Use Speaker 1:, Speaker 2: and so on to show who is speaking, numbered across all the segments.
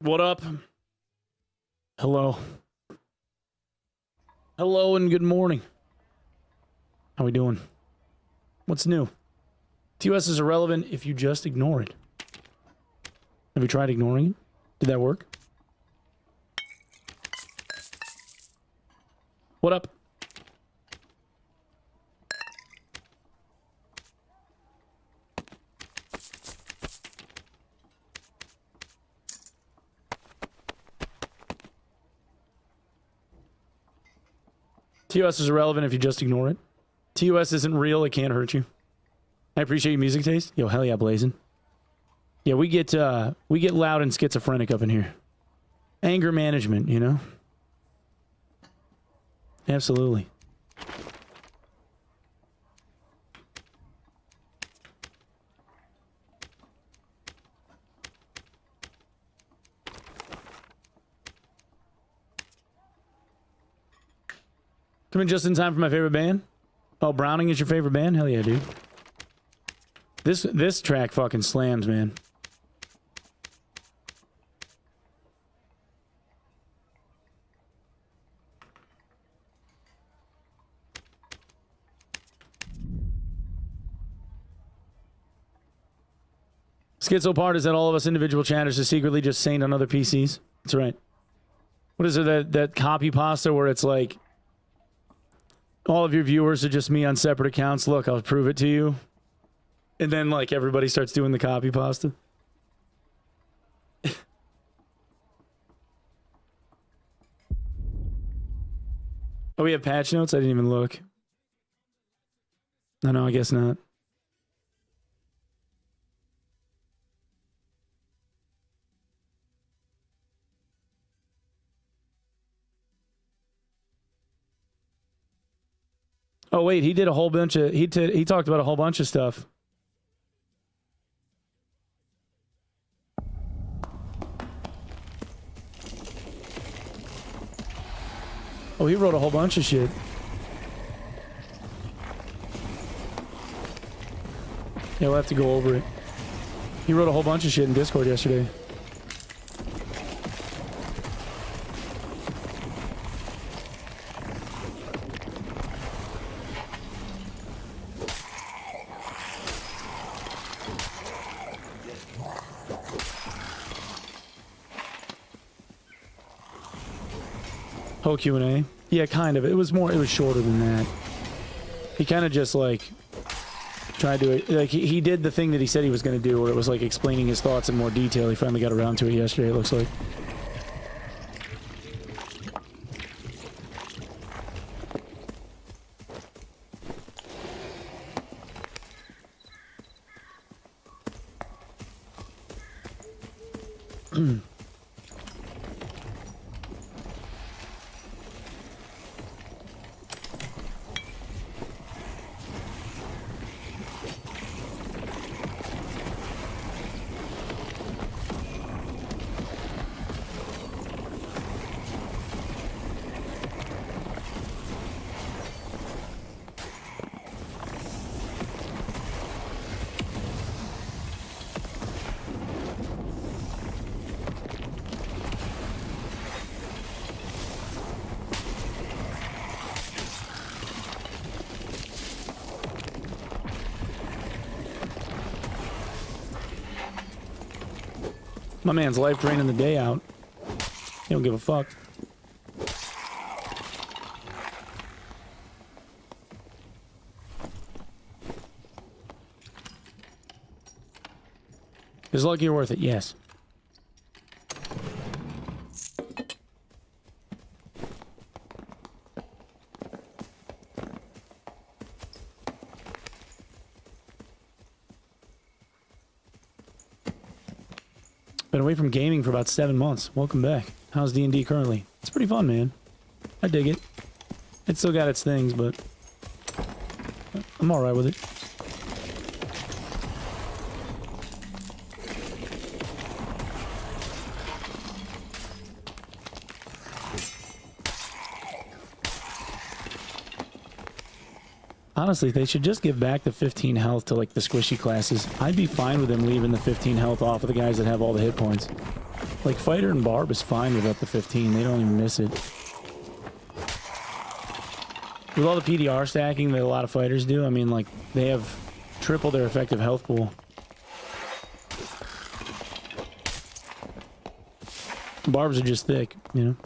Speaker 1: What up? Hello. Hello and good morning. How we doing? What's new? TOS is irrelevant if you just ignore it. Have you tried ignoring it? Did that work? What up? TOS is irrelevant if you just ignore it. TOS isn't real, it can't hurt you. I appreciate your music taste. Yo, hell yeah, blazing. Yeah, we get loud and schizophrenic up in here. Anger management, you know? Absolutely. Coming just in time for my favorite band. Oh, Browning is your favorite band? Hell yeah, dude. This track fucking slams, man. Schizo part is that all of us individual chatters are secretly just saint on other PCs. That's right. What is it, that copy pasta where it's like, all of your viewers are just me on separate accounts. Look, I'll prove it to you. And then, like, everybody starts doing the copy pasta. Oh, we have patch notes? I didn't even look. No, I guess not. Oh, wait, he did a whole bunch of... He talked about a whole bunch of stuff. Oh, he wrote a whole bunch of shit. Yeah, we'll have to go over it. He wrote a whole bunch of shit in Discord yesterday. Whole Q&A? Yeah, kind of. It was shorter than that. He kind of just, like, tried to, like, he did the thing that he said he was going to do, where it was, like, explaining his thoughts in more detail. He finally got around to it yesterday, it looks like. My man's life draining the day out. He don't give a fuck. Is luck you're worth it? Yes. Been away from gaming for about 7 months. Welcome back. How's D&D currently? It's pretty fun, man. I dig it. It's still got its things, but I'm alright with it. Honestly, they should just give back the 15 health to, like, the squishy classes. I'd be fine with them leaving the 15 health off of the guys that have all the hit points. Like, Fighter and Barb is fine with up to 15. They don't even miss it. With all the PDR stacking that a lot of fighters do, I mean, like, they have triple their effective health pool. Barbs are just thick, you know?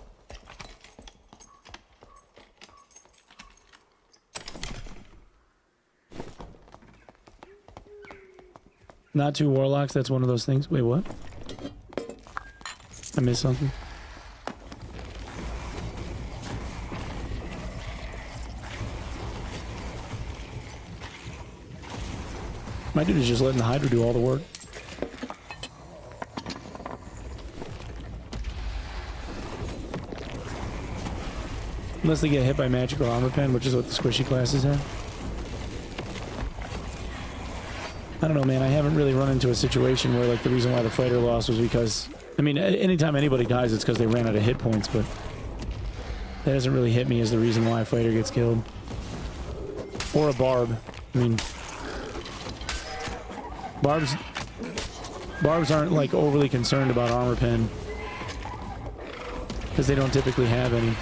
Speaker 1: Not two warlocks, that's one of those things. Wait, what? I missed something. My dude is just letting the Hydra do all the work. Unless they get hit by magic or armor pen, which is what the squishy classes have. I don't know, man. I haven't really run into a situation where, like, the reason why the fighter lost was because... I mean, anytime anybody dies, it's because they ran out of hit points, but... that doesn't really hit me as the reason why a fighter gets killed. Or a barb. I mean... Barbs aren't, like, overly concerned about armor pen. Because they don't typically have any.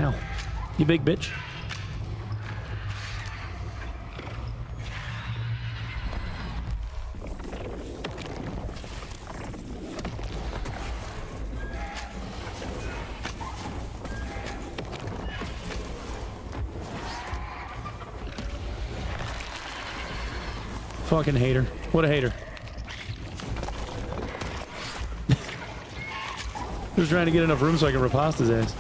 Speaker 1: Ow. You big bitch. Fucking hater. What a hater. Just trying to get enough room so I can riposte his ass.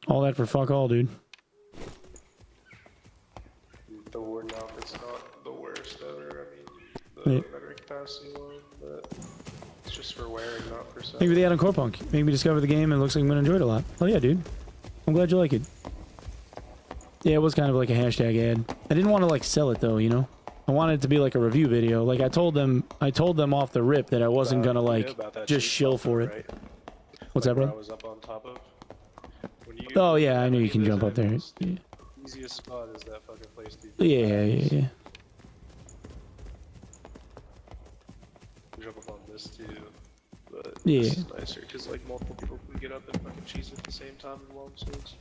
Speaker 1: All that for fuck all, dude.
Speaker 2: The Warden outfit's not the worst ever. I mean, the veteran capacity one, but it's just for wearing, not for selling.
Speaker 1: Maybe they add on Core Punk. Maybe we discovered the game and it looks like I'm gonna enjoy it a lot. Oh yeah, dude. I'm glad you like it. Yeah, it was kind of like a hashtag ad. I didn't want to like sell it though, you know? I wanted it to be like a review video. Like I told them off the rip that I wasn't gonna like just shill for it.
Speaker 2: Right?
Speaker 1: What's that, bro?
Speaker 2: I was up on top of.
Speaker 1: Oh yeah, I know you can jump up there. Yeah.
Speaker 2: Easiest spot is that fucking place, dude.
Speaker 1: Yeah.
Speaker 2: Jump up on this too, but
Speaker 1: yeah.
Speaker 2: this is nicer because like multiple people can get up and fucking cheese at the same time with longswords.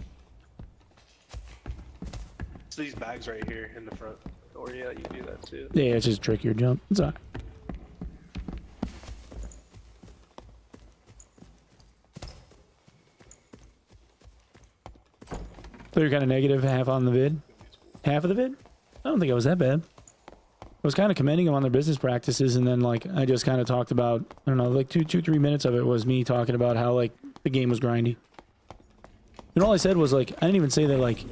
Speaker 2: It's these bags right here in the front. Or yeah, you do that too.
Speaker 1: Yeah, it's just a trickier jump. It's alright. So you're kind of negative half on the vid? Half of the vid? I don't think it was that bad. I was kind of commending them on their business practices, and then like I just kind of talked about, I don't know, like 3 minutes of it was me talking about how like the game was grindy. And all I said was like, I didn't even say that like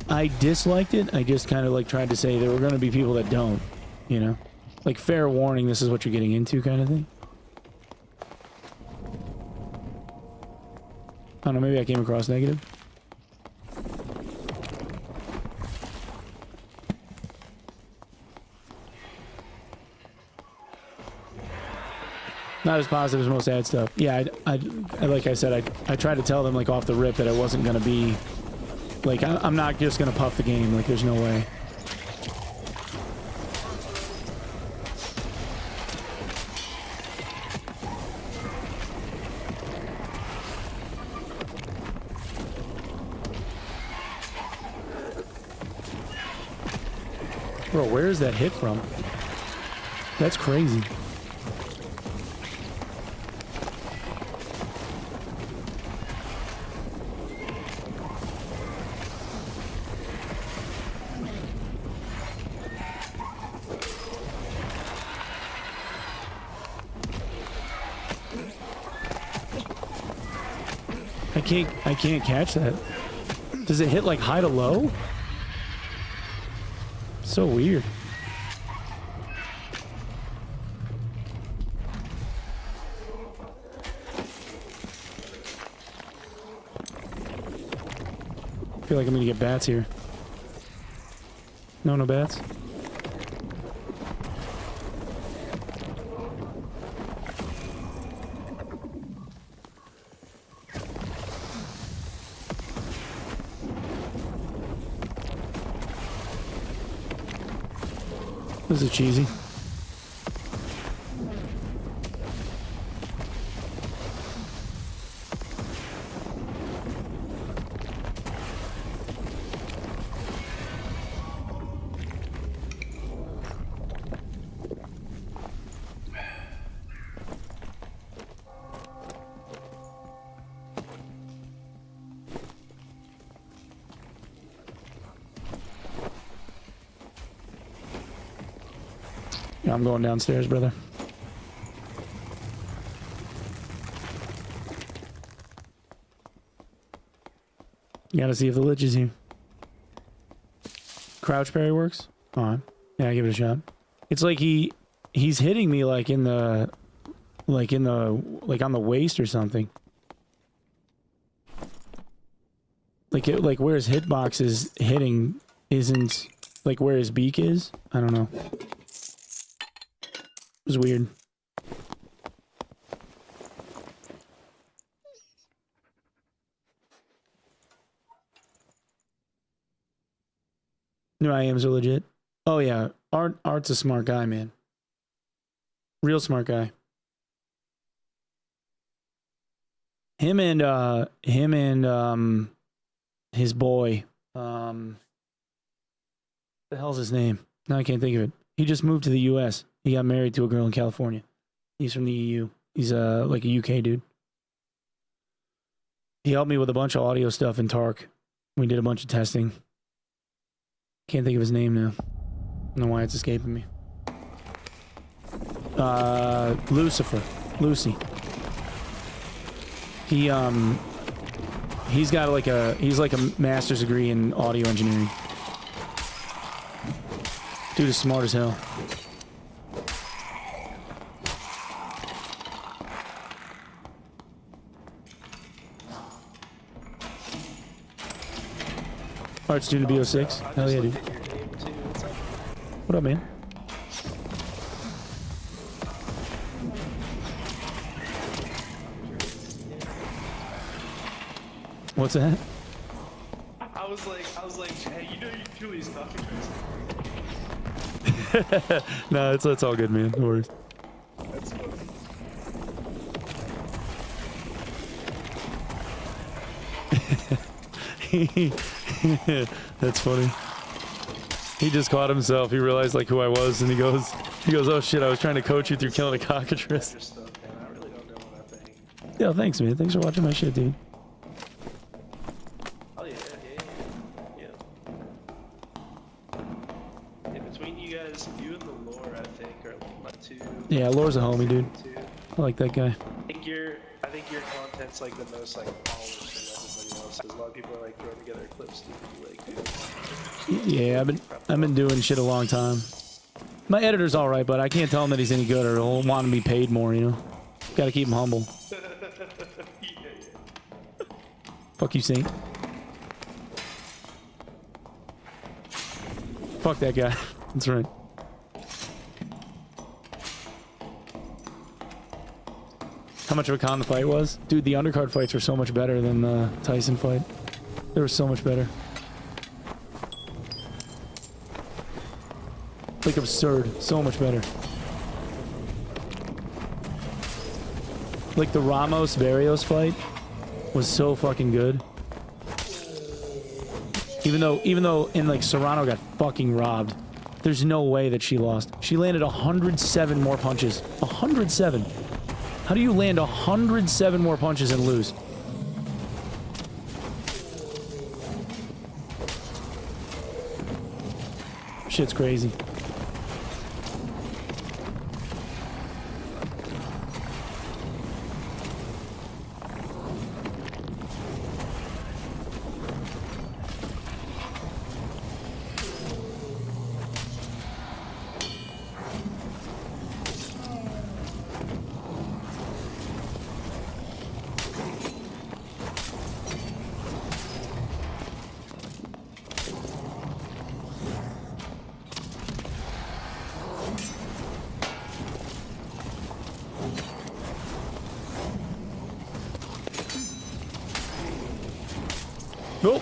Speaker 1: I disliked it. I just kind of like tried to say there were going to be people that don't. you know? Like, fair warning, this is what you're getting into kind of thing. I don't know, maybe I came across negative. Not as positive as most ad stuff. Yeah, I like I said, I tried to tell them, like, off the rip that it wasn't going to be... Like, I'm not just going to puff the game. Like, there's no way. Bro, where is that hit from? That's crazy. I can't catch that. Does it hit like high to low? So weird. I feel like I'm gonna get bats here. No bats. This is cheesy. Yeah, I'm going downstairs, brother. You gotta see if the Lich is here. Crouch parry works? Alright. Yeah, I give it a shot. It's like he's hitting me like on the waist or something. Like where his hitbox is hitting isn't like where his beak is. I don't know. It was weird. New IAMs are legit. Oh yeah, Art's a smart guy, man. Real smart guy. Him and his boy. The hell's his name? No, I can't think of it. He just moved to the US. He got married to a girl in California. He's from the EU. He's like a UK dude. He helped me with a bunch of audio stuff in Tark. We did a bunch of testing. Can't think of his name now. I don't know why it's escaping me. Lucifer. Lucy. He's got like he's like a master's degree in audio engineering. Dude is smart as hell. Art student BO6. Hell yeah, dude. What up, man? What's that?
Speaker 2: I was like, hey, you know you Julie's talking to us.
Speaker 1: No, it's all good, man. No worries.
Speaker 2: That's funny.
Speaker 1: That's funny. He just caught himself. He realized like who I was, and he goes, oh shit, I was trying to coach you through killing a cockatrice.
Speaker 2: Stuff, man. I really don't know what I think.
Speaker 1: Yeah, thanks, man. Thanks for watching my shit, dude.
Speaker 2: Oh yeah. Yeah, between you guys, you and the lore, I think, are like my two.
Speaker 1: Yeah, Lore's a homie, dude. I like that guy.
Speaker 2: I think your content's like the most like polished than everybody else. 'Cause a lot of people are like throwing together clips to be like, dude.
Speaker 1: Yeah, I've been doing shit a long time. My editor's all right, but I can't tell him that he's any good or he'll want to be paid more. You know, got to keep him humble. Fuck you, Saint. Fuck that guy. That's right. How much of a con the fight was? Dude, the undercard fights were so much better than the Tyson fight. They were so much better. Like absurd. So much better. Like the Ramos-Barrios fight was so fucking good. Even though in like Serrano got fucking robbed. There's no way that she lost. She landed 107 more punches. 107. How do you land 107 more punches and lose? Shit's crazy. Nope.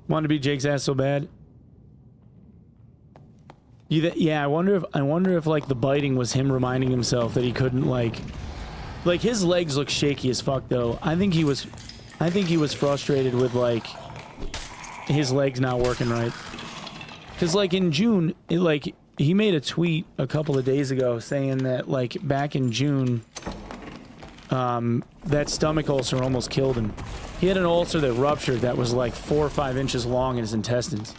Speaker 1: Wanted to beat Jake's ass so bad. Yeah, I wonder if like the biting was him reminding himself that he couldn't like his legs look shaky as fuck though. I think he was frustrated with like his legs not working right. Cause like in June, he made a tweet a couple of days ago saying that like back in June, that stomach ulcer almost killed him. He had an ulcer that ruptured that was like 4 or 5 inches long in his intestines.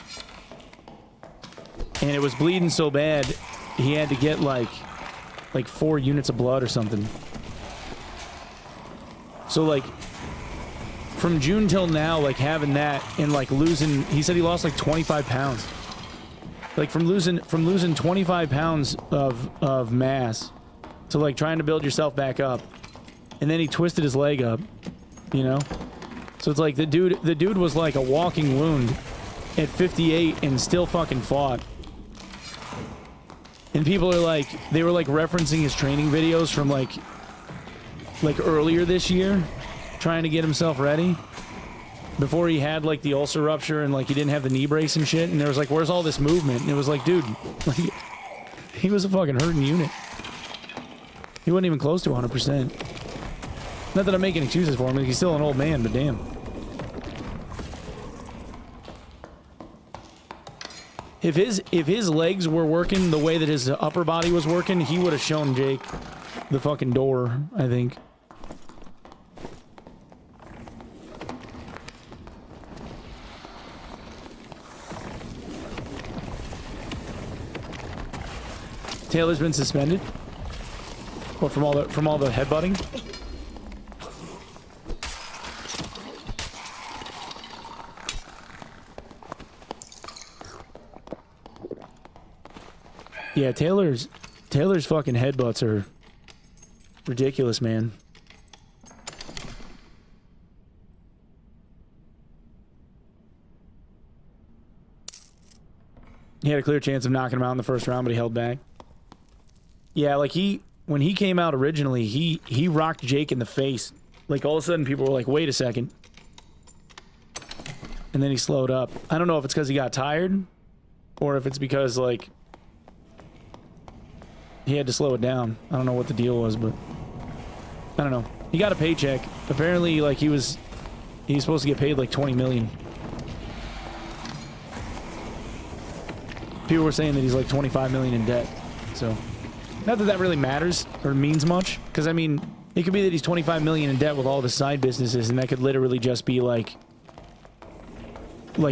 Speaker 1: And it was bleeding so bad, he had to get like 4 units of blood or something. So like, from June till now, like having that and like losing, he said he lost like 25 pounds. Like from losing 25 pounds of mass to like trying to build yourself back up. And then he twisted his leg up, you know? So it's like the dude was like a walking wound at 58 and still fucking fought. And people are like, they were like referencing his training videos from like earlier this year, trying to get himself ready before he had like the ulcer rupture and like he didn't have the knee brace and shit. And there was like, where's all this movement? And it was like, dude, like he was a fucking hurting unit. He wasn't even close to 100%. Not that I'm making excuses for him, he's still an old man, but damn. If his legs were working the way that his upper body was working, he would have shown Jake the fucking door, I think. Taylor's been suspended. What, from all the headbutting? Yeah, Taylor's fucking headbutts are ridiculous, man. He had a clear chance of knocking him out in the first round, but he held back. Yeah, like when he came out originally, he rocked Jake in the face. Like all of a sudden people were like, wait a second. And then he slowed up. I don't know if it's because he got tired or if it's because like he had to slow it down. I don't know what the deal was, but I don't know. He got a paycheck. Apparently, like he's supposed to get paid like 20 million. People were saying that he's like 25 million in debt. So Not that that really matters or means much, because I mean, it could be that he's 25 million in debt with all of his side businesses, and that could literally just be like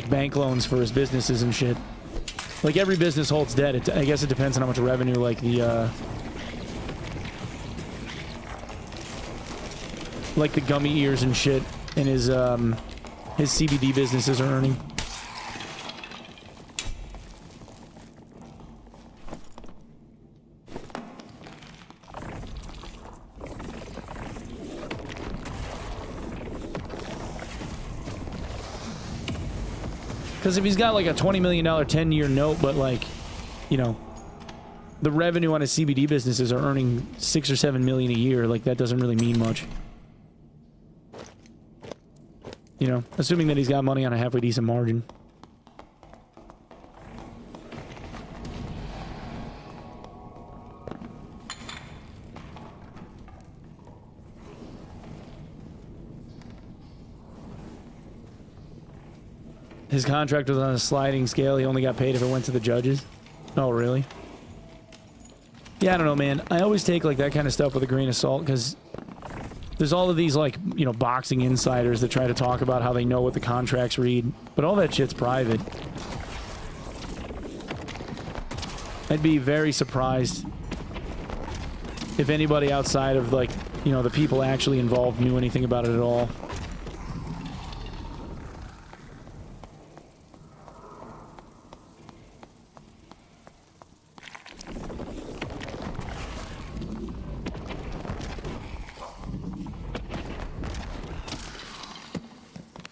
Speaker 1: bank loans for his businesses and shit. Like every business holds debt. I guess it depends on how much revenue like the gummy ears and shit in his CBD businesses are earning. Because if he's got like a $20 million 10-year note, but like, you know, the revenue on his CBD businesses are earning $6 or $7 million a year, like that doesn't really mean much. You know, assuming that he's got money on a halfway decent margin. His contract was on a sliding scale. He only got paid if it went to the judges. Oh, really? Yeah, I don't know, man. I always take like that kind of stuff with a grain of salt because there's all of these like, you know, boxing insiders that try to talk about how they know what the contracts read, but all that shit's private. I'd be very surprised if anybody outside of like, you know, the people actually involved knew anything about it at all.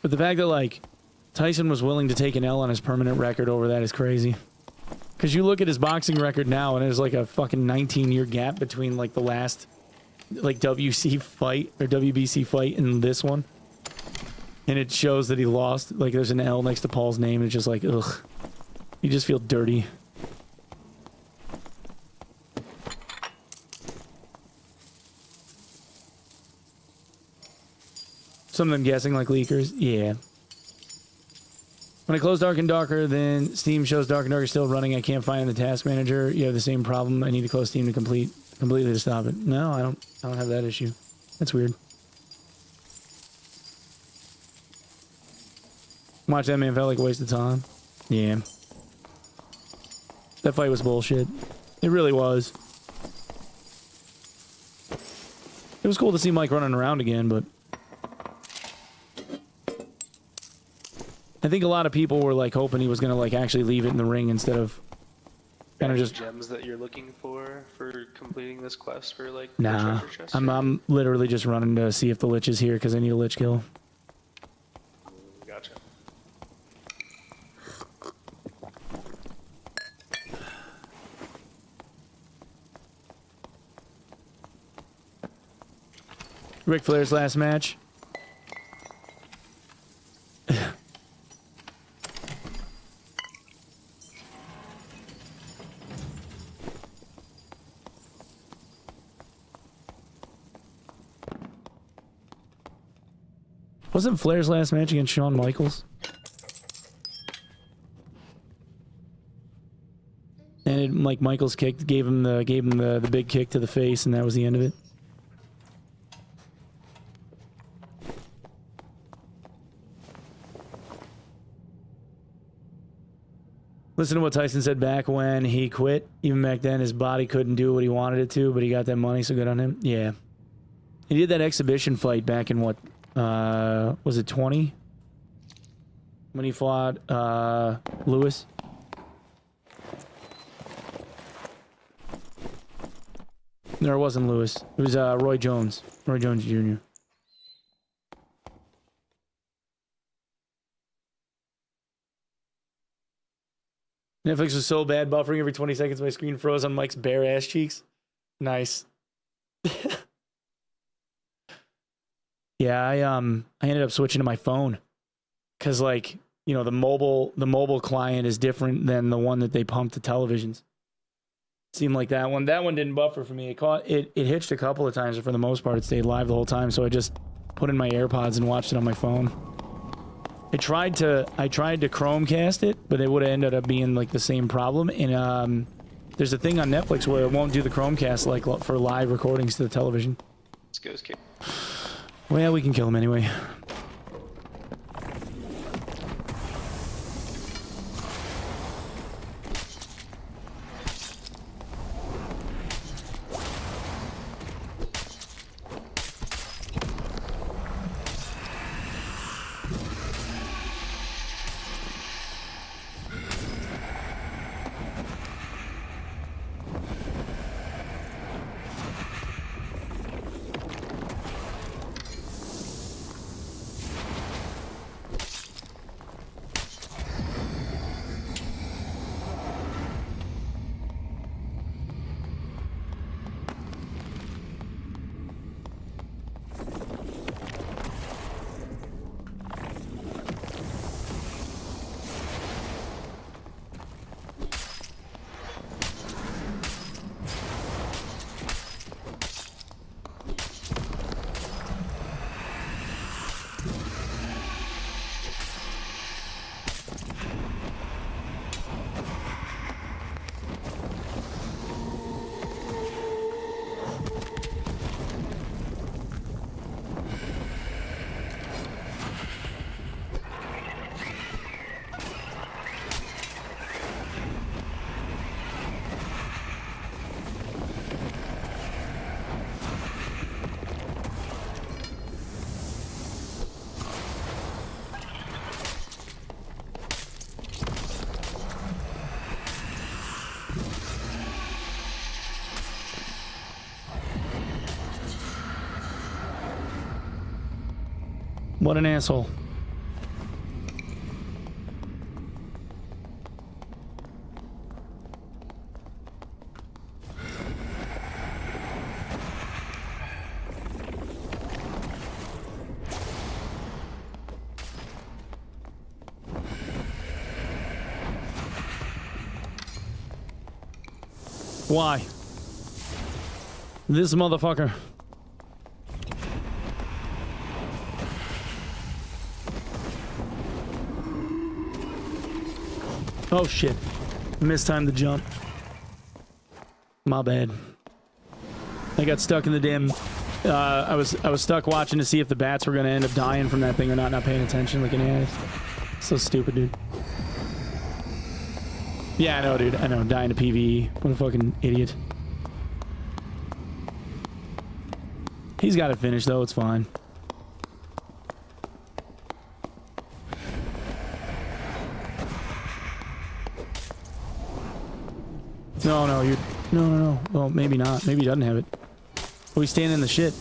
Speaker 1: But the fact that, like, Tyson was willing to take an L on his permanent record over that is crazy. Because you look at his boxing record now, and there's, like, a fucking 19-year gap between, like, the last, like, WC fight, or WBC fight and this one. And it shows that he lost. Like, there's an L next to Paul's name, and it's just like, ugh. You just feel dirty. Some of them guessing like leakers. Yeah. When I close Dark and Darker, then Steam shows Dark and Darker still running. I can't find the task manager. You have the same problem. I need to close Steam to completely to stop it. No, I don't have that issue. That's weird. Watch that man felt like a waste of time. Yeah. That fight was bullshit. It really was. It was cool to see Mike running around again, but I think a lot of people were like hoping he was gonna like actually leave it in the ring instead of kind of just
Speaker 2: gems that you're looking for completing this quest for like
Speaker 1: nah.
Speaker 2: treasure chest.
Speaker 1: I'm literally just running to see if the Lich is here because I need a Lich kill.
Speaker 2: Gotcha.
Speaker 1: Ric Flair's last match. Wasn't Flair's last match against Shawn Michaels? And it, like Michaels kicked, gave him the big kick to the face, and that was the end of it. Listen to what Tyson said back when he quit. Even back then, his body couldn't do what he wanted it to, but he got that money, so good on him. Yeah. He did that exhibition fight back in what? Was it 20? When he fought Lewis? No, it wasn't Lewis. It was Roy Jones. Roy Jones Jr. Netflix was so bad, buffering every 20 seconds. My screen froze on Mike's bare ass cheeks. Nice. Yeah, I ended up switching to my phone because, like, you know, the mobile client is different than the one that they pump to televisions. Seemed like that one didn't buffer for me. It hitched a couple of times, but for the most part, it stayed live the whole time. So I just put in my AirPods and watched it on my phone. I tried to Chromecast it, but it would have ended up being like the same problem. And There's a thing on Netflix where it won't do the Chromecast like for live recordings to the television.
Speaker 2: Let's go, kill.
Speaker 1: Well, we can kill him anyway. What an asshole. Why? This motherfucker. Oh shit. Mistimed the jump. My bad. I got stuck in the damn... I was stuck watching to see if the bats were gonna end up dying from that thing or not paying attention like an ass. So stupid, dude. Yeah, I know, dude. I know. Dying to PvE. What a fucking idiot. He's got it finished, though. It's fine. No, no, you're... No, no, no. Well, maybe not. Maybe he doesn't have it. Oh, he's standing in the shit.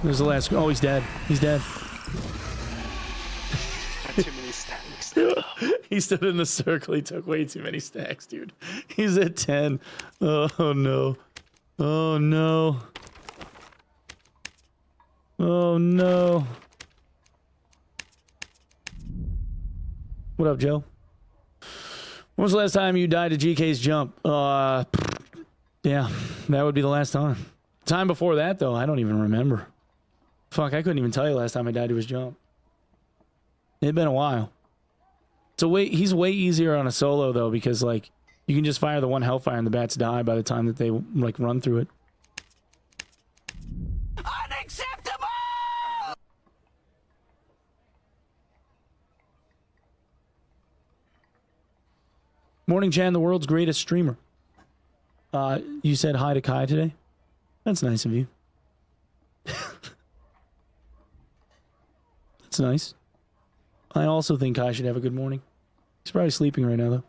Speaker 1: There's the last... Oh, he's dead. He's dead.
Speaker 2: Too many stacks.
Speaker 1: He stood in the circle. He took way too many stacks, dude. He's at 10. Oh, no. Oh, no. Oh, no. What up, Joe? When was the last time you died to GK's jump? Yeah, that would be the last time. Time before that, though, I don't even remember. Fuck, I couldn't even tell you last time I died to his jump. It'd been a while. So he's way easier on a solo, though, because, like, you can just fire the one hellfire and the bats die by the time that they, like, run through it.
Speaker 3: Unacceptable!
Speaker 1: Morning, Chan, the world's greatest streamer. You said hi to Kai today? That's nice of you. That's nice. I also think Kai should have a good morning. He's probably sleeping right now, though.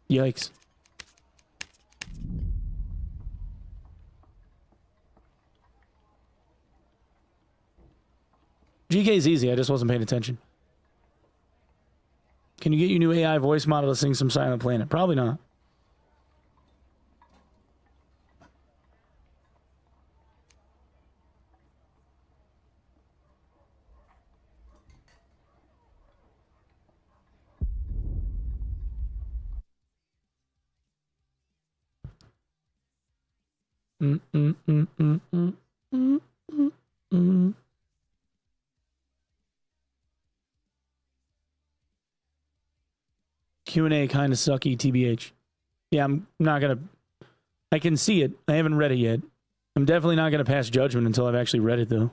Speaker 1: Yikes. GK's easy, I just wasn't paying attention. Can you get your new AI voice model to sing some Silent Planet? Probably not. Q&A kind of sucky, TBH. Yeah, I'm not gonna... I can see it. I haven't read it yet. I'm definitely not gonna pass judgment until I've actually read it, though.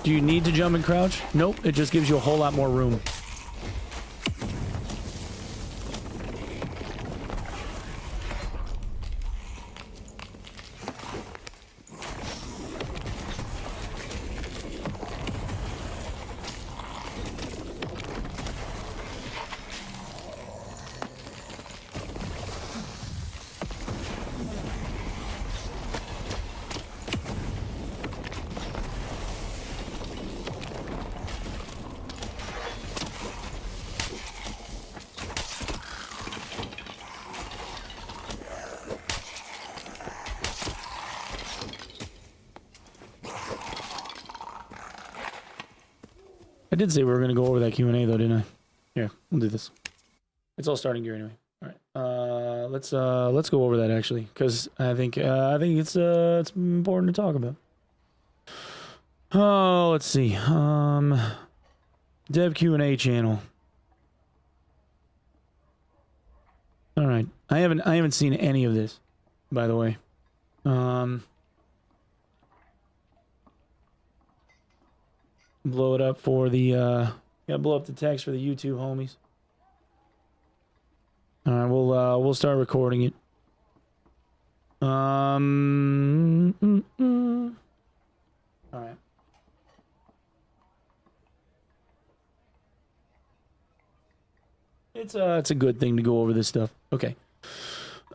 Speaker 1: Do you need to jump and crouch? Nope, it just gives you a whole lot more room. I did say we were going to go over that Q&A though, didn't I? Here, we'll do this. It's all starting gear anyway. All right. Let's go over that actually, because I think it's important to talk about. Oh, let's see. Dev Q&A channel. All right. I haven't seen any of this, by the way. Blow it up for the yeah, blow up the text for the YouTube homies. All right, we'll start recording it. All right. It's a good thing to go over this stuff. Okay.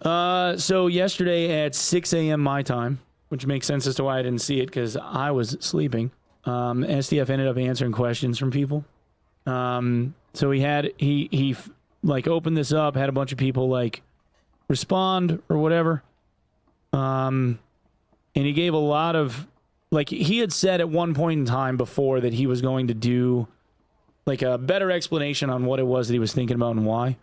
Speaker 1: So yesterday at 6 a.m. my time, which makes sense as to why I didn't see it because I was sleeping. SDF ended up answering questions from people. So he like opened this up, had a bunch of people like respond or whatever. And he gave a lot of, like, he had said at one point in time before that he was going to do like a better explanation on what it was that he was thinking about and why.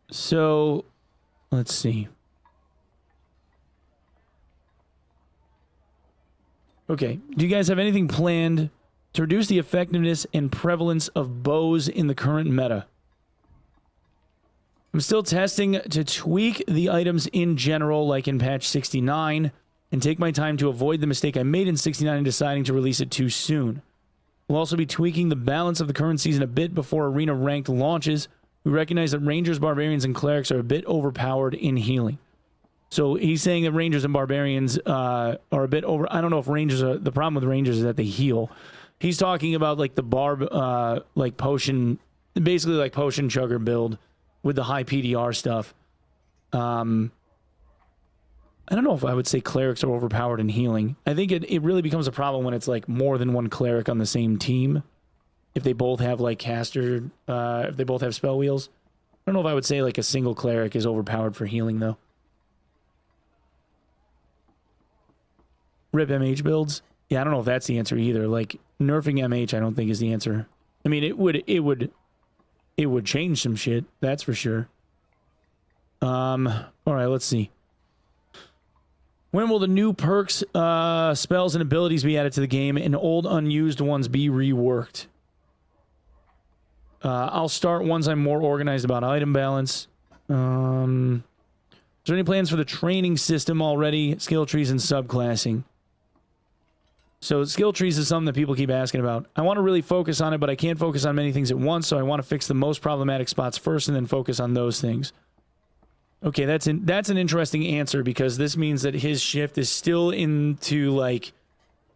Speaker 1: So, let's see. Okay, do you guys have anything planned to reduce the effectiveness and prevalence of bows in the current meta? I'm still testing to tweak the items in general, like in patch 69, and take my time to avoid the mistake I made in 69 in deciding to release it too soon. We'll also be tweaking the balance of the current season a bit before Arena Ranked launches. We recognize that Rangers, Barbarians, and Clerics are a bit overpowered in healing. So he's saying that Rangers and Barbarians are a bit over... I don't know if Rangers are... The problem with Rangers is that they heal. He's talking about like the Barb... like potion... Basically like potion chugger build with the high PDR stuff. I don't know if I would say Clerics are overpowered in healing. I think it really becomes a problem when it's like more than one Cleric on the same team. If they both have like caster, if they both have spell wheels. I don't know if I would say like a single Cleric is overpowered for healing though. Rip MH builds? Yeah, I don't know if that's the answer either. Like nerfing MH I don't think is the answer. I mean it would change some shit, that's for sure. Alright, let's see. When will the new perks, spells, and abilities be added to the game and old unused ones be reworked? I'll start once I'm more organized about item balance. Is there any plans for the training system already? Skill trees and subclassing. So skill trees is something that people keep asking about. I want to really focus on it, but I can't focus on many things at once, so I want to fix the most problematic spots first and then focus on those things. Okay, that's an interesting answer because this means that his shift is still into, like,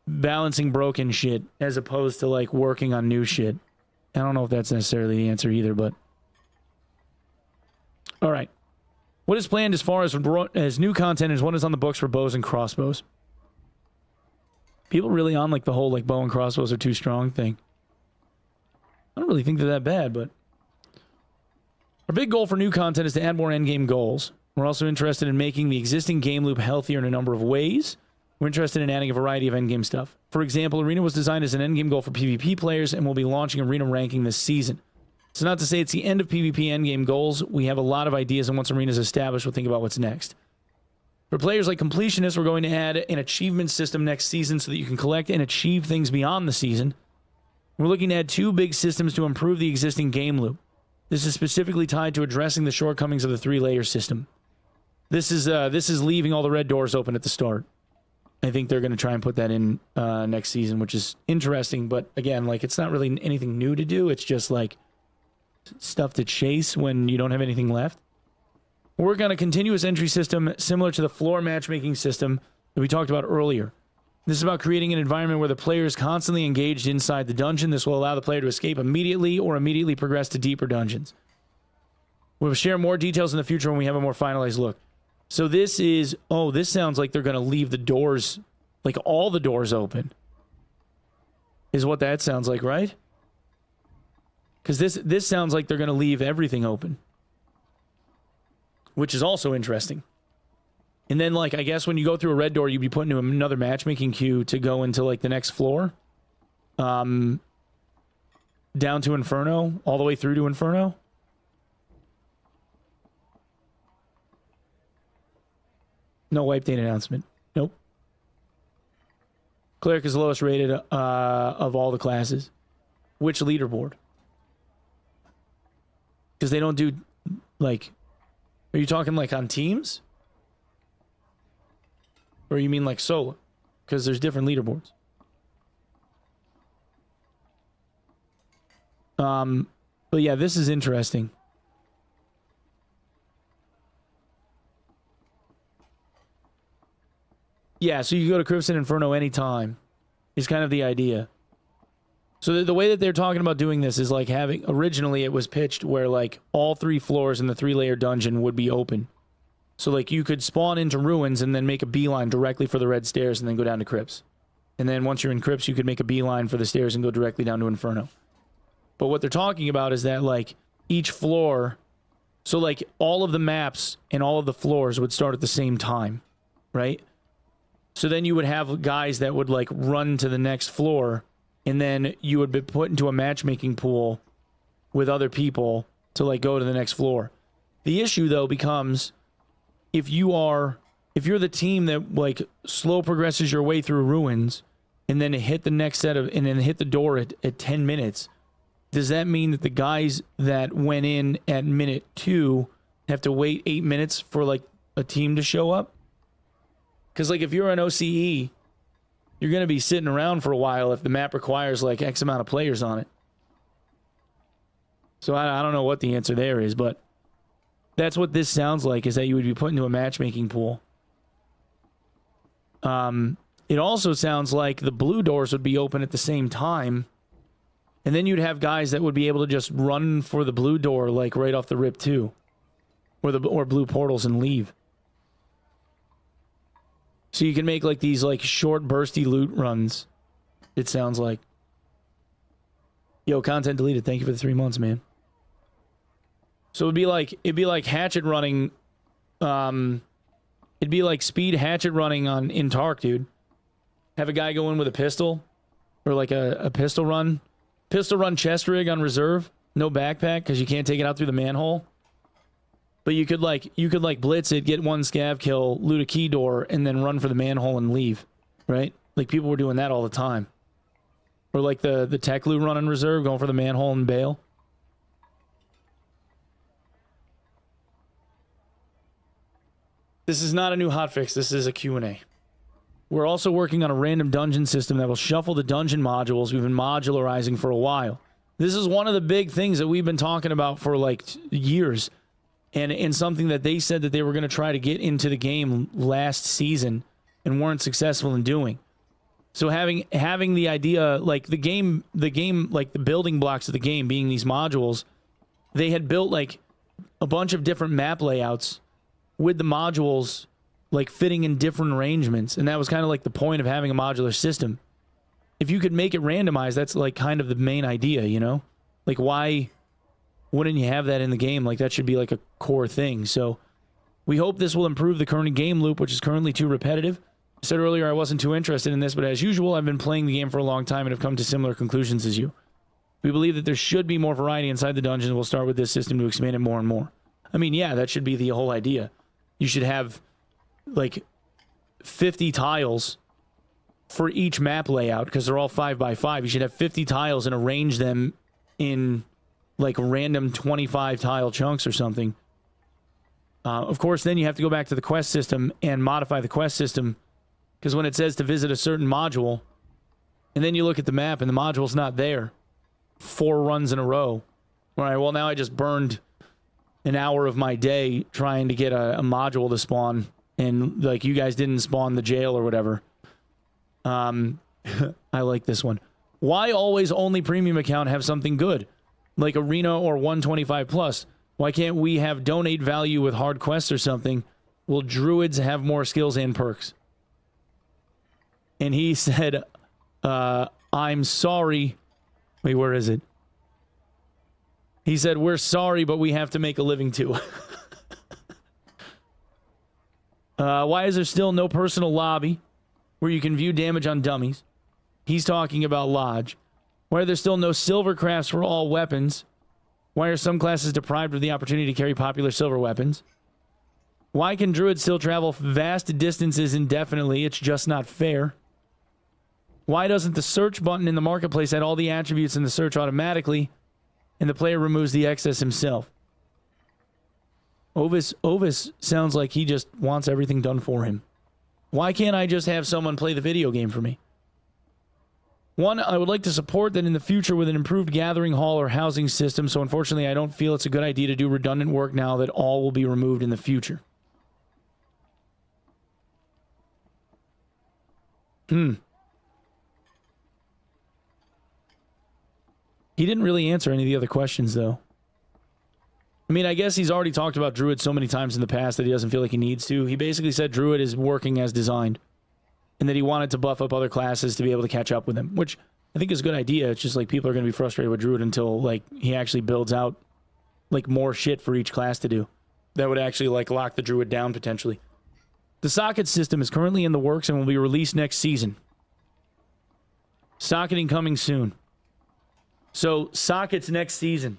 Speaker 1: balancing broken shit as opposed to, like, working on new shit. I don't know if that's necessarily the answer either, but... Alright. What is planned as far as new content is what is on the books for bows and crossbows? People really on like the whole like bow and crossbows are too strong thing. I don't really think they're that bad, but our big goal for new content is to add more endgame goals. We're also interested in making the existing game loop healthier in a number of ways. We're interested in adding a variety of endgame stuff. For example, Arena was designed as an endgame goal for PvP players, and we'll be launching Arena ranking this season. So not to say it's the end of PvP endgame goals. We have a lot of ideas, and once Arena's established, we'll think about what's next. For players like completionists, we're going to add an achievement system next season so that you can collect and achieve things beyond the season. We're looking to add 2 big systems to improve the existing game loop. This is specifically tied to addressing the shortcomings of the 3-layer system. This is leaving all the red doors open at the start. I think they're going to try and put that in next season, which is interesting. But again, like, it's not really anything new to do. It's just like stuff to chase when you don't have anything left. We're working on a continuous entry system similar to the floor matchmaking system that we talked about earlier. This is about creating an environment where the player is constantly engaged inside the dungeon. This will allow the player to escape immediately or immediately progress to deeper dungeons. We'll share more details in the future when we have a more finalized look. So this is... Oh, this sounds like they're going to leave the doors... Like, all the doors open. Is what that sounds like, right? Because this sounds like they're going to leave everything open. Which is also interesting. And then, like, I guess when you go through a red door, you'd be put into another matchmaking queue to go into, like, the next floor. Down to Inferno. All the way through to Inferno. No wipe date announcement. Nope. Cleric is the lowest rated of all the classes. Which leaderboard? Because they don't do, like... Are you talking, like, on teams? Or you mean, like, solo? Because there's different leaderboards. But yeah, this is interesting. Yeah, so you can go to Crimson Inferno anytime. Is kind of the idea. So the way that they're talking about doing this is like having... Originally, it was pitched where, like, all 3 floors in the 3-layer dungeon would be open. So, like, you could spawn into Ruins and then make a beeline directly for the red stairs and then go down to Crypts. And then once you're in Crypts, you could make a beeline for the stairs and go directly down to Inferno. But what they're talking about is that, like, each floor... So, like, all of the maps and all of the floors would start at the same time, right? So then you would have guys that would, like, run to the next floor... And then you would be put into a matchmaking pool with other people to, like, go to the next floor. The issue, though, becomes if you're the team that, like, slow progresses your way through Ruins and then hit the next set of... And then hit the door at 10 minutes, does that mean that the guys that went in at minute 2 have to wait 8 minutes for, like, a team to show up? Because, like, if you're an OCE... You're going to be sitting around for a while if the map requires, like, X amount of players on it. So I don't know what the answer there is, but that's what this sounds like, is that you would be put into a matchmaking pool. It also sounds like the blue doors would be open at the same time, and then you'd have guys that would be able to just run for the blue door, like, right off the rip, too. Or blue portals and leave. So you can make, like, these, like, short, bursty loot runs, it sounds like. Yo, content deleted. Thank you for the 3 months, man. So it'd be like hatchet running, it'd be like speed hatchet running in Tark, dude. Have a guy go in with a pistol, or, like, a pistol run. Pistol run chest rig on reserve. No backpack, because you can't take it out through the manhole. But you could blitz it, get 1 scav kill, loot a key door, and then run for the manhole and leave, right? Like, people were doing that all the time. Or, like, the tech loot run on reserve, going for the manhole and bail. This is not a new hotfix, this is a Q&A. We're also working on a random dungeon system that will shuffle the dungeon modules we've been modularizing for a while. This is one of the big things that we've been talking about for, like, years. And something that they said that they were going to try to get into the game last season and weren't successful in doing. So having the idea, like, the game, like, the building blocks of the game being these modules, they had built, like, a bunch of different map layouts with the modules like fitting in different arrangements. And that was kind of like the point of having a modular system. If you could make it randomized, that's like kind of the main idea, you know? Like, why wouldn't you have that in the game? Like, that should be like a core thing. So we hope this will improve the current game loop, which is currently too repetitive. I said earlier I wasn't too interested in this, but as usual, I've been playing the game for a long time and have come to similar conclusions as you. We believe that there should be more variety inside the dungeon. We'll start with this system to expand it more and more. I mean, yeah, that should be the whole idea. You should have, like, 50 tiles for each map layout, because they're all 5x5. You should have 50 tiles and arrange them in, like, random 25 tile chunks or something. Of course, then you have to go back to the quest system and modify the quest system, because when it says to visit a certain module, and then you look at the map and the module's not there 4 runs in a row. All right, well, now I just burned an hour of my day trying to get a module to spawn, and, like, you guys didn't spawn the jail or whatever. I like this one. Why always only premium account have something good? Like Arena or 125 plus? Why can't we have donate value with hard quests or something? Will druids have more skills and perks? And he said, I'm sorry. Wait, where is it? He said, we're sorry, but we have to make a living too. Why is there still no personal lobby where you can view damage on dummies? He's talking about Lodge. Why are there still no silver crafts for all weapons? Why are some classes deprived of the opportunity to carry popular silver weapons? Why can druids still travel vast distances indefinitely? It's just not fair. Why doesn't the search button in the marketplace add all the attributes in the search automatically, and the player removes the excess himself? Ovis sounds like he just wants everything done for him. Why can't I just have someone play the video game for me? One, I would like to support that in the future with an improved gathering hall or housing system, so unfortunately I don't feel it's a good idea to do redundant work now that all will be removed in the future. He didn't really answer any of the other questions, though. I mean, I guess he's already talked about Druid so many times in the past that he doesn't feel like he needs to. He basically said Druid is working as designed, and that he wanted to buff up other classes to be able to catch up with him, which I think is a good idea. It's just like people are going to be frustrated with Druid until, like, he actually builds out, like, more shit for each class to do. That would actually, like, lock the Druid down, potentially. The socket system is currently in the works and will be released next season. Socketing coming soon. So, sockets next season.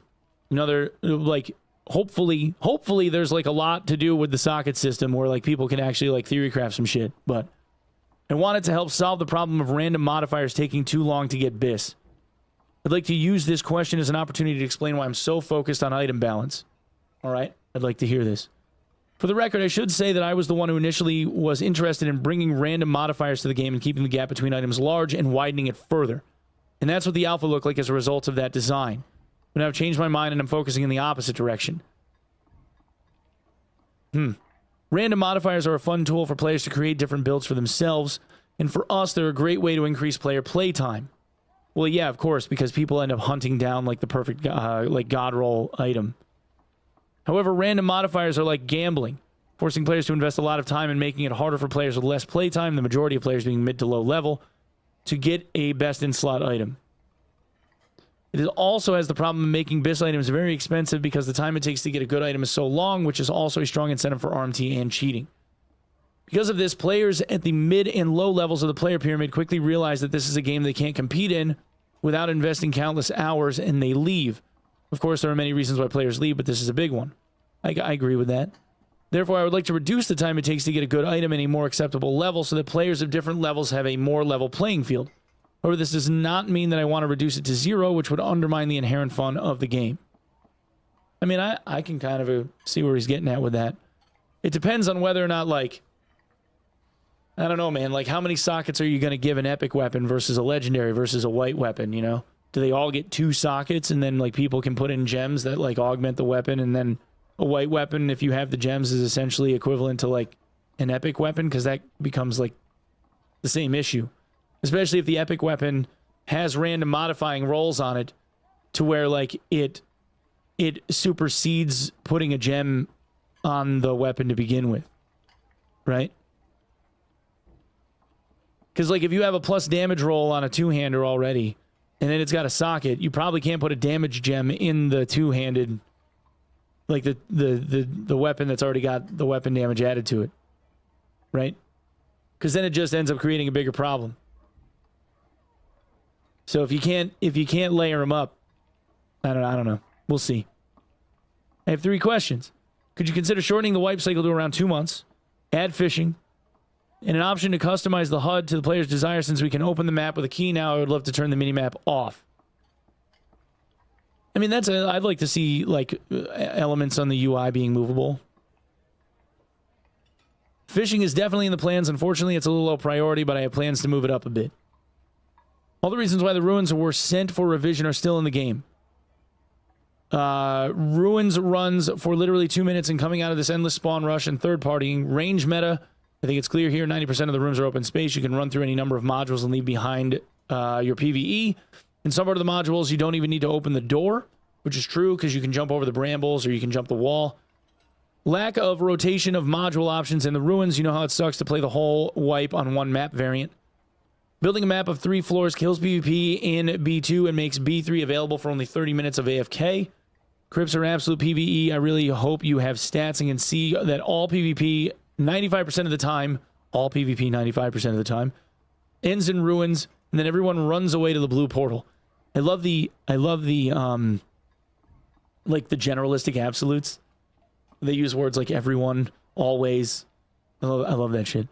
Speaker 1: Another, like, hopefully there's, like, a lot to do with the socket system where, like, people can actually, like, theorycraft some shit. But I wanted to help solve the problem of random modifiers taking too long to get bis. I'd like to use this question as an opportunity to explain why I'm so focused on item balance. All right, I'd like to hear this. For the record, I should say that I was the one who initially was interested in bringing random modifiers to the game and keeping the gap between items large and widening it further. And that's what the alpha looked like as a result of that design. But I've changed my mind and I'm focusing in the opposite direction. Random modifiers are a fun tool for players to create different builds for themselves, and for us, they're a great way to increase player playtime. Well, yeah, of course, because people end up hunting down, like, the perfect, like, god roll item. However, random modifiers are like gambling, forcing players to invest a lot of time and making it harder for players with less playtime, the majority of players being mid to low level, to get a best-in-slot item. It also has the problem of making BIS items very expensive because the time it takes to get a good item is so long, which is also a strong incentive for RMT and cheating. Because of this, players at the mid and low levels of the player pyramid quickly realize that this is a game they can't compete in without investing countless hours, and they leave. Of course, there are many reasons why players leave, but this is a big one. I agree with that. Therefore, I would like to reduce the time it takes to get a good item in a more acceptable level so that players of different levels have a more level playing field. However, this does not mean that I want to reduce it to 0, which would undermine the inherent fun of the game. I mean, I can kind of see where he's getting at with that. It depends on whether or not, like, I don't know, man, like, how many sockets are you going to give an epic weapon versus a legendary versus a white weapon, you know? Do they all get 2 sockets and then, like, people can put in gems that, like, augment the weapon, and then a white weapon, if you have the gems, is essentially equivalent to, like, an epic weapon? Because that becomes, like, the same issue. Especially if the epic weapon has random modifying rolls on it to where, like, it supersedes putting a gem on the weapon to begin with. Right? Because, like, if you have a plus damage roll on a two-hander already, and then it's got a socket, you probably can't put a damage gem in the two-handed, like the weapon that's already got the weapon damage added to it, right? Because then it just ends up creating a bigger problem. So if you can't layer them up, I don't know. We'll see. I have 3 questions. Could you consider shortening the wipe cycle to around 2 months? Add fishing. And an option to customize the HUD to the player's desire, since we can open the map with a key now. I would love to turn the minimap off. I mean, I'd like to see, like, elements on the UI being movable. Fishing is definitely in the plans. Unfortunately, it's a little low priority, but I have plans to move it up a bit. All the reasons why the ruins were sent for revision are still in the game. Ruins runs for literally 2 minutes, and coming out of this endless spawn rush and third-partying. Range meta, I think it's clear here, 90% of the rooms are open space. You can run through any number of modules and leave behind your PvE. In some part of the modules, you don't even need to open the door, which is true, because you can jump over the brambles or you can jump the wall. Lack of rotation of module options in the ruins. You know how it sucks to play the whole wipe on one map variant. Building a map of 3 floors kills PvP in B2 and makes B3 available for only 30 minutes of AFK. Crypts are absolute PvE. I really hope you have stats and can see that all PvP 95% of the time, all PvP 95% of the time, ends in ruins, and then everyone runs away to the blue portal. I love the like the generalistic absolutes. They use words like everyone, always. I love that shit.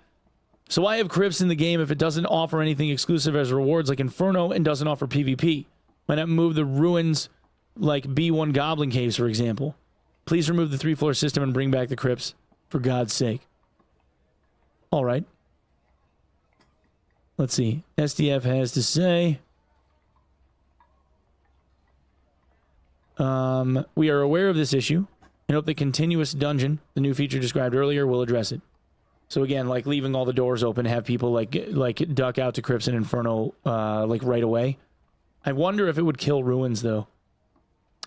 Speaker 1: So why have crypts in the game if it doesn't offer anything exclusive as rewards like Inferno and doesn't offer PvP? Why not move the ruins like B1 Goblin Caves, for example? Please remove the 3-floor system and bring back the crypts, for God's sake. All right. Let's see. SDF has to say, we are aware of this issue and hope the continuous dungeon, the new feature described earlier, will address it. So again, like leaving all the doors open, have people like duck out to crypts and Inferno like right away. I wonder if it would kill ruins though.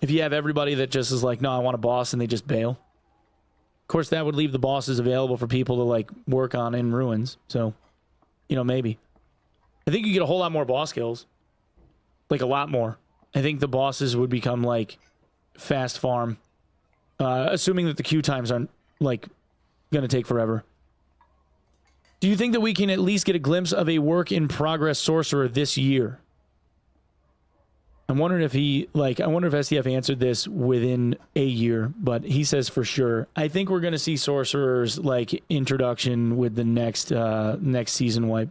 Speaker 1: If you have everybody that just is like, no, I want a boss, and they just bail. Of course, that would leave the bosses available for people to like work on in ruins. So, you know, maybe. I think you get a whole lot more boss kills. Like a lot more. I think the bosses would become like fast farm. Assuming that the queue times aren't like gonna take forever. Do you think that we can at least get a glimpse of a work-in-progress sorcerer this year? I'm wondering if I wonder if SDF answered this within a year, but he says for sure. I think we're going to see sorcerers, like, introduction with the next season wipe.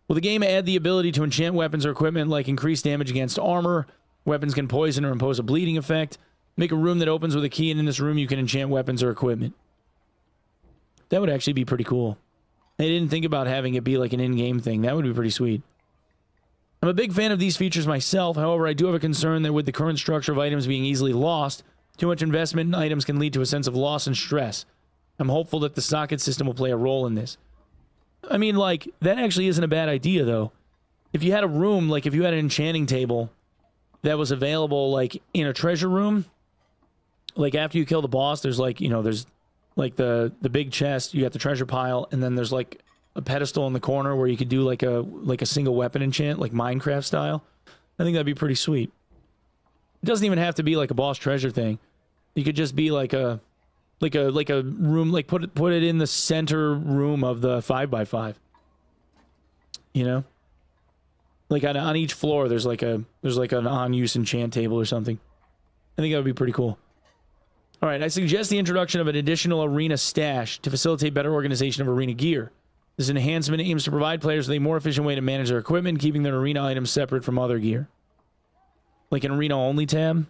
Speaker 1: Will the game add the ability to enchant weapons or equipment, like increase damage against armor? Weapons can poison or impose a bleeding effect. Make a room that opens with a key, and in this room you can enchant weapons or equipment. That would actually be pretty cool. I didn't think about having it be like an in-game thing. That would be pretty sweet. I'm a big fan of these features myself. However, I do have a concern that with the current structure of items being easily lost, too much investment in items can lead to a sense of loss and stress. I'm hopeful that the socket system will play a role in this. I mean, like, that actually isn't a bad idea, though. If you had a room, like, if you had an enchanting table that was available, like, in a treasure room, like, after you kill the boss, there's, like, you know, there's, like, the big chest, you got the treasure pile, and then there's, like, a pedestal in the corner where you could do like a single weapon enchant, like Minecraft style. I think that'd be pretty sweet. It doesn't even have to be like a boss treasure thing. You could just be like a room, like put it in the center room of the 5x5. You know, like on each floor there's like an on-use enchant table or something. I think that would be pretty cool. All right, I suggest the introduction of an additional arena stash to facilitate better organization of arena gear. This enhancement aims to provide players with a more efficient way to manage their equipment, keeping their arena items separate from other gear. Like an arena-only tab.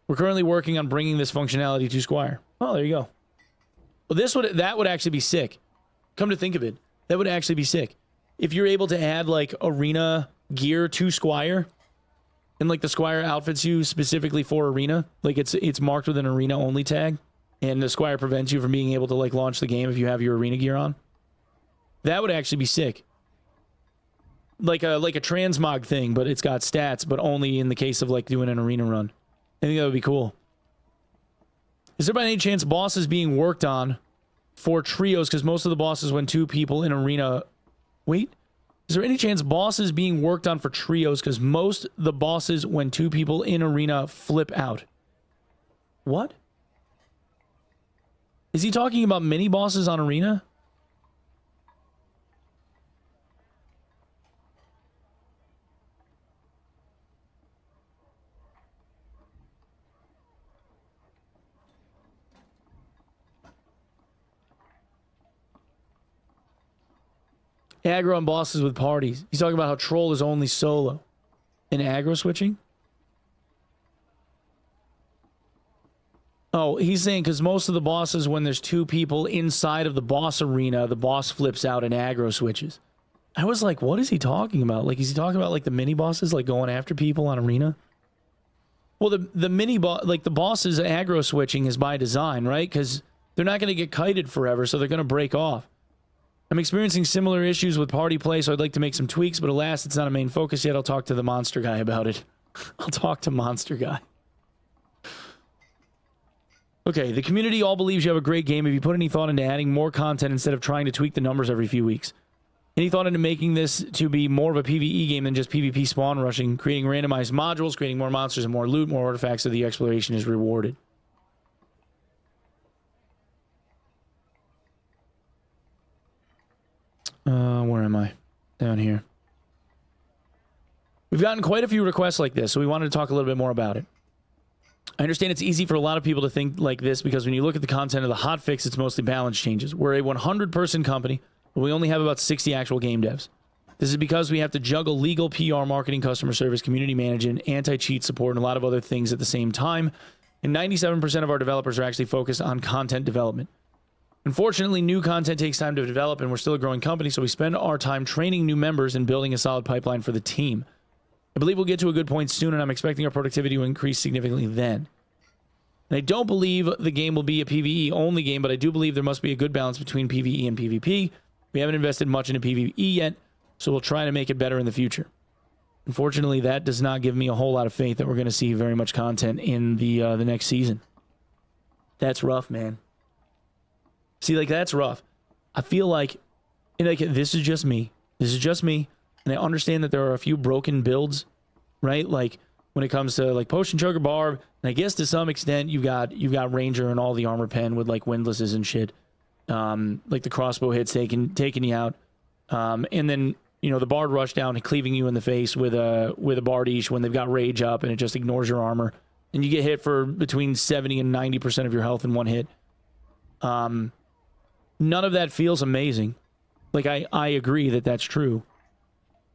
Speaker 1: We're currently working on bringing this functionality to Squire. Oh, there you go. Well, that would actually be sick. Come to think of it, that would actually be sick. If you're able to add, like, arena gear to Squire, and, like, the Squire outfits you specifically for arena, like, it's marked with an arena-only tag, and the Squire prevents you from being able to, like, launch the game if you have your arena gear on. That would actually be sick. Like a transmog thing, but it's got stats, but only in the case of, like, doing an arena run. I think that would be cool. Is there by any chance bosses being worked on for trios because most of the bosses when 2 people in arena. Wait, is there any chance bosses being worked on for trios because most the bosses when 2 people in arena flip out? What? Is he talking about mini bosses on arena? Aggro on bosses with parties. He's talking about how troll is only solo. And aggro switching? Oh, he's saying because most of the bosses, when there's 2 people inside of the boss arena, the boss flips out and aggro switches. I was like, what is he talking about? Like, is he talking about like the mini bosses, like going after people on arena? Well, the mini boss, like the bosses aggro switching is by design, right? Because they're not going to get kited forever, so they're going to break off. I'm experiencing similar issues with party play, so I'd like to make some tweaks, but alas, it's not a main focus yet. I'll talk to the monster guy about it. I'll talk to monster guy. Okay, the community all believes you have a great game. Have you put any thought into adding more content instead of trying to tweak the numbers every few weeks? Any thought into making this to be more of a PvE game than just PvP spawn rushing, creating randomized modules, creating more monsters and more loot, more artifacts so the exploration is rewarded? Where am I? Down here. We've gotten quite a few requests like this, so we wanted to talk a little bit more about it. I understand it's easy for a lot of people to think like this because when you look at the content of the hotfix, it's mostly balance changes. We're a 100-person company, but we only have about 60 actual game devs. This is because we have to juggle legal, PR, marketing, customer service, community management, anti-cheat support, and a lot of other things at the same time. And 97% of our developers are actually focused on content development. Unfortunately, new content takes time to develop, and we're still a growing company, so we spend our time training new members and building a solid pipeline for the team. I believe we'll get to a good point soon, and I'm expecting our productivity to increase significantly then. And I don't believe the game will be a PvE-only game, but I do believe there must be a good balance between PvE and PvP. We haven't invested much into PvE yet, so we'll try to make it better in the future. Unfortunately, that does not give me a whole lot of faith that we're going to see very much content in the next season. That's rough, man. See, like, that's rough. I feel like this is just me. This is just me. And I understand that there are a few broken builds, right? Like, when it comes to, like, Potion Choker Barb, and I guess to some extent you've got Ranger and all the armor pen with, like, windlasses and shit. Like, the crossbow hits taking you out. And then, you know, the Bard rush down and cleaving you in the face with a Bardiche when they've got Rage up and it just ignores your armor. And you get hit for between 70 and 90% of your health in one hit. None of that feels amazing. Like, I agree that that's true.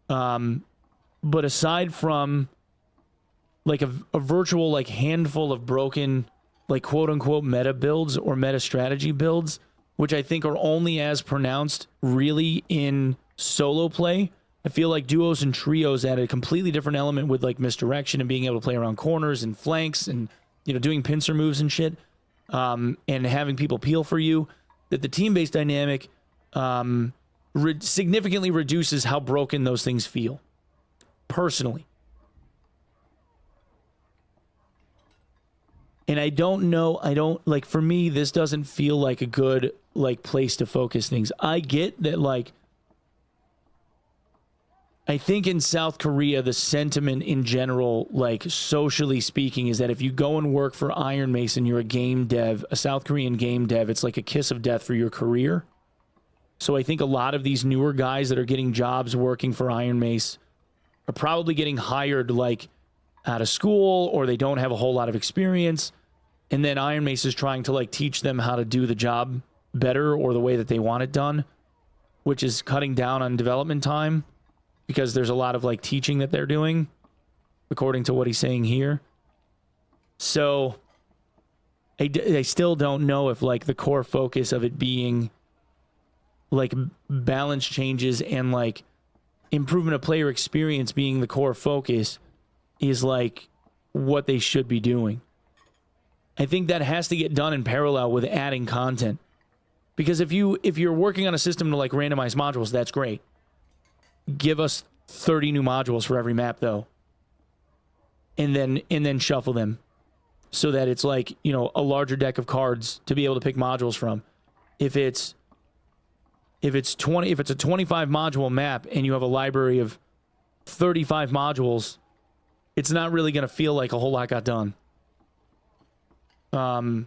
Speaker 1: But aside from, like, a virtual, like, handful of broken, like, quote-unquote meta builds or meta strategy builds, which I think are only as pronounced, really, in solo play, I feel like duos and trios add a completely different element with, like, misdirection and being able to play around corners and flanks and, you know, doing pincer moves and shit, and having people peel for you. That the team-based dynamic significantly reduces how broken those things feel. Personally. And I don't know, like, for me, this doesn't feel like a good, like, place to focus things. I get that, like, I think in South Korea, the sentiment in general, like, socially speaking, is that if you go and work for Iron Mason, you're a game dev, a South Korean game dev, it's like a kiss of death for your career. So I think a lot of these newer guys that are getting jobs working for Iron Mace are probably getting hired, like, out of school, or they don't have a whole lot of experience. And then Iron Mace is trying to, like, teach them how to do the job better or the way that they want it done, which is cutting down on development time. Because there's a lot of, like, teaching that they're doing, according to what he's saying here. So, I still don't know if, like, the core focus of it being, like, balance changes and, like, improvement of player experience being the core focus is, like, what they should be doing. I think that has to get done in parallel with adding content. Because if you're working on a system to, like, randomize modules, that's great. Give us 30 new modules for every map, though. And then shuffle them. So that it's like, you know, a larger deck of cards to be able to pick modules from. if it's a 25 module map and you have a library of 35 modules, it's not really going to feel like a whole lot got done. I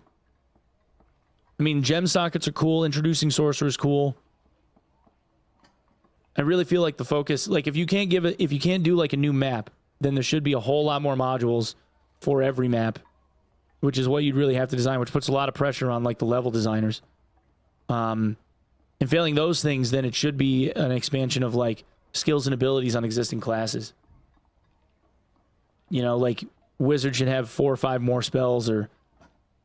Speaker 1: mean, gem sockets are cool. Introducing sorcerer is cool. I really feel like the focus, like if you can't do like a new map, then there should be a whole lot more modules for every map, which is what you'd really have to design, which puts a lot of pressure on like the level designers. And failing those things, then it should be an expansion of like skills and abilities on existing classes. You know, like wizard should have 4 or 5 more spells, or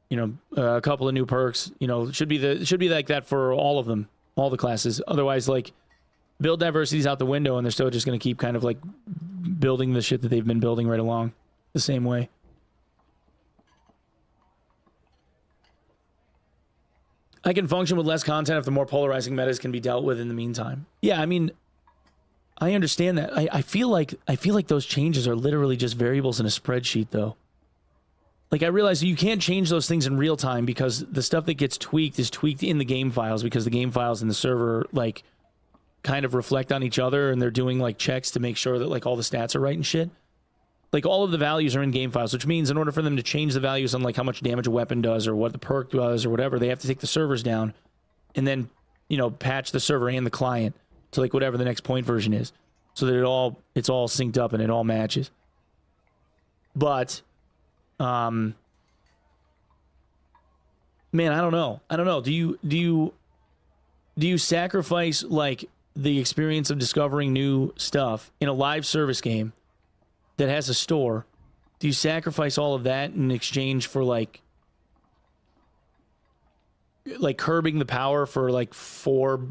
Speaker 1: you know, a couple of new perks. You know, it should be like that for all of them, all the classes. Otherwise, like build diversity's out the window, and they're still just going to keep kind of like building the shit that they've been building right along the same way. I can function with less content if the more polarizing metas can be dealt with in the meantime. Yeah, I mean, I understand that. I feel like those changes are literally just variables in a spreadsheet, though. Like, I realize you can't change those things in real time because the stuff that gets tweaked is tweaked in the game files, because the game files in the server, like, kind of reflect on each other, and they're doing, like, checks to make sure that, like, all the stats are right and shit. Like, all of the values are in game files, which means in order for them to change the values on, like, how much damage a weapon does or what the perk does or whatever, they have to take the servers down and then, you know, patch the server and the client to, like, whatever the next point version is, so that it's all synced up and it all matches. But, man, I don't know. Do you sacrifice, like, the experience of discovering new stuff in a live service game that has a store? Do you sacrifice all of that in exchange for like curbing the power for like 4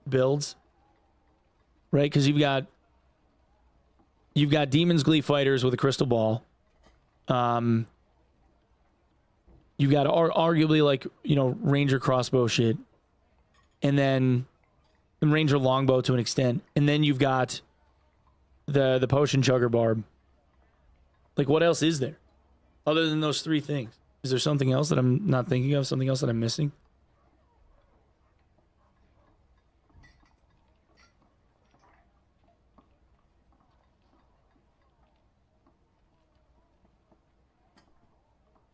Speaker 1: builds, right? Because you've got Demon's Glee fighters with a crystal ball. You've got arguably, like, you know, ranger crossbow shit, and then ranger longbow to an extent, and then you've got the potion chugger barb. Like, what else is there other than those 3 things? Is there something else that I'm not thinking of? Something else that I'm missing?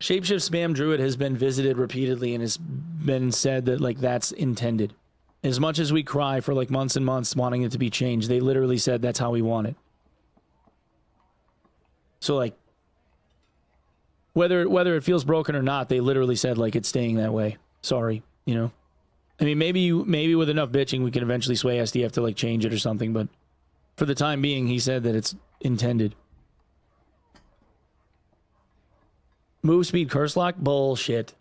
Speaker 1: Shapeshift spam druid has been visited repeatedly and has been said that, like, that's intended. As much as we cry for, like, months and months wanting it to be changed, they literally said that's how we want it. So, like, whether it feels broken or not, they literally said, like, it's staying that way. Sorry, you know? I mean, maybe with enough bitching we can eventually sway SDF to, like, change it or something, but for the time being, he said that it's intended. Move speed curse lock? Bullshit.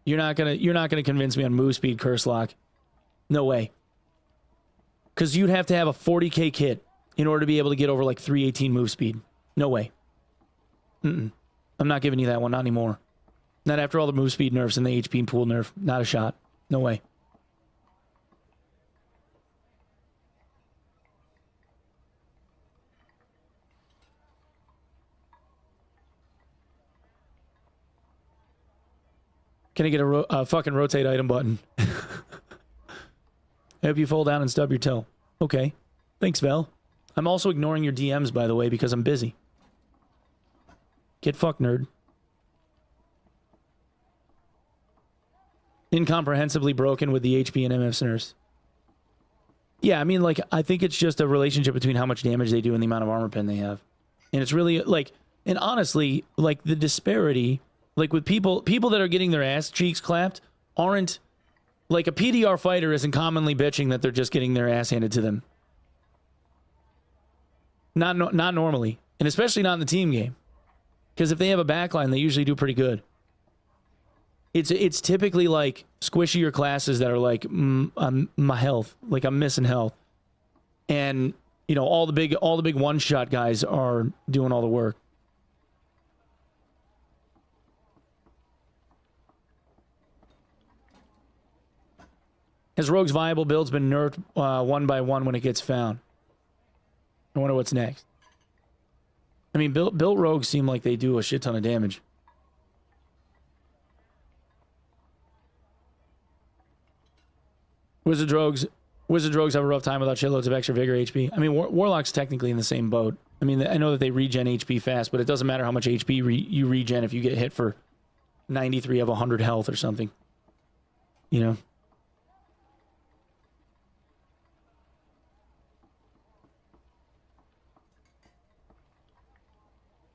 Speaker 1: You're not gonna convince me on move speed curse lock. No way. Because you'd have to have a 40k kit in order to be able to get over, like, 318 move speed. No way. I'm not giving you that one, not anymore. Not after all the move speed nerfs and the HP pool nerf. Not a shot. No way. Can I get a fucking rotate item button? I hope you fall down and stub your toe. Okay. Thanks, Val. I'm also ignoring your DMs, by the way, because I'm busy. Get fucked, nerd. Incomprehensibly broken with the HP and MF nurse. Yeah, I mean, like, I think it's just a relationship between how much damage they do and the amount of armor pen they have. And it's really, like, and honestly, like, the disparity, like, with people that are getting their ass cheeks clapped aren't, like, a PDR fighter isn't commonly bitching that they're just getting their ass handed to them. Not normally. And especially not in the team game. Because if they have a backline, they usually do pretty good. It's typically, like, squishier classes that are like, my health. Like, I'm missing health. And, you know, all the big one-shot guys are doing all the work. Has Rogue's viable builds been nerfed one by one when it gets found? I wonder what's next. I mean, built rogues seem like they do a shit ton of damage. Wizard Rogues have a rough time without shitloads of extra vigor HP. I mean, Warlock's technically in the same boat. I mean, I know that they regen HP fast, but it doesn't matter how much HP you regen if you get hit for 93 of 100 health or something. You know?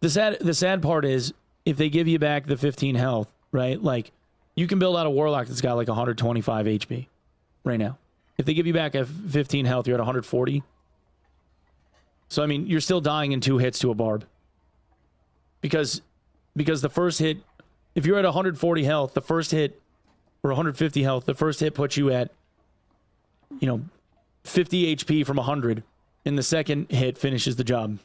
Speaker 1: The sad part is, if they give you back the 15 health, right? Like, you can build out a Warlock that's got like 125 HP right now. If they give you back a 15 health, you're at 140. So, I mean, you're still dying in 2 hits to a Barb. Because the first hit, if you're at 140 health, the first hit, or 150 health, the first hit puts you at, 50 HP from 100, and the second hit finishes the job.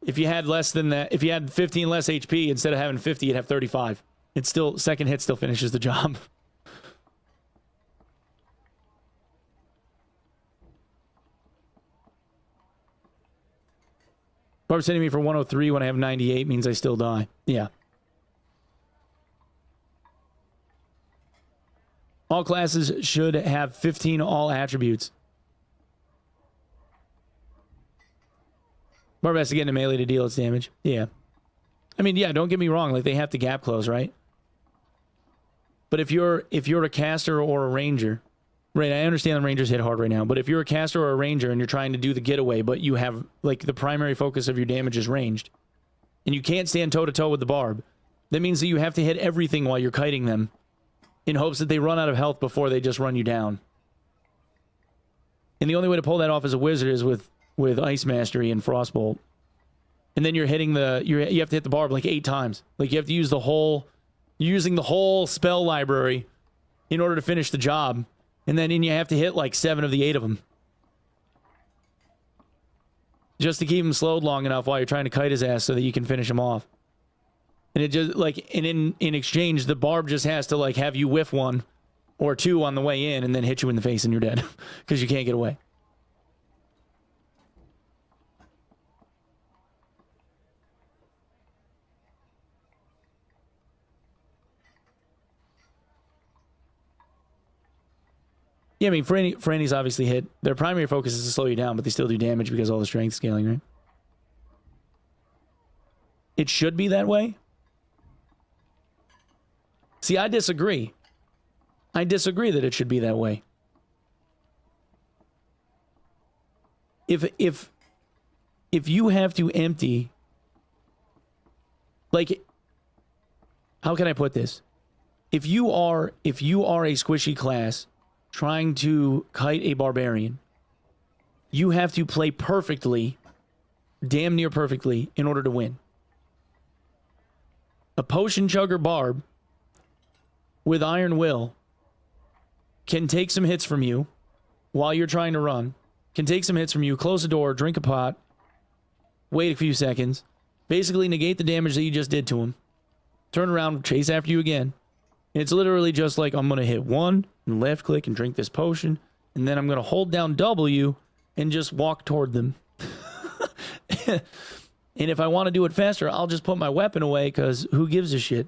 Speaker 1: If you had less than that, if you had 15 less HP, instead of having 50, you'd have 35. It's still, second hit still finishes the job. Barb sending me for 103 when I have 98 means I still die. Yeah. All classes should have 15 all attributes. Barb has to get into melee to deal its damage. Yeah. I mean, yeah, don't get me wrong. Like, they have to gap close, right? But if you're a caster or a ranger, right, I understand the rangers hit hard right now, but if you're a caster or a ranger and you're trying to do the getaway, but you have, like, the primary focus of your damage is ranged, and you can't stand toe-to-toe with the Barb, that means that you have to hit everything while you're kiting them in hopes that they run out of health before they just run you down. And the only way to pull that off as a wizard is with Ice Mastery and Frostbolt. And then you're hitting you have to hit the Barb like 8 times. Like, you have to use you're using the whole spell library in order to finish the job. And then you have to hit like 7 of the 8 of them. Just to keep him slowed long enough while you're trying to kite his ass so that you can finish him off. And it just, like, and in exchange, the Barb just has to, like, have you whiff 1 or 2 on the way in and then hit you in the face and you're dead. Because you can't get away. Yeah, I mean, Franny's obviously hit. Their primary focus is to slow you down, but they still do damage because of all the strength scaling, right? It should be that way. See, I disagree. I disagree that it should be that way. If you have to empty, like, how can I put this? If you are a squishy class trying to kite a barbarian, you have to play perfectly, damn near perfectly, in order to win. A potion chugger Barb with Iron Will can take some hits from you while you're trying to run, can take some hits from you, close the door, drink a pot, wait a few seconds, basically negate the damage that you just did to him, turn around, chase after you again. It's literally just like, I'm going to hit 1 and left click and drink this potion, and then I'm going to hold down W and just walk toward them. And if I want to do it faster, I'll just put my weapon away, because who gives a shit?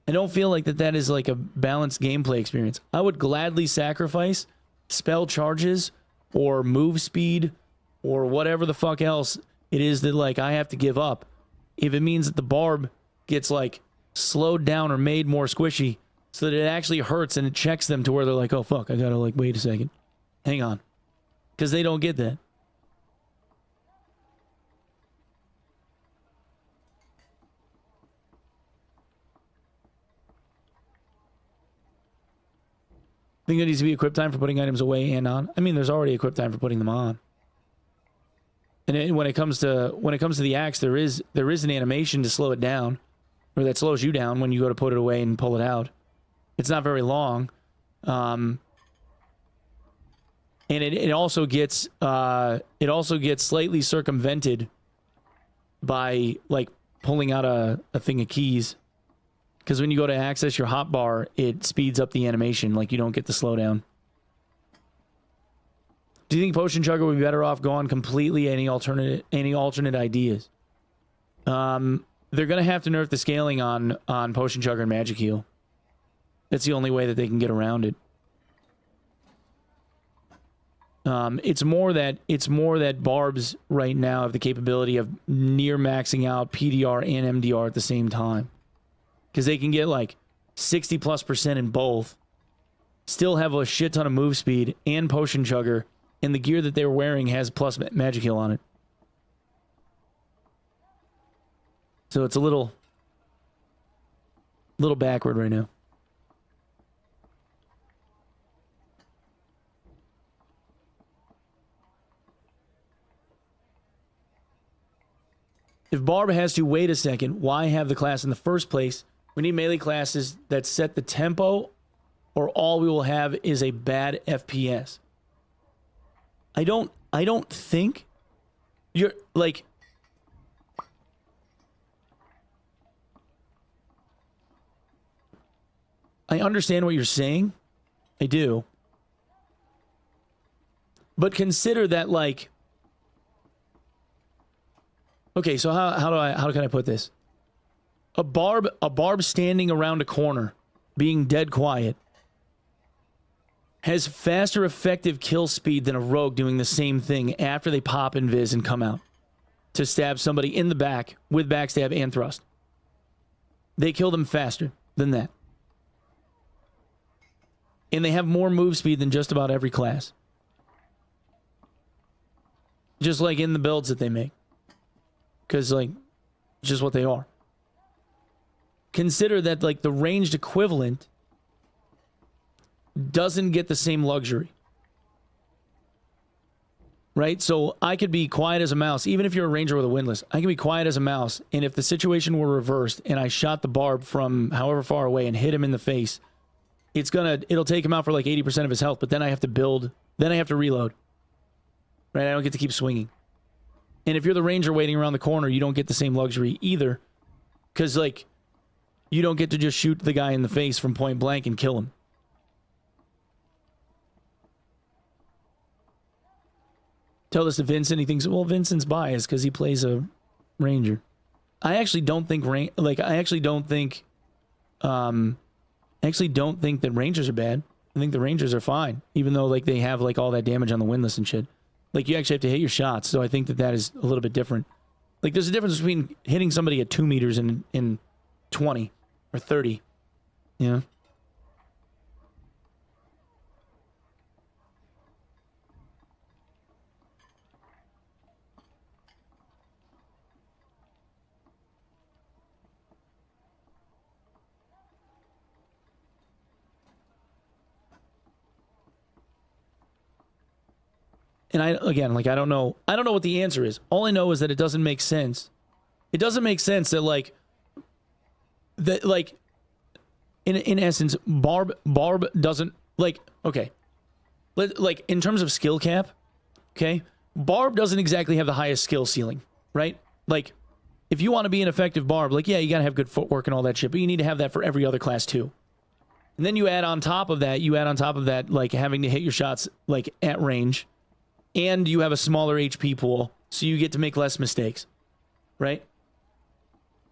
Speaker 1: I don't feel like that is like a balanced gameplay experience. I would gladly sacrifice spell charges or move speed or whatever the fuck else it is that, like, I have to give up if it means that the Barb gets, like, slowed down or made more squishy so that it actually hurts and it checks them to where they're like, oh fuck, I gotta, like, wait a second, hang on, because they don't get that. I think there needs to be equip time for putting items away and on. I mean, there's already equip time for putting them on. And when it comes to the axe, there is an animation to slow it down, or that slows you down when you go to put it away and pull it out. It's not very long, and it also gets slightly circumvented by, like, pulling out a thing of keys. Because when you go to access your hotbar, it speeds up the animation. Like, you don't get the slowdown. Do you think Potion Chugger would be better off going completely any alternate ideas? They're going to have to nerf the scaling on Potion Chugger and Magic Heal. That's the only way that they can get around it. It's more that barbs right now have the capability of near maxing out PDR and MDR at the same time, because they can get like 60+% in both, still have a shit ton of move speed and potion chugger, and the gear that they're wearing has plus magic heal on it. So it's a little backward right now. If Barb has to wait a second, why have the class in the first place? We need melee classes that set the tempo, or all we will have is a bad FPS. I don't think you're like, I understand what you're saying. I do. But consider that, like, okay, so how can I put this? A barb standing around a corner, being dead quiet, has faster effective kill speed than a rogue doing the same thing after they pop invis and come out to stab somebody in the back with backstab and thrust. They kill them faster than that. And they have more move speed than just about every class. Just like in the builds that they make. Because, like, just what they are. Consider that, like, the ranged equivalent doesn't get the same luxury. Right? So I could be quiet as a mouse, even if you're a ranger with a windlass. I can be quiet as a mouse, and if the situation were reversed and I shot the barb from however far away and hit him in the face, it'll take him out for like 80% of his health, but then I have to build, then I have to reload. Right? I don't get to keep swinging. And if you're the ranger waiting around the corner, you don't get the same luxury either. Because, like, you don't get to just shoot the guy in the face from point blank and kill him. Tell this to Vincent. He thinks, well, Vincent's biased because he plays a ranger. I actually don't think that rangers are bad. I think the rangers are fine, even though, like, they have, like, all that damage on the windlass and shit. Like, you actually have to hit your shots, so I think that is a little bit different. Like, there's a difference between hitting somebody at 2 meters in 20 or 30. You know? And I don't know what the answer is. All I know is that it doesn't make sense. It doesn't make sense that, like, in essence, Barb doesn't, like, okay. Like, in terms of skill cap, okay, Barb doesn't exactly have the highest skill ceiling, right? Like, if you want to be an effective Barb, like, yeah, you gotta have good footwork and all that shit, but you need to have that for every other class too. And then you add on top of that, like, having to hit your shots, like, at range. And you have a smaller HP pool, so you get to make less mistakes, right?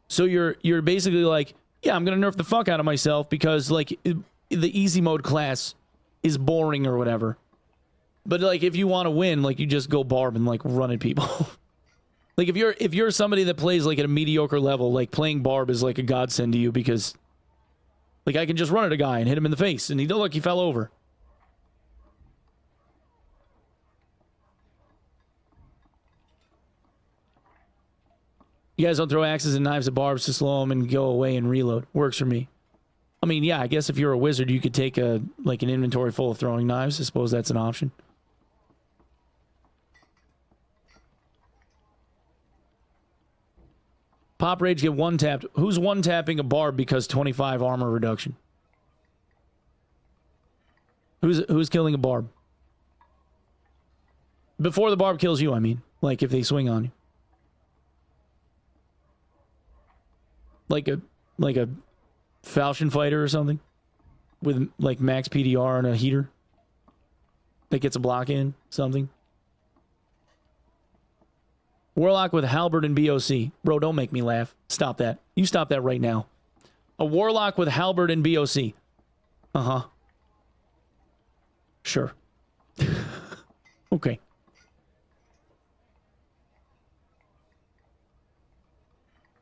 Speaker 1: So you're basically like, yeah, I'm gonna nerf the fuck out of myself because, like, the easy mode class is boring or whatever. But, like, if you want to win, like, you just go Barb and, like, run at people. Like, if you're somebody that plays, like, at a mediocre level, like, playing Barb is like a godsend to you because, like, I can just run at a guy and hit him in the face, and he fell over. You guys don't throw axes and knives at barbs to slow them and go away and reload. Works for me. I mean, yeah, I guess if you're a wizard, you could take an inventory full of throwing knives. I suppose that's an option. Pop Rage get one-tapped. Who's one-tapping a barb because 25 armor reduction? Who's killing a barb? Before the barb kills you, I mean. Like, if they swing on you. Like a falchion fighter or something with, like, max PDR and a heater that gets a block in something. Warlock with halberd and BOC. Bro, don't make me laugh. Stop that. You stop that right now. A warlock with halberd and BOC. Uh-huh. Sure. Okay.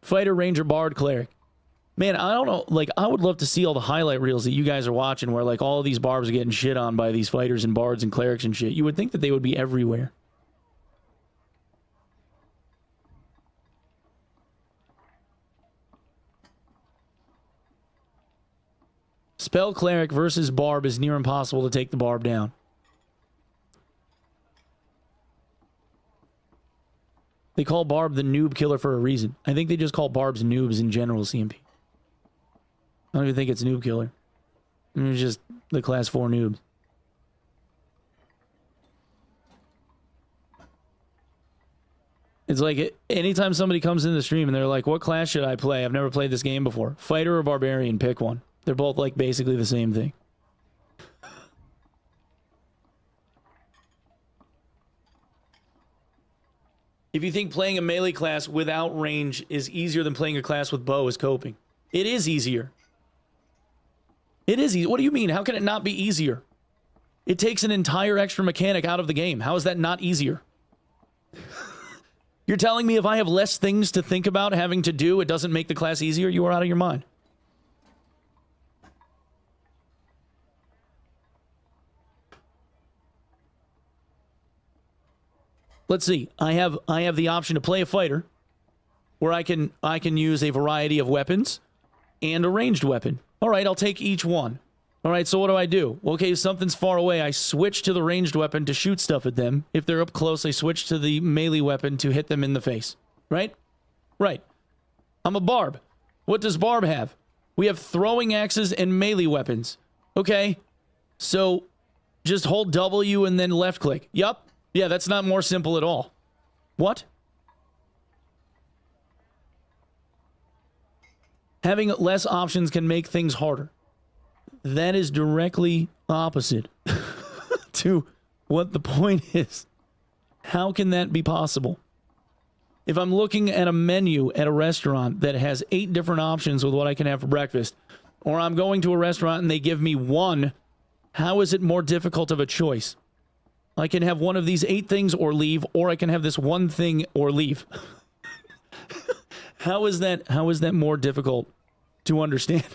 Speaker 1: Fighter, Ranger, Bard, Cleric. Man, I don't know. Like, I would love to see all the highlight reels that you guys are watching where, like, all of these barbs are getting shit on by these fighters and bards and clerics and shit. You would think that they would be everywhere. Spell Cleric versus Barb is near impossible to take the Barb down. They call Barb the noob killer for a reason. I think they just call Barbs noobs in general, CMP. I don't even think it's noob killer. It's just the class 4 noobs. It's like anytime somebody comes in the stream and they're like, what class should I play? I've never played this game before. Fighter or Barbarian, pick one. They're both like basically the same thing. If you think playing a melee class without range is easier than playing a class with bow is coping. It is easier. It is easy. What do you mean? How can it not be easier? It takes an entire extra mechanic out of the game. How is that not easier? You're telling me if I have less things to think about having to do, it doesn't make the class easier? You are out of your mind. Let's see. I have the option to play a fighter where I can use a variety of weapons and a ranged weapon. All right, I'll take each one. All right, so what do? Well, okay, if something's far away, I switch to the ranged weapon to shoot stuff at them. If they're up close, I switch to the melee weapon to hit them in the face. Right? Right. I'm a Barb. What does Barb have? We have throwing axes and melee weapons. Okay, so just hold W and then left click. Yup. Yeah, that's not more simple at all. What? Having less options can make things harder. That is directly opposite to what the point is. How can that be possible? If I'm looking at a menu at a restaurant that has 8 different options with what I can have for breakfast, or I'm going to a restaurant and they give me one, how is it more difficult of a choice? I can have one of these 8 things or leave, or I can have this one thing or leave. How is that more difficult to understand?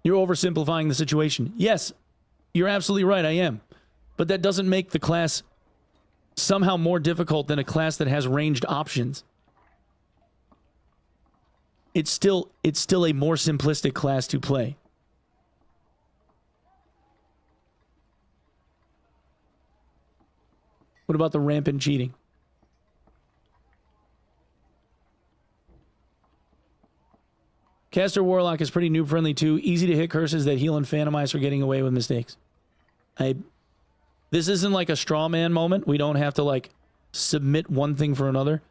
Speaker 1: You're oversimplifying the situation. Yes, you're absolutely right, I am. But that doesn't make the class somehow more difficult than a class that has ranged options. It's still a more simplistic class to play. What about the rampant cheating? Caster Warlock is pretty noob friendly too. Easy to hit curses that heal and phantomize for getting away with mistakes. This isn't like a straw man moment. We don't have to like submit one thing for another.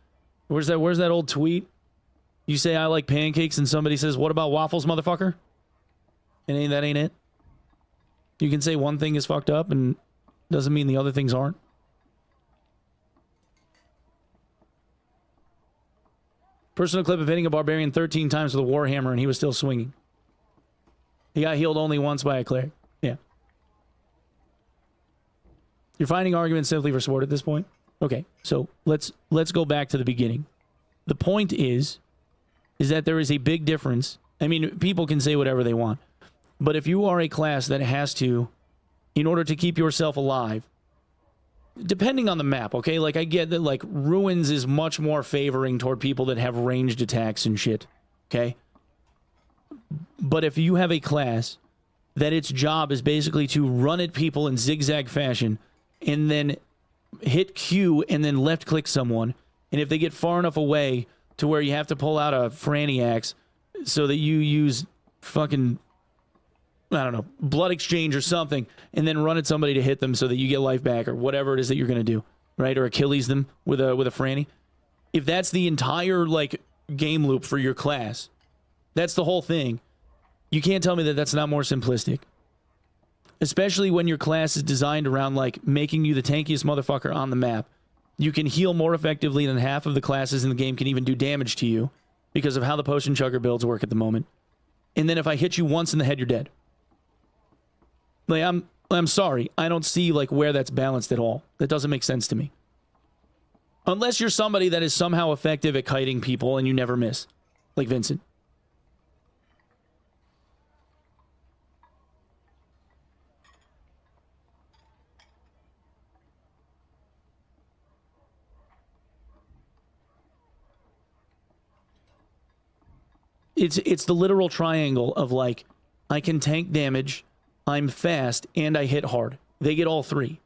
Speaker 1: Where's that old tweet? You say I like pancakes and somebody says, what about waffles, motherfucker? And that ain't it. You can say one thing is fucked up and doesn't mean the other things aren't. Personal clip of hitting a barbarian 13 times with a warhammer and he was still swinging. He got healed only once by a cleric. Yeah. You're finding arguments simply for sport at this point? Okay, so let's go back to the beginning. The point is that there is a big difference. I mean, people can say whatever they want. But if you are a class that has to, in order to keep yourself alive, depending on the map, okay? Like, I get that, like, Ruins is much more favoring toward people that have ranged attacks and shit, okay? But if you have a class that its job is basically to run at people in zigzag fashion and then hit Q and then left-click someone, and if they get far enough away to where you have to pull out a Franny axe so that you use fucking, I don't know, blood exchange or something, and then run at somebody to hit them so that you get life back or whatever it is that you're going to do, right? Or Achilles them with a Franny. If that's the entire, like, game loop for your class, that's the whole thing, you can't tell me that that's not more simplistic. Especially when your class is designed around, like, making you the tankiest motherfucker on the map. You can heal more effectively than half of the classes in the game can even do damage to you because of how the potion chugger builds work at the moment. And then if I hit you once in the head, you're dead. Like, I'm sorry. I don't see, like, where that's balanced at all. That doesn't make sense to me. Unless you're somebody that is somehow effective at kiting people and you never miss. Like Vincent. It's the literal triangle of, like, I can tank damage, I'm fast, and I hit hard. They get all three.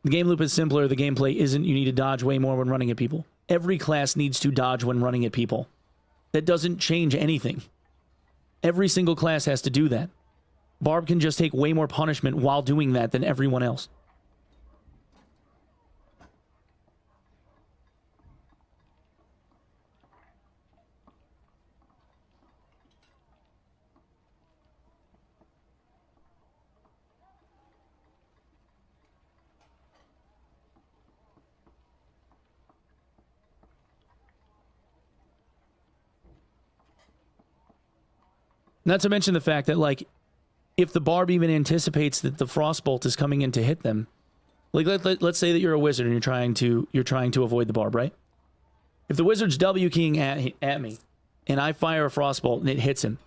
Speaker 1: The game loop is simpler. The gameplay isn't. You need to dodge way more when running at people. Every class needs to dodge when running at people. That doesn't change anything. Every single class has to do that. Barb can just take way more punishment while doing that than everyone else. Not to mention the fact that, like, if the Barb even anticipates that the Frostbolt is coming in to hit them, like, let's say that you're a wizard and you're trying to avoid the Barb, right? If the wizard's W keying at me and I fire a Frostbolt and it hits him,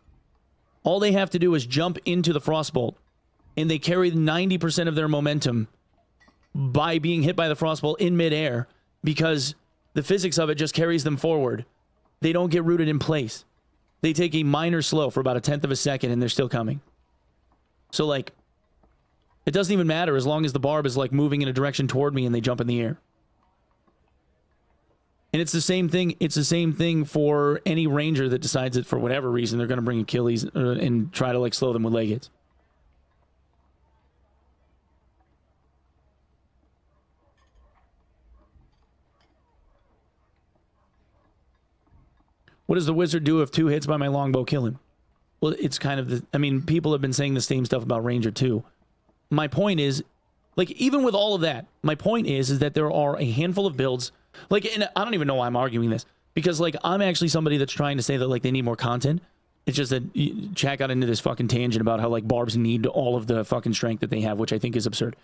Speaker 1: all they have to do is jump into the Frostbolt, and they carry 90% of their momentum by being hit by the Frostbolt in midair because the physics of it just carries them forward. They don't get rooted in place. They take a minor slow for about 1/10 of a second and they're still coming. So, like, it doesn't even matter as long as the Barb is, like, moving in a direction toward me and they jump in the air. And it's the same thing. It's the same thing for any ranger that decides that for whatever reason they're going to bring Achilles and try to, like, slow them with leg hits. What does the wizard do if 2 hits by my longbow kill him? Well, it's kind of the... I mean, people have been saying the same stuff about ranger too. My point is, like, even with all of that, my point is that there are a handful of builds... Like, and I don't even know why I'm arguing this. Because, like, I'm actually somebody that's trying to say that, like, they need more content. It's just that Chat got into this fucking tangent about how, like, Barbs need all of the fucking strength that they have, which I think is absurd.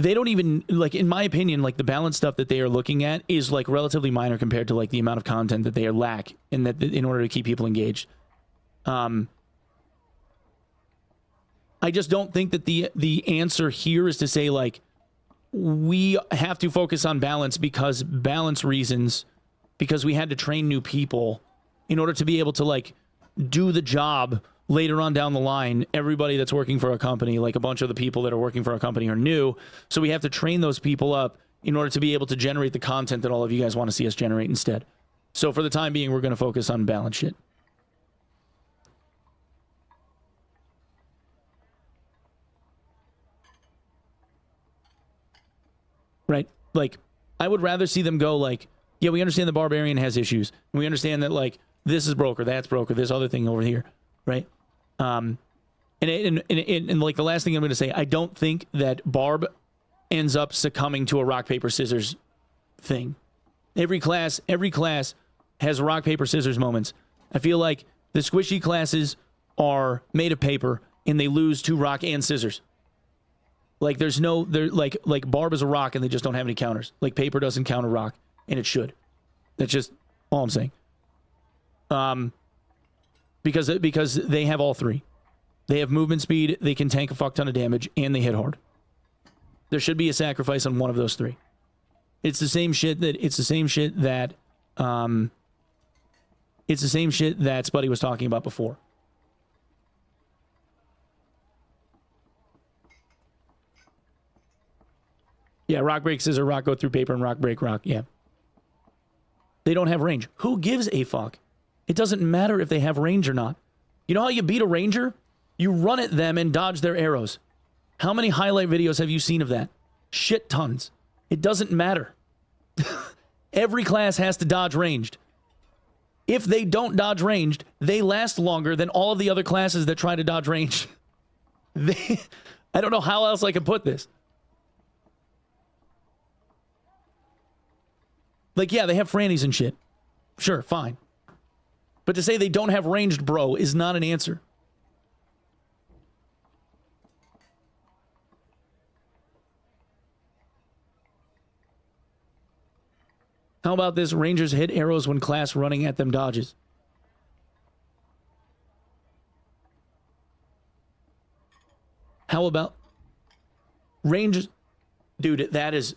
Speaker 1: They don't even, like, in my opinion, like, the balance stuff that they are looking at is, like, relatively minor compared to, like, the amount of content that they lack in order to keep people engaged. I just don't think that the answer here is to say, like, we have to focus on balance because balance reasons, because we had to train new people in order to be able to, like, do the job later on down the line. Everybody that's working for a company, like a bunch of the people that are working for a company, are new. So we have to train those people up in order to be able to generate the content that all of you guys want to see us generate instead. So for the time being, we're going to focus on balance shit. Right? Like, I would rather see them go, like, yeah, we understand the barbarian has issues. And we understand that, like, this is broke or that's broke or this other thing over here. Right? And like, the last thing I'm going to say, I don't think that Barb ends up succumbing to a rock, paper, scissors thing. Every class has rock, paper, scissors moments. I feel like the squishy classes are made of paper and they lose to rock and scissors. Like, there's no, like Barb is a rock and they just don't have any counters. Like, paper doesn't counter rock, and it should. That's just all I'm saying. Because they have all three. They have movement speed, they can tank a fuck ton of damage, and they hit hard. There should be a sacrifice on one of those three. It's the same shit that Spuddy was talking about before. Yeah, rock break scissor, rock go through paper, and rock break rock. Yeah. They don't have range. Who gives a fuck? It doesn't matter if they have range or not. You know how you beat a ranger? You run at them and dodge their arrows. How many highlight videos have you seen of that? Shit tons. It doesn't matter. Every class has to dodge ranged. If they don't dodge ranged, they last longer than all of the other classes that try to dodge ranged. I don't know how else I could put this. Like, yeah, they have frannies and shit. Sure, fine. But to say they don't have ranged, bro, is not an answer. How about this? Rangers hit arrows when class running at them dodges. How about Rangers? Dude, that is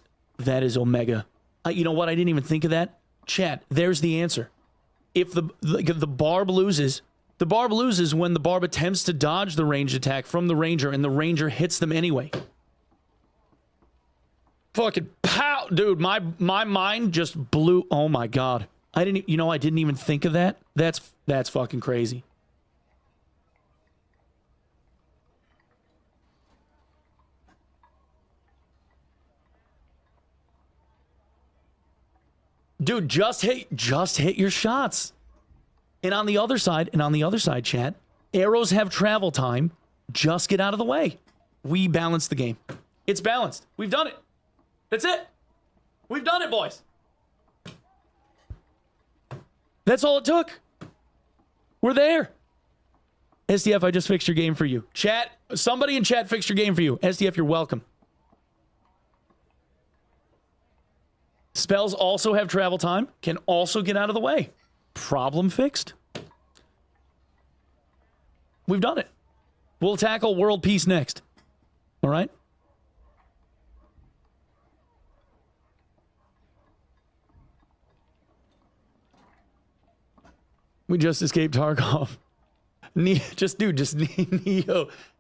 Speaker 1: Omega. You know what? I didn't even think of that. Chat, there's the answer. If the barb loses, the barb loses when the barb attempts to dodge the ranged attack from the ranger and the ranger hits them anyway. Fucking pow, dude, my mind just blew. Oh my god. I didn't even think of that. That's fucking crazy. Dude, just hit your shots. And on the other side, chat, arrows have travel time. Just get out of the way. We balanced the game. It's balanced. We've done it. That's it. We've done it, boys. That's all it took. We're there. SDF, I just fixed your game for you. Chat, somebody in chat fixed your game for you. SDF, you're welcome. Spells also have travel time, can also get out of the way. Problem fixed. We've done it. We'll tackle world peace next. All right? We just escaped Tarkov. Just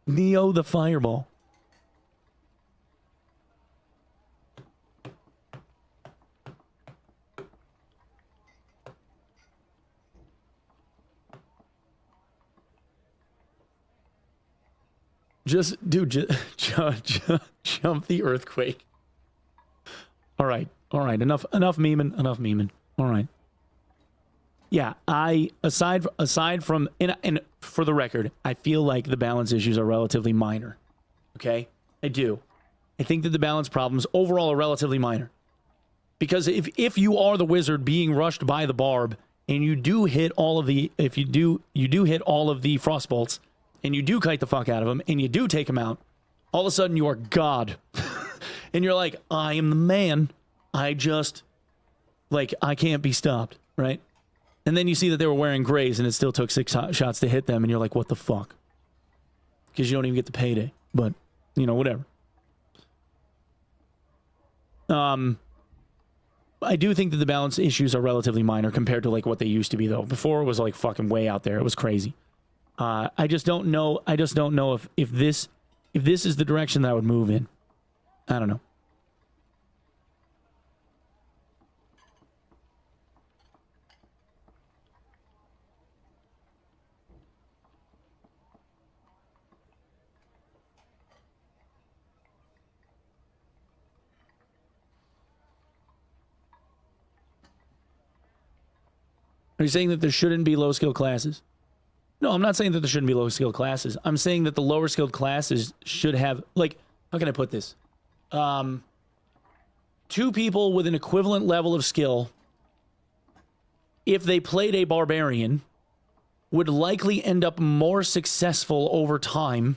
Speaker 1: Neo the fireball. Just jump the earthquake. All right. Enough memeing. All right. Yeah, aside from and for the record, I feel like the balance issues are relatively minor. Okay? I do. I think that the balance problems overall are relatively minor. Because if you are the wizard being rushed by the barb and you do hit all of the hit all of the frost bolts and you do kite the fuck out of them and you do take them out, all of a sudden you are God. And you're like, I am the man. I can't be stopped, right? And then you see that they were wearing grays and it still took 6 shots to hit them and you're like, what the fuck? Because you don't even get the payday. But, whatever. I do think that the balance issues are relatively minor compared to like what they used to be though. Before it was like fucking way out there. It was crazy. I just don't know if this is the direction that I would move in. I don't know. Are you saying that there shouldn't be low skill classes? No, I'm not saying that there shouldn't be low skill classes. I'm saying that the lower skilled classes should have, like, how can I put this? 2 people with an equivalent level of skill, if they played a barbarian, would likely end up more successful over time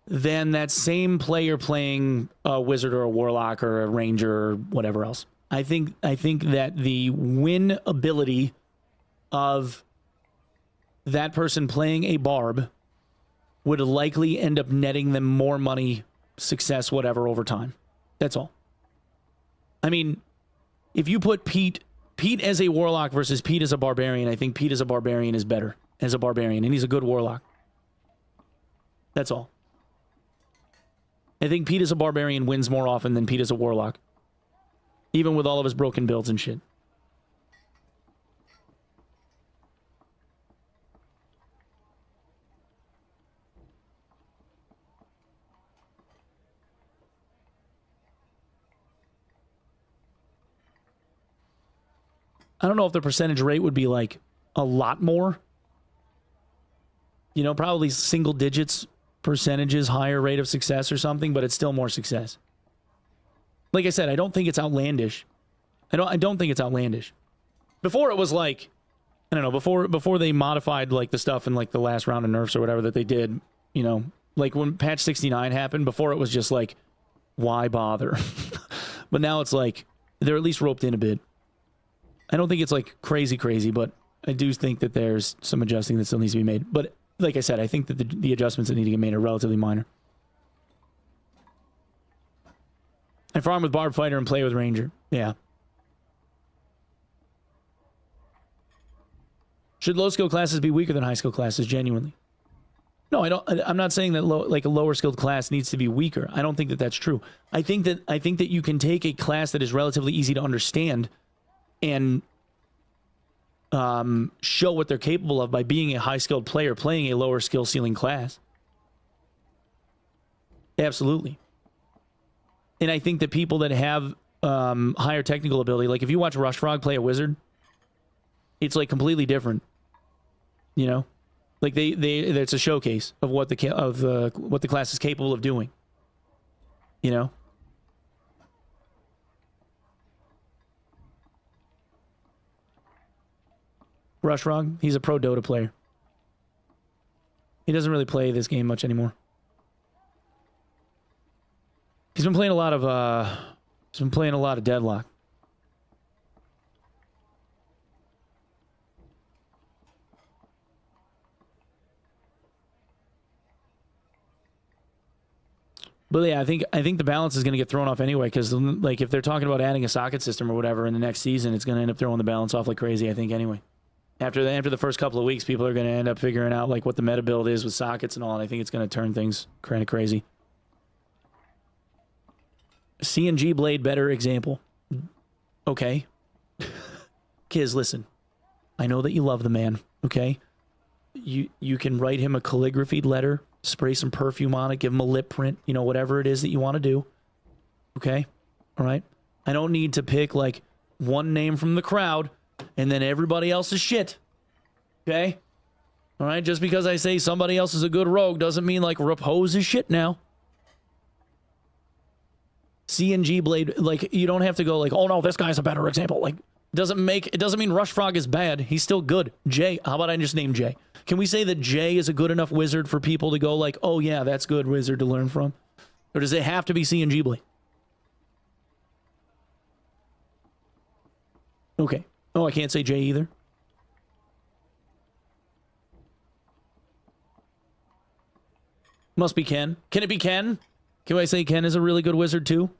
Speaker 1: than that same player playing a wizard or a warlock or a ranger or whatever else. I think that the win ability of that person playing a barb would likely end up netting them more money, success, whatever, over time. That's all. I mean, if you put Pete as a warlock versus Pete as a barbarian, I think Pete as a barbarian is better as a barbarian, and he's a good warlock. That's all. I think Pete as a barbarian wins more often than Pete as a warlock, even with all of his broken builds and shit. I don't know if the percentage rate would be like a lot more. You know, probably single digits percentages higher rate of success or something, but it's still more success. Like I said, I don't think it's outlandish. I don't think it's outlandish. Before it was like, I don't know, before they modified like the stuff in like the last round of nerfs or whatever that they did, you know, like when patch 69 happened, before it was just like, why bother? But now it's like they're at least roped in a bit. I don't think it's like crazy, but I do think that there's some adjusting that still needs to be made. But like I said, I think that the adjustments that need to get made are relatively minor. I farm with Barb Fighter and play with Ranger. Yeah. Should low skill classes be weaker than high skill classes? Genuinely. No, I don't. I'm not saying that like a lower skilled class needs to be weaker. I don't think that that's true. I think that you can take a class that is relatively easy to understand and show what they're capable of by being a high skilled player playing a lower skill ceiling class. Absolutely. And I think that people that have higher technical ability, like if you watch Rush Frog play a wizard, it's like completely different. You know, like it's a showcase of what the class is capable of doing. You know. Rush Frog, he's a pro Dota player. He doesn't really play this game much anymore. He's been playing a lot of Deadlock. But yeah, I think the balance is going to get thrown off anyway, because like if they're talking about adding a socket system or whatever in the next season, it's going to end up throwing the balance off like crazy, I think, anyway. After the first couple of weeks, people are going to end up figuring out like what the meta build is with sockets and all, and I think it's going to turn things kind of crazy. CNG Blade, better example. Okay. Kiz, listen. I know that you love the man, okay? You can write him a calligraphied letter, spray some perfume on it, give him a lip print, you know, whatever it is that you want to do. Okay? All right? I don't need to pick like one name from the crowd and then everybody else is shit. Okay? All right? Just because I say somebody else is a good rogue doesn't mean like Repose is shit now. CNG Blade, like, you don't have to go like, oh no, this guy's a better example. Like, it doesn't mean Rush Frog is bad. He's still good. Jay, how about I just name Jay? Can we say that Jay is a good enough wizard for people to go like, oh yeah, that's good wizard to learn from? Or does it have to be CNG Blade? Okay. Oh, I can't say Jay either. Must be Ken. Can it be Ken? Can I say Ken is a really good wizard too?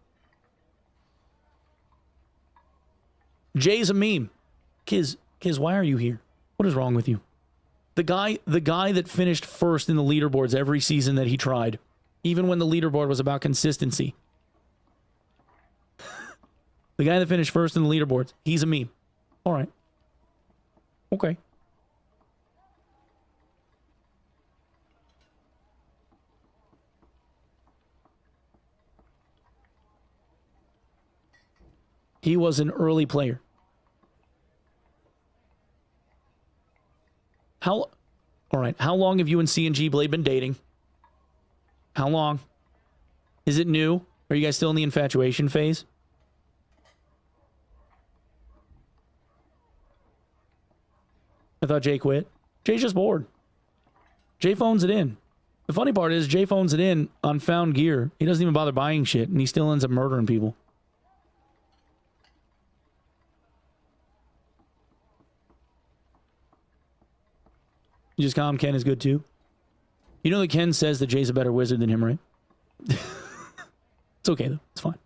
Speaker 1: Jay's a meme. Kiz, why are you here? What is wrong with you? The guy that finished first in the leaderboards every season that he tried, even when the leaderboard was about consistency. The guy that finished first in the leaderboards, he's a meme. All right. Okay. He was an early player. All right, how long have you and CNG Blade been dating? How long? Is it new? Are you guys still in the infatuation phase? I thought Jay quit. Jay's just bored. Jay phones it in. The funny part is Jay phones it in on found gear. He doesn't even bother buying shit, and he still ends up murdering people. You just calm Ken is good too. You know that Ken says that Jay's a better wizard than him, right? It's okay though. It's fine.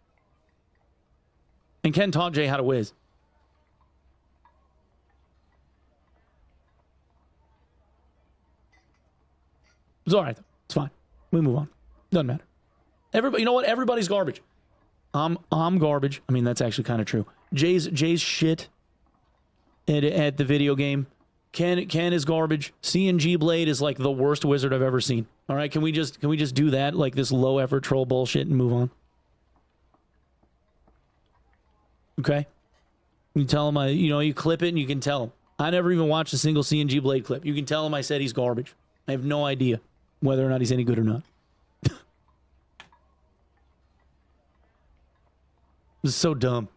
Speaker 1: And Ken taught Jay how to whiz. It's all right though. It's fine. We move on. Doesn't matter. Everybody, you know what? Everybody's garbage. I'm garbage. I mean, that's actually kind of true. Jay's shit at the video game. Ken is garbage. CNG Blade is like the worst wizard I've ever seen. All right, can we just do that, like this low effort troll bullshit, and move on? Okay. You tell him, you clip it and you can tell him. I never even watched a single CNG Blade clip. You can tell him I said he's garbage. I have no idea whether or not he's any good or not. This is so dumb.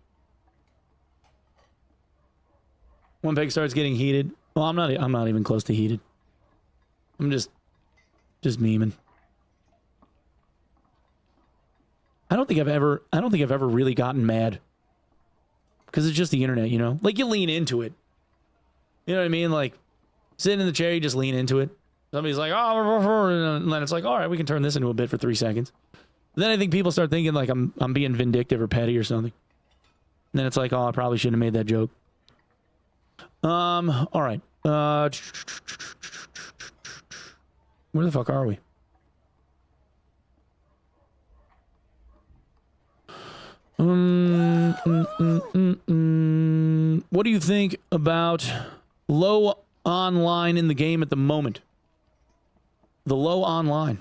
Speaker 1: Onepeg starts getting heated. Well, I'm not even close to heated. I'm just memeing. I don't think I've ever really gotten mad. Because it's just the internet, you know? Like, you lean into it. You know what I mean? Like, sitting in the chair, you just lean into it. Somebody's like, oh, and then it's like, all right, we can turn this into a bit for 3 seconds. Then I think people start thinking like I'm being vindictive or petty or something. And then it's like, oh, I probably shouldn't have made that joke. All right. Where the fuck are we? What do you think about low online in the game at the moment? The low online.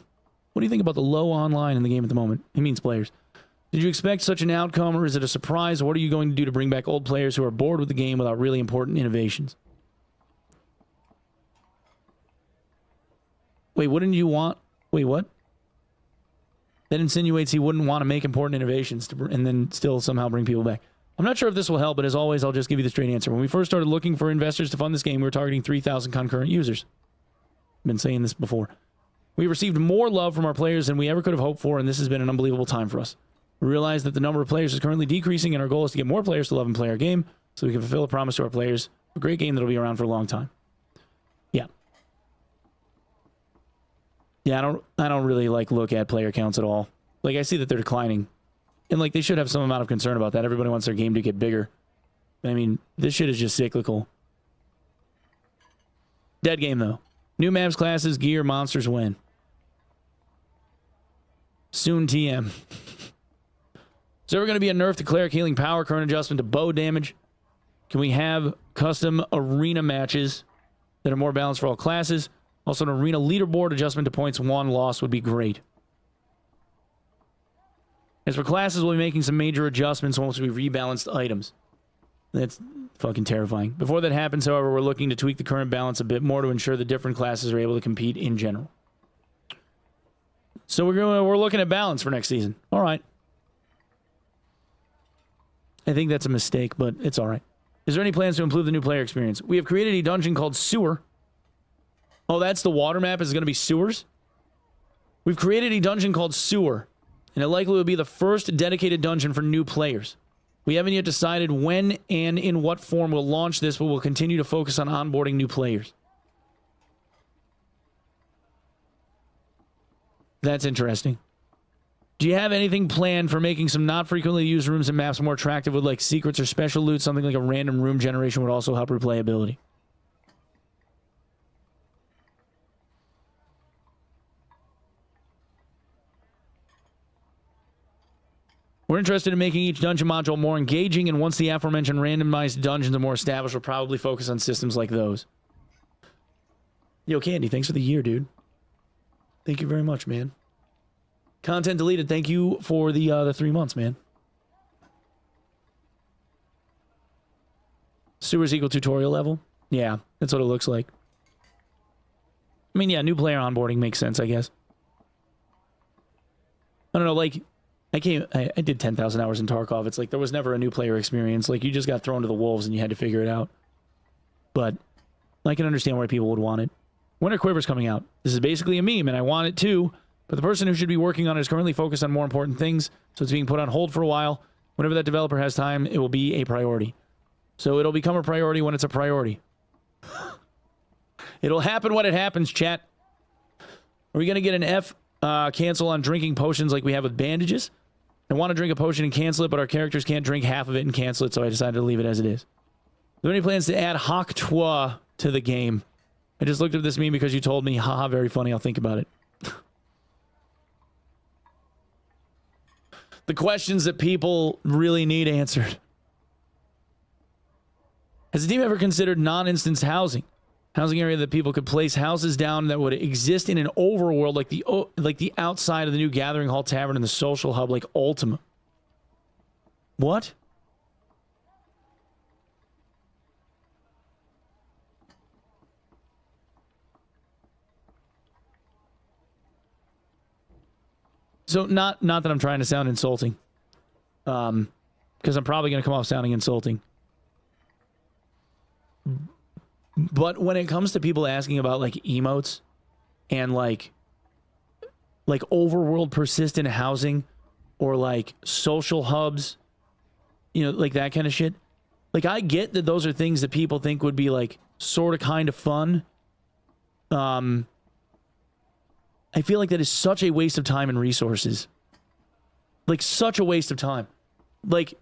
Speaker 1: What do you think about the low online in the game at the moment? He means players. Did you expect such an outcome, or is it a surprise? What are you going to do to bring back old players who are bored with the game without really important innovations? Wait, wouldn't you want... Wait, what? That insinuates he wouldn't want to make important innovations and then still somehow bring people back. I'm not sure if this will help, but as always, I'll just give you the straight answer. When we first started looking for investors to fund this game, we were targeting 3,000 concurrent users. I've been saying this before. We received more love from our players than we ever could have hoped for, and this has been an unbelievable time for us. We realize that the number of players is currently decreasing, and our goal is to get more players to love and play our game so we can fulfill a promise to our players. A great game that'll be around for a long time. Yeah. Yeah, I don't really like look at player counts at all. Like, I see that they're declining. And like they should have some amount of concern about that. Everybody wants their game to get bigger. I mean, this shit is just cyclical. Dead game though. New maps, classes, gear, monsters win. Soon TM. Is there ever going to be a nerf to cleric healing power, current adjustment to bow damage? Can we have custom arena matches that are more balanced for all classes? Also, an arena leaderboard adjustment to points won, lost would be great. As for classes, we'll be making some major adjustments once we rebalance items. That's fucking terrifying. Before that happens, however, we're looking to tweak the current balance a bit more to ensure the different classes are able to compete in general. So we're looking at balance for next season. All right. I think that's a mistake, but it's all right. Is there any plans to improve the new player experience? We have created a dungeon called Sewer. Oh, that's the water map. Is it going to be sewers? We've created a dungeon called Sewer, and it likely will be the first dedicated dungeon for new players. We haven't yet decided when and in what form we'll launch this, but we'll continue to focus on onboarding new players. That's interesting. Do you have anything planned for making some not frequently used rooms and maps more attractive with like secrets or special loot? Something like a random room generation would also help replayability. We're interested in making each dungeon module more engaging, and once the aforementioned randomized dungeons are more established, we'll probably focus on systems like those. Yo, Candy, thanks for the year, dude. Thank you very much, man. Content deleted, thank you for the 3 months, man. Sewers equal tutorial level? Yeah, that's what it looks like. I mean, yeah, new player onboarding makes sense, I guess. I don't know, like... I did 10,000 hours in Tarkov. It's like there was never a new player experience. Like you just got thrown to the wolves and you had to figure it out. But I can understand why people would want it. When are Quivers coming out? This is basically a meme and I want it too. But the person who should be working on it is currently focused on more important things. So it's being put on hold for a while. Whenever that developer has time, it will be a priority. So it'll become a priority when it's a priority. It'll happen when it happens, chat. Are we going to get an F cancel on drinking potions like we have with bandages? I want to drink a potion and cancel it, but our characters can't drink half of it and cancel it, so I decided to leave it as it is. Are there any plans to add Hawk Toi to the game? I just looked at this meme because you told me. Haha, very funny. I'll think about it. The questions that people really need answered. Has the team ever considered non-instance housing? Housing area that people could place houses down that would exist in an overworld like the outside of the new Gathering Hall Tavern and the social hub like Ultima. What? So not that I'm trying to sound insulting, because I'm probably going to come off sounding insulting. But when it comes to people asking about like emotes and like overworld persistent housing or like social hubs, you know, like that kind of shit. Like, I get that those are things that people think would be like sort of kind of fun. I feel like that is such a waste of time and resources. Like, such a waste of time. Like,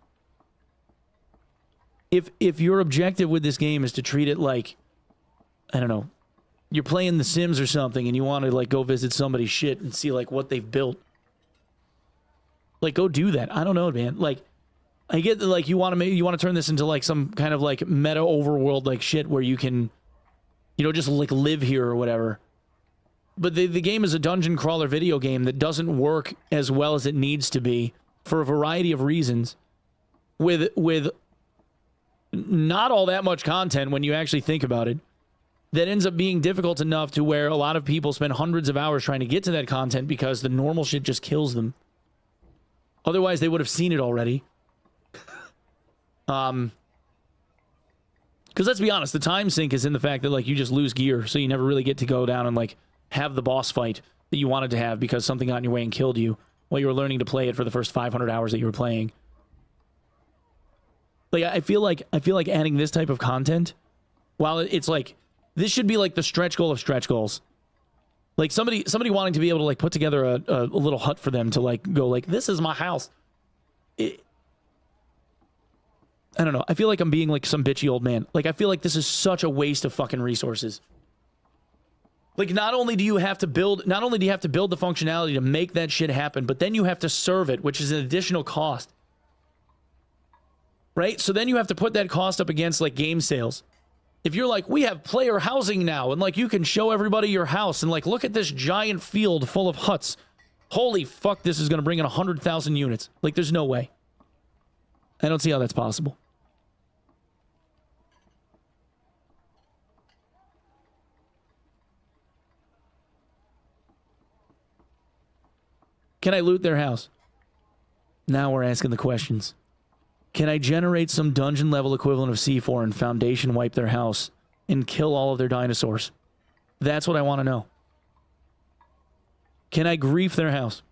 Speaker 1: if your objective with this game is to treat it like, I don't know, you're playing The Sims or something and you want to like go visit somebody's shit and see like what they've built, like, go do that. I don't know, man. Like, I get that like you want to turn this into like some kind of like meta overworld like shit where you can, you know, just like live here or whatever. But the game is a dungeon crawler video game that doesn't work as well as it needs to be for a variety of reasons, with not all that much content when you actually think about it, that ends up being difficult enough to where a lot of people spend hundreds of hours trying to get to that content because the normal shit just kills them. Otherwise, they would have seen it already. Because let's be honest, the time sink is in the fact that like you just lose gear, so you never really get to go down and like have the boss fight that you wanted to have because something got in your way and killed you while you were learning to play it for the first 500 hours that you were playing. Like, I feel like adding this type of content, while it's like, this should be like the stretch goal of stretch goals. Like somebody wanting to be able to like put together a little hut for them to like go like, this is my house. I don't know. I feel like I'm being like some bitchy old man. Like, I feel like this is such a waste of fucking resources. Like, not only do you have to build the functionality to make that shit happen, but then you have to serve it, which is an additional cost. Right? So then you have to put that cost up against like game sales. If you're like, we have player housing now, and like you can show everybody your house, and like, look at this giant field full of huts. Holy fuck, this is going to bring in 100,000 units. Like, there's no way. I don't see how that's possible. Can I loot their house? Now we're asking the questions. Can I generate some dungeon level equivalent of C4 and foundation wipe their house and kill all of their dinosaurs? That's what I want to know. Can I grief their house?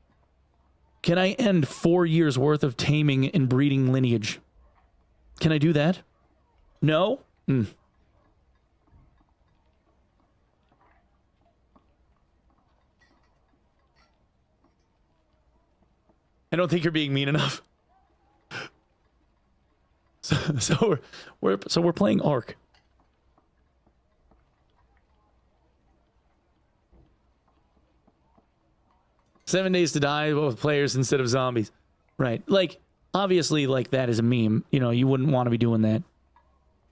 Speaker 1: Can I end 4 years worth of taming and breeding lineage? Can I do that? No? I don't think you're being mean enough. So we're playing Ark. "7 days to die with players instead of zombies." Right. Like, obviously, like, that is a meme. You know, you wouldn't want to be doing that.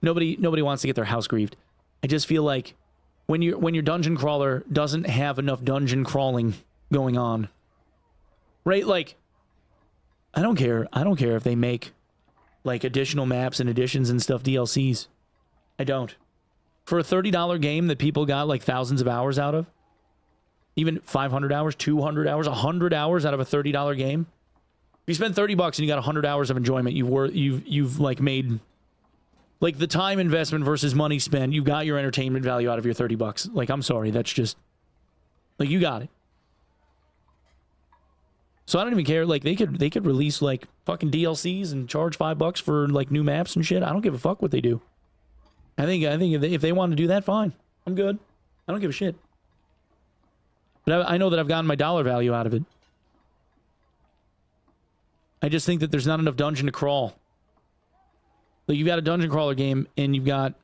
Speaker 1: Nobody wants to get their house grieved. I just feel like when your dungeon crawler doesn't have enough dungeon crawling going on, right? Like, I don't care if they make like additional maps and additions and stuff, DLCs. I don't. For a $30 game that people got like thousands of hours out of, even 500 hours, 200 hours, 100 hours out of a $30 game. If you spend $30 and you got 100 hours of enjoyment, you've like made like the time investment versus money spent. You got your entertainment value out of your $30. Like, I'm sorry, that's just like, you got it. So I don't even care. Like, they could release like fucking DLCs and charge $5 for like new maps and shit. I don't give a fuck what they do. I think if they want to do that, fine. I'm good. I don't give a shit. But I know that I've gotten my dollar value out of it. I just think that there's not enough dungeon to crawl. Like, you've got a dungeon crawler game and you've got,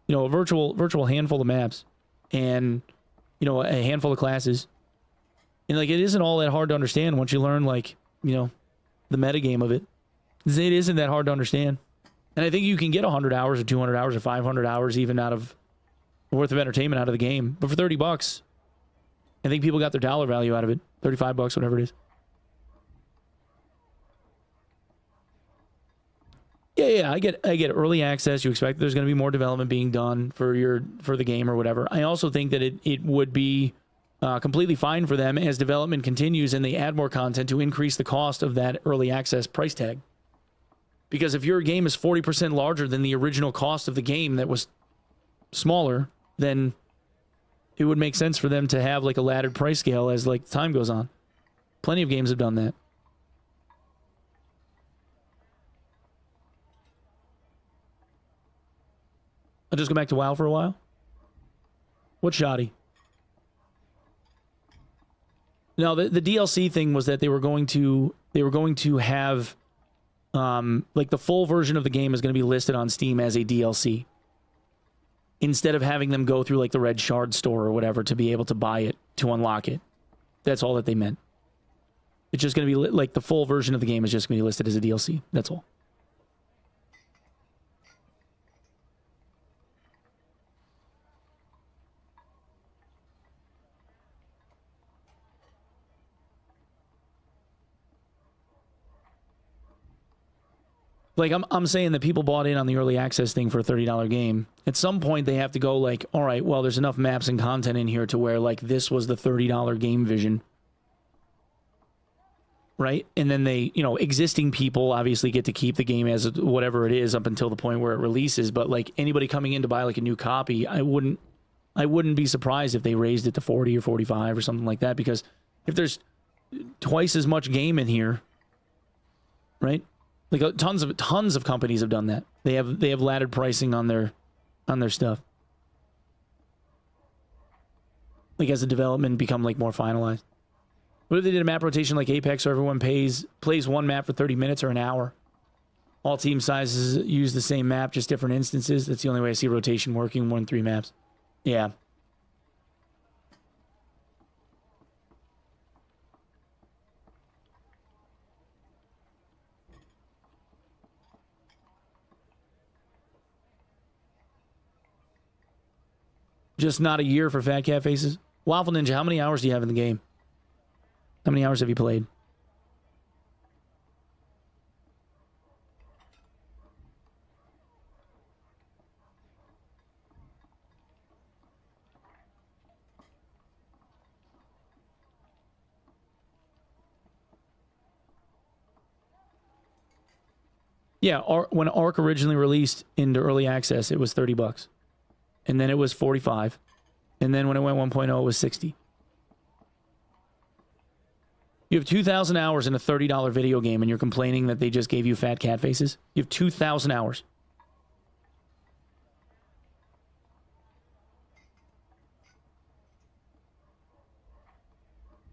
Speaker 1: you know, a virtual handful of maps and, you know, a handful of classes. And like, it isn't all that hard to understand once you learn, like, you know, the metagame of it. It isn't that hard to understand. And I think you can get 100 hours or 200 hours or 500 hours even out of worth of entertainment out of the game. But for $30, I think people got their dollar value out of it. $35, whatever it is. Yeah, I get early access. You expect there's going to be more development being done for the game or whatever. I also think that it would be completely fine for them as development continues and they add more content to increase the cost of that early access price tag. Because if your game is 40% larger than the original cost of the game that was smaller, then it would make sense for them to have like a laddered price scale as like time goes on. Plenty of games have done that. I'll just go back to WoW for a while. What shoddy? No, the DLC thing was that they were going to have like the full version of the game is going to be listed on Steam as a DLC. Instead of having them go through like the Red Shard store or whatever to be able to buy it, to unlock it. That's all that they meant. It's just going to be like the full version of the game is just going to be listed as a DLC. That's all. Like, I'm saying that people bought in on the early access thing for a $30 game. At some point, they have to go like, all right, well, there's enough maps and content in here to where, like, this was the $30 game vision. Right? And then they, you know, existing people obviously get to keep the game as whatever it is up until the point where it releases. But, like, anybody coming in to buy, like, a new copy, I wouldn't be surprised if they raised it to 40 or 45 or something like that. Because if there's twice as much game in here, right? Like tons of companies have done that. They have laddered pricing on their stuff. Like as the development become like more finalized. What if they did a map rotation like Apex so everyone plays one map for 30 minutes or an hour? All team sizes use the same map, just different instances. That's the only way I see rotation working, more than 3 maps. Yeah. Just not a year for Fat Cat Faces. Waffle Ninja, how many hours do you have in the game? How many hours have you played? Yeah, when Ark originally released into early access, it was $30. And then it was 45. And then when it went 1.0, it was 60. You have 2,000 hours in a $30 video game and you're complaining that they just gave you fat cat faces? You have 2,000 hours.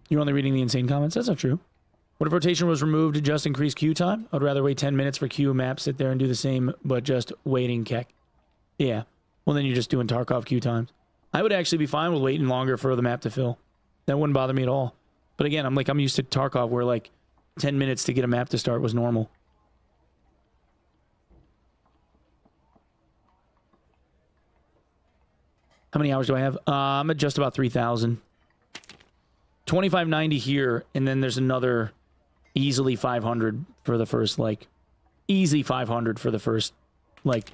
Speaker 1: You're only reading the insane comments? That's not true. What if rotation was removed to just increase queue time? I'd rather wait 10 minutes for queue map, sit there and do the same, but just waiting keck. Yeah. Well, then you're just doing Tarkov queue times. I would actually be fine with waiting longer for the map to fill. That wouldn't bother me at all. But again, I'm used to Tarkov where like 10 minutes to get a map to start was normal. How many hours do I have? I'm at just about 3,000. 2,590 here, and then there's another easily 500 for the first, like, easy 500 for the first, like,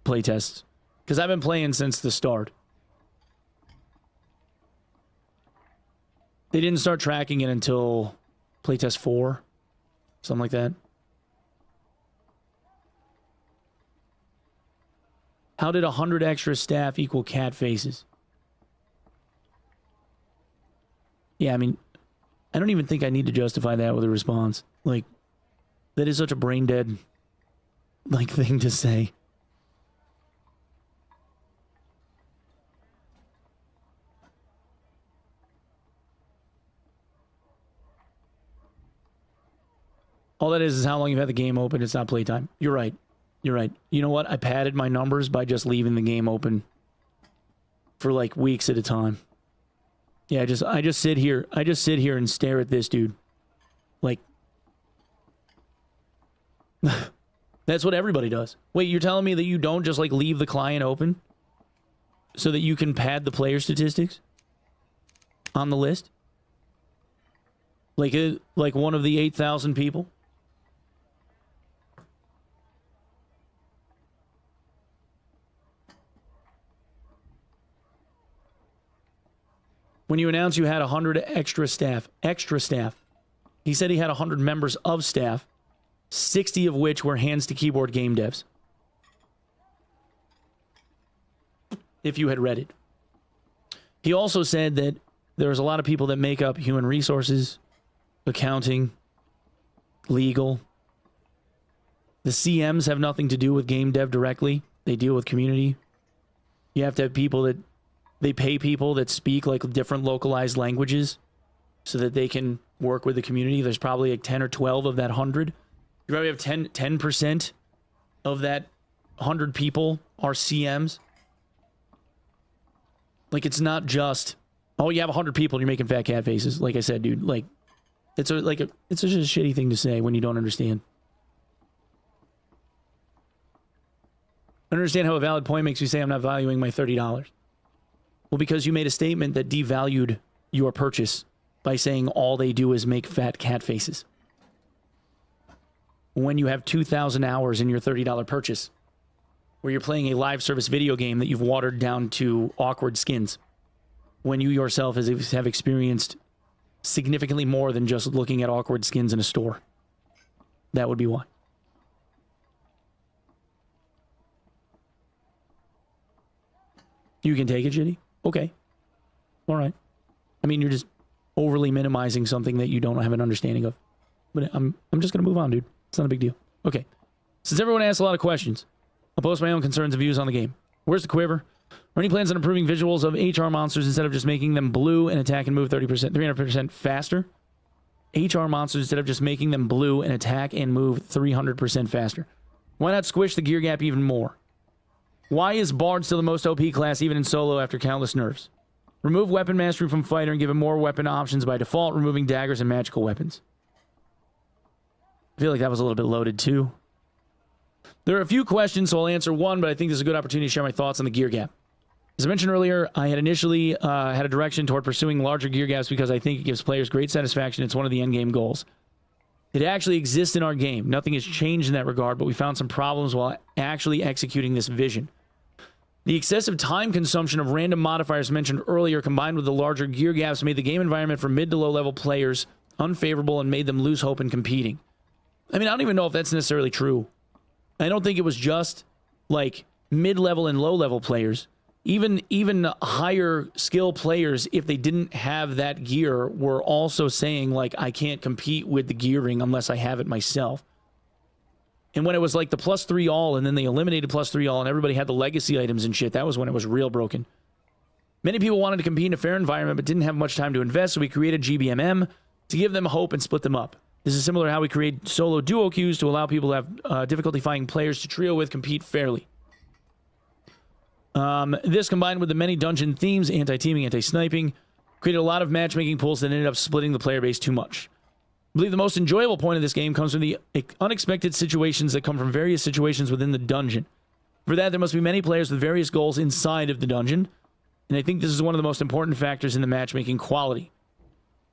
Speaker 1: playtests. Because I've been playing since the start. They didn't start tracking it until playtest 4. Something like that. How did 100 extra staff equal cat faces? Yeah, I mean, I don't even think I need to justify that with a response. Like, that is such a brain-dead, like, thing to say. All that is how long you've had the game open. It's not playtime. You're right. You're right. You know what? I padded my numbers by just leaving the game open for like weeks at a time. Yeah, I just sit here. I just sit here and stare at this dude. Like, that's what everybody does. Wait, you're telling me that you don't just like leave the client open so that you can pad the player statistics on the list? Like one of the 8,000 people? when you announced you had 100 extra staff. He said he had 100 members of staff, 60 of which were hands-to-keyboard game devs. If you had read it. He also said that there's a lot of people that make up human resources, accounting, legal. The CMs have nothing to do with game dev directly. They deal with community. You have to have people that... They pay people that speak like different localized languages so that they can work with the community. There's probably like 10 or 12 of that 100. You probably have 10% of that 100 people are CMs. Like, it's not just, oh, you have 100 people and you're making fat cat faces. Like I said, dude, like, it's just a shitty thing to say when you don't understand. I understand how a valid point makes you say I'm not valuing my $30. Well, because you made a statement that devalued your purchase by saying all they do is make fat cat faces. When you have 2,000 hours in your $30 purchase, where you're playing a live service video game that you've watered down to awkward skins, when you yourself have experienced significantly more than just looking at awkward skins in a store. That would be why. You can take it, Jitty? Okay. All right. I mean, you're just overly minimizing something that you don't have an understanding of. But I'm just going to move on, dude. It's not a big deal. Okay. Since everyone asks a lot of questions, I'll post my own concerns and views on the game. Where's the quiver? Are any plans on improving visuals of HR monsters instead of just making them blue and attack and move 300% faster? HR monsters instead of just making them blue and attack and move 300% faster. Why not squish the gear gap even more? Why is Bard still the most OP class even in solo after countless nerfs? Remove weapon mastery from fighter and give him more weapon options by default, removing daggers and magical weapons. I feel like that was a little bit loaded too. There are a few questions, so I'll answer one, but I think this is a good opportunity to share my thoughts on the gear gap. As I mentioned earlier, I had initially had a direction toward pursuing larger gear gaps because I think it gives players great satisfaction. It's one of the endgame goals. It actually exists in our game. Nothing has changed in that regard, but we found some problems while actually executing this vision. The excessive time consumption of random modifiers mentioned earlier, combined with the larger gear gaps, made the game environment for mid to low level players unfavorable and made them lose hope in competing. I mean, I don't even know if that's necessarily true. I don't think it was just like mid-level and low-level players. Even higher skill players, if they didn't have that gear, were also saying, like, I can't compete with the gearing unless I have it myself. And when it was like the +3 all, and then they eliminated +3 all, and everybody had the legacy items and shit, that was when it was real broken. Many people wanted to compete in a fair environment, but didn't have much time to invest, so we created GBMM to give them hope and split them up. This is similar to how we create solo duo queues to allow people to have difficulty finding players to trio with compete fairly. This, combined with the many dungeon themes, anti-teaming, anti-sniping, created a lot of matchmaking pools that ended up splitting the player base too much. I believe the most enjoyable point of this game comes from the unexpected situations that come from various situations within the dungeon. For that, there must be many players with various goals inside of the dungeon, and I think this is one of the most important factors in the matchmaking quality.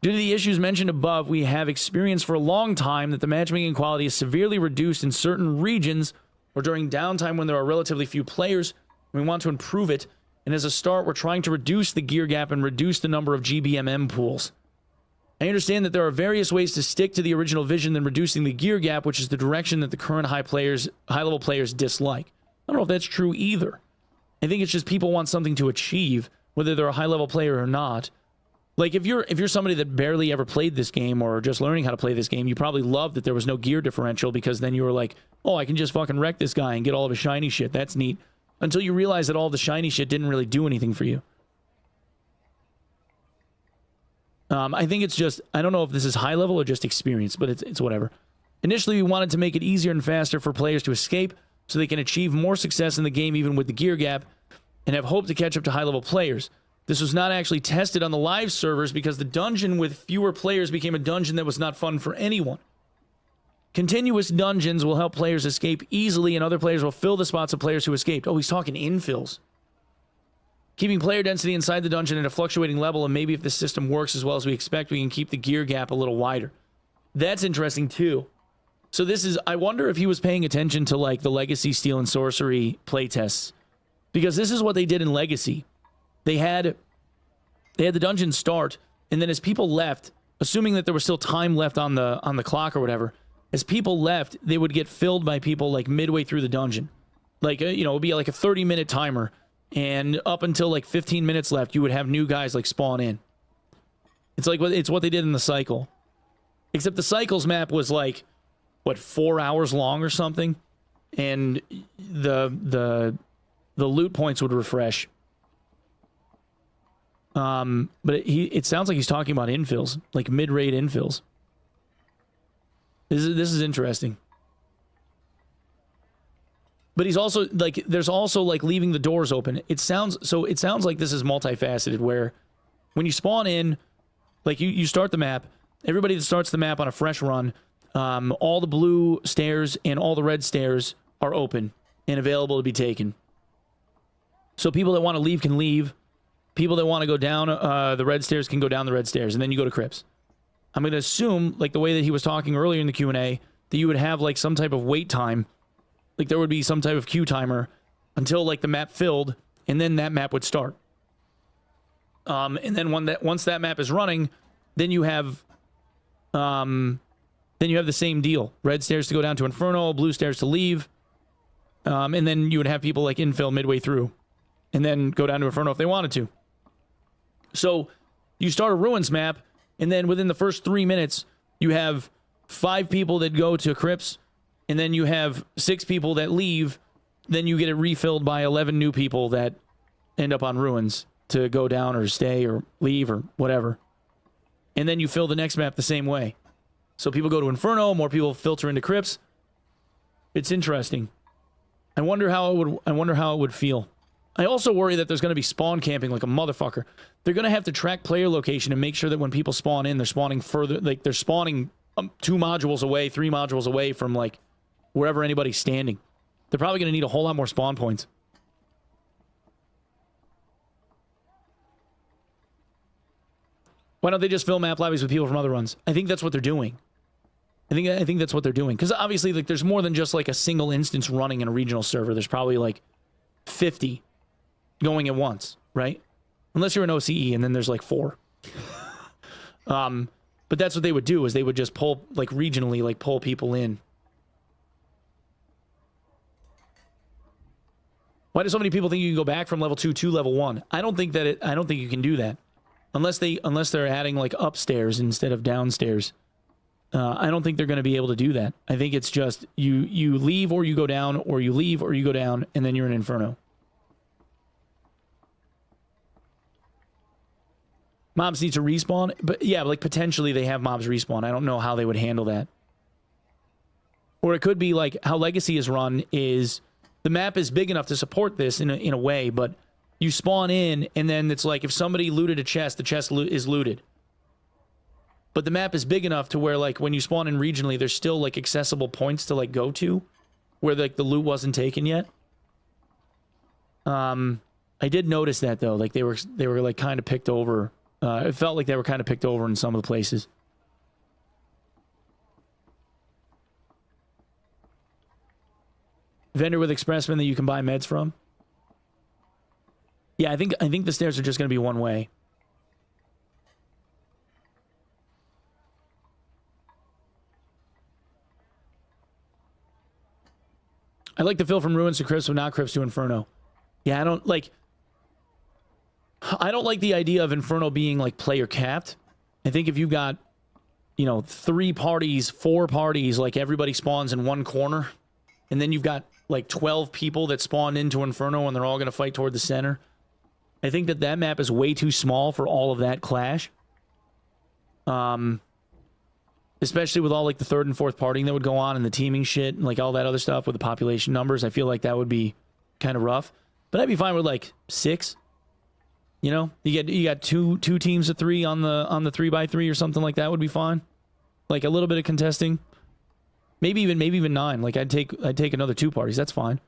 Speaker 1: Due to the issues mentioned above, we have experienced for a long time that the matchmaking quality is severely reduced in certain regions or during downtime when there are relatively few players. We want to improve it, and as a start, we're trying to reduce the gear gap and reduce the number of GBMM pools. I understand that there are various ways to stick to the original vision than reducing the gear gap, which is the direction that the current high-level players dislike. I don't know if that's true either. I think it's just people want something to achieve, whether they're a high-level player or not. Like, if you're somebody that barely ever played this game or just learning how to play this game, you probably love that there was no gear differential because then you were like, oh, I can just fucking wreck this guy and get all of his shiny shit. That's neat. Until you realize that all the shiny shit didn't really do anything for you. I think it's just, I don't know if this is high level or just experience, but it's whatever. Initially, we wanted to make it easier and faster for players to escape so they can achieve more success in the game even with the gear gap and have hope to catch up to high level players. This was not actually tested on the live servers because the dungeon with fewer players became a dungeon that was not fun for anyone. Continuous dungeons will help players escape easily, and other players will fill the spots of players who escaped. Oh, he's talking infills. Keeping player density inside the dungeon at a fluctuating level, and maybe if this system works as well as we expect, we can keep the gear gap a little wider. That's interesting, too. So this is, I wonder if he was paying attention to, like, the Legacy Steel and Sorcery playtests. Because this is what they did in Legacy. They had they had the dungeon start, and then as people left, assuming that there was still time left on the clock or whatever, as people left, they would get filled by people like midway through the dungeon. Like, you know, it would be like a 30-minute timer, and up until like 15 minutes left, you would have new guys like spawn in. It's like it's what they did in the cycle. Except the cycles map was like, what, 4 hours long or something? And the loot points would refresh. But it sounds like he's talking about infills, like mid-rate infills. This is interesting. But he's also like, there's also like leaving the doors open. It sounds like this is multifaceted, where when you spawn in, like you start the map, everybody that starts the map on a fresh run, all the blue stairs and all the red stairs are open and available to be taken. So people that want to leave can leave. People that want to go down the red stairs can go down the red stairs, and then you go to crypts. I'm going to assume, like the way that he was talking earlier in the Q&A, that you would have like some type of wait time. Like there would be some type of queue timer until like the map filled, and then that map would start. And then once that map is running, then you have the same deal. Red stairs to go down to Inferno, blue stairs to leave. And then you would have people like infill midway through, and then go down to Inferno if they wanted to. So you start a Ruins map, and then within the first 3 minutes, you have 5 people that go to crypts, and then you have 6 people that leave. Then you get it refilled by 11 new people that end up on Ruins to go down or stay or leave or whatever. And then you fill the next map the same way. So people go to Inferno, more people filter into crypts. It's interesting. I wonder how it would feel. I also worry that there's going to be spawn camping like a motherfucker. They're going to have to track player location and make sure that when people spawn in, they're spawning further, like they're spawning 2 modules away, 3 modules away from like wherever anybody's standing. They're probably going to need a whole lot more spawn points. Why don't they just fill map lobbies with people from other runs? I think that's what they're doing. I think that's what they're doing. Because obviously, like, there's more than just like a single instance running in a regional server. There's probably like 50 going at once, right? Unless you're an OCE, and then there's like 4. But that's what they would do, is they would just pull, like, regionally, like, pull people in. Why do so many people think you can go back from level 2 to level 1? I don't think you can do that. Unless they're adding like upstairs instead of downstairs. I don't think they're going to be able to do that. I think it's just you leave or you go down, or you leave or you go down, and then you're in Inferno. Mobs need to respawn, but yeah, like potentially they have mobs respawn. I don't know how they would handle that. Or it could be like how Legacy is run, is the map is big enough to support this in a way, but you spawn in, and then it's like if somebody looted a chest, the chest is looted. But the map is big enough to where, like, when you spawn in regionally, there's still, like, accessible points to, like, go to where, like, the loot wasn't taken yet. I did notice that, though. Like, they were like, kind of picked over. It felt like they were kind of picked over in some of the places. Vendor with Expressman that you can buy meds from. Yeah, I think the stairs are just going to be one way. I like the fill from Ruins to Crypts, but not Crypts to Inferno. Yeah, I don't like the idea of Inferno being like player capped. I think if you've got, 3 parties, 4 parties, like everybody spawns in one corner, and then you've got like 12 people that spawn into Inferno and they're all going to fight toward the center. I think that map is way too small for all of that clash. Especially with all like the 3rd and 4th partying that would go on and the teaming shit and like all that other stuff with the population numbers. I feel like that would be kind of rough. But I'd be fine with like 6. You got two teams of 3 on the 3x3 or something like that would be fine. Like a little bit of contesting. Maybe even 9. Like I'd take another 2 parties. That's fine.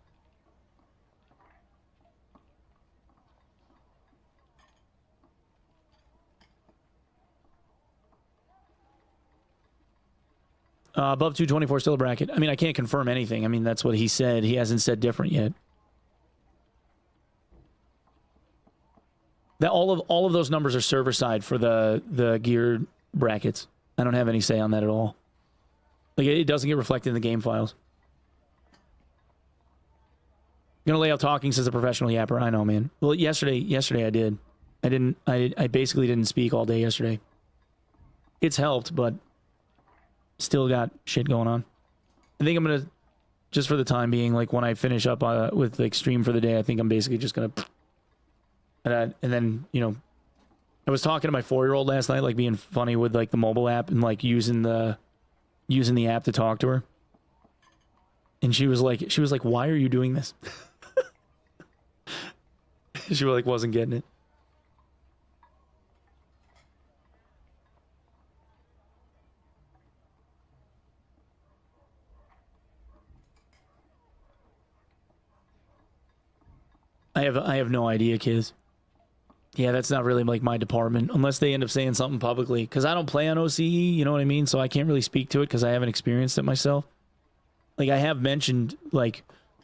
Speaker 1: Above 224 still a bracket. I mean, I can't confirm anything. I mean, that's what he said. He hasn't said different yet. That all of those numbers are server side for the gear brackets. I don't have any say on that at all. Like it doesn't get reflected in the game files. Gonna lay out talking says a professional yapper. I know, man. Well, yesterday I did. I basically didn't speak all day yesterday. It's helped, but still got shit going on. I think I'm gonna, just for the time being, like when I finish up with like stream for the day, I think I'm basically just gonna, and then, you know, I was talking to my 4-year-old last night, like being funny with like the mobile app and like using the app to talk to her. And she was like, why are you doing this? She like wasn't getting it. I have no idea, kids. Yeah, that's not really like my department, unless they end up saying something publicly. Because I don't play on OCE, you know what I mean? So I can't really speak to it because I haven't experienced it myself. Like I have mentioned, like,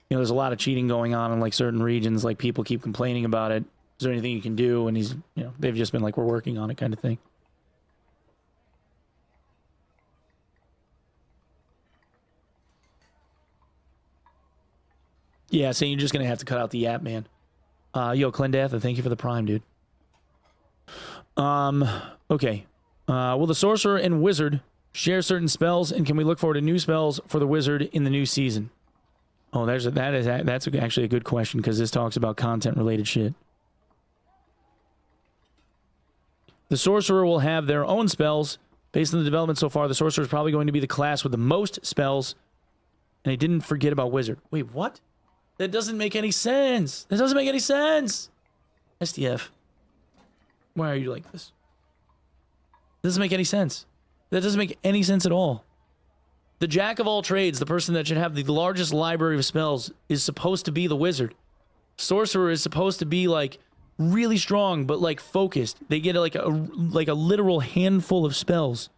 Speaker 1: you know, there's a lot of cheating going on in like certain regions. Like people keep complaining about it. Is there anything you can do? And he's, you know, they've just been like, we're working on it, kind of thing. Yeah, so you're just gonna have to cut out the app, man. Yo, Clendath, thank you for the prime, dude. Okay. Will the sorcerer and wizard share certain spells, and can we look forward to new spells for the wizard in the new season? Oh, that's actually a good question, because this talks about content-related shit. The sorcerer will have their own spells. Based on the development so far, the sorcerer is probably going to be the class with the most spells, and I didn't forget about wizard. Wait, what? That doesn't make any sense. That doesn't make any sense. SDF. Why are you like this? It doesn't make any sense. That doesn't make any sense at all. The jack of all trades, the person that should have the largest library of spells, is supposed to be the wizard. Sorcerer is supposed to be like really strong, but like focused. They get like a literal handful of spells.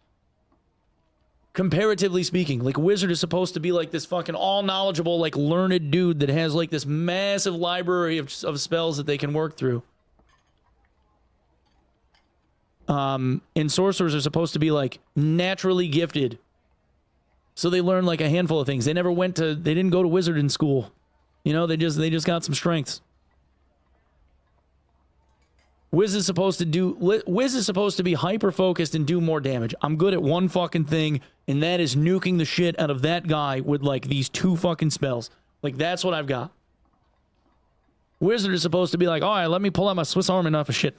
Speaker 1: Comparatively speaking, like wizard is supposed to be like this fucking all knowledgeable, like learned dude that has like this massive library of spells that they can work through. And sorcerers are supposed to be like naturally gifted. So they learn like a handful of things. They didn't go to wizard in school. You know, they just got some strengths. Wiz is supposed to be hyper focused and do more damage. I'm good at one fucking thing, and that is nuking the shit out of that guy with like these 2 fucking spells. Like that's what I've got. Wizard is supposed to be like, all right, let me pull out my Swiss Army knife of shit.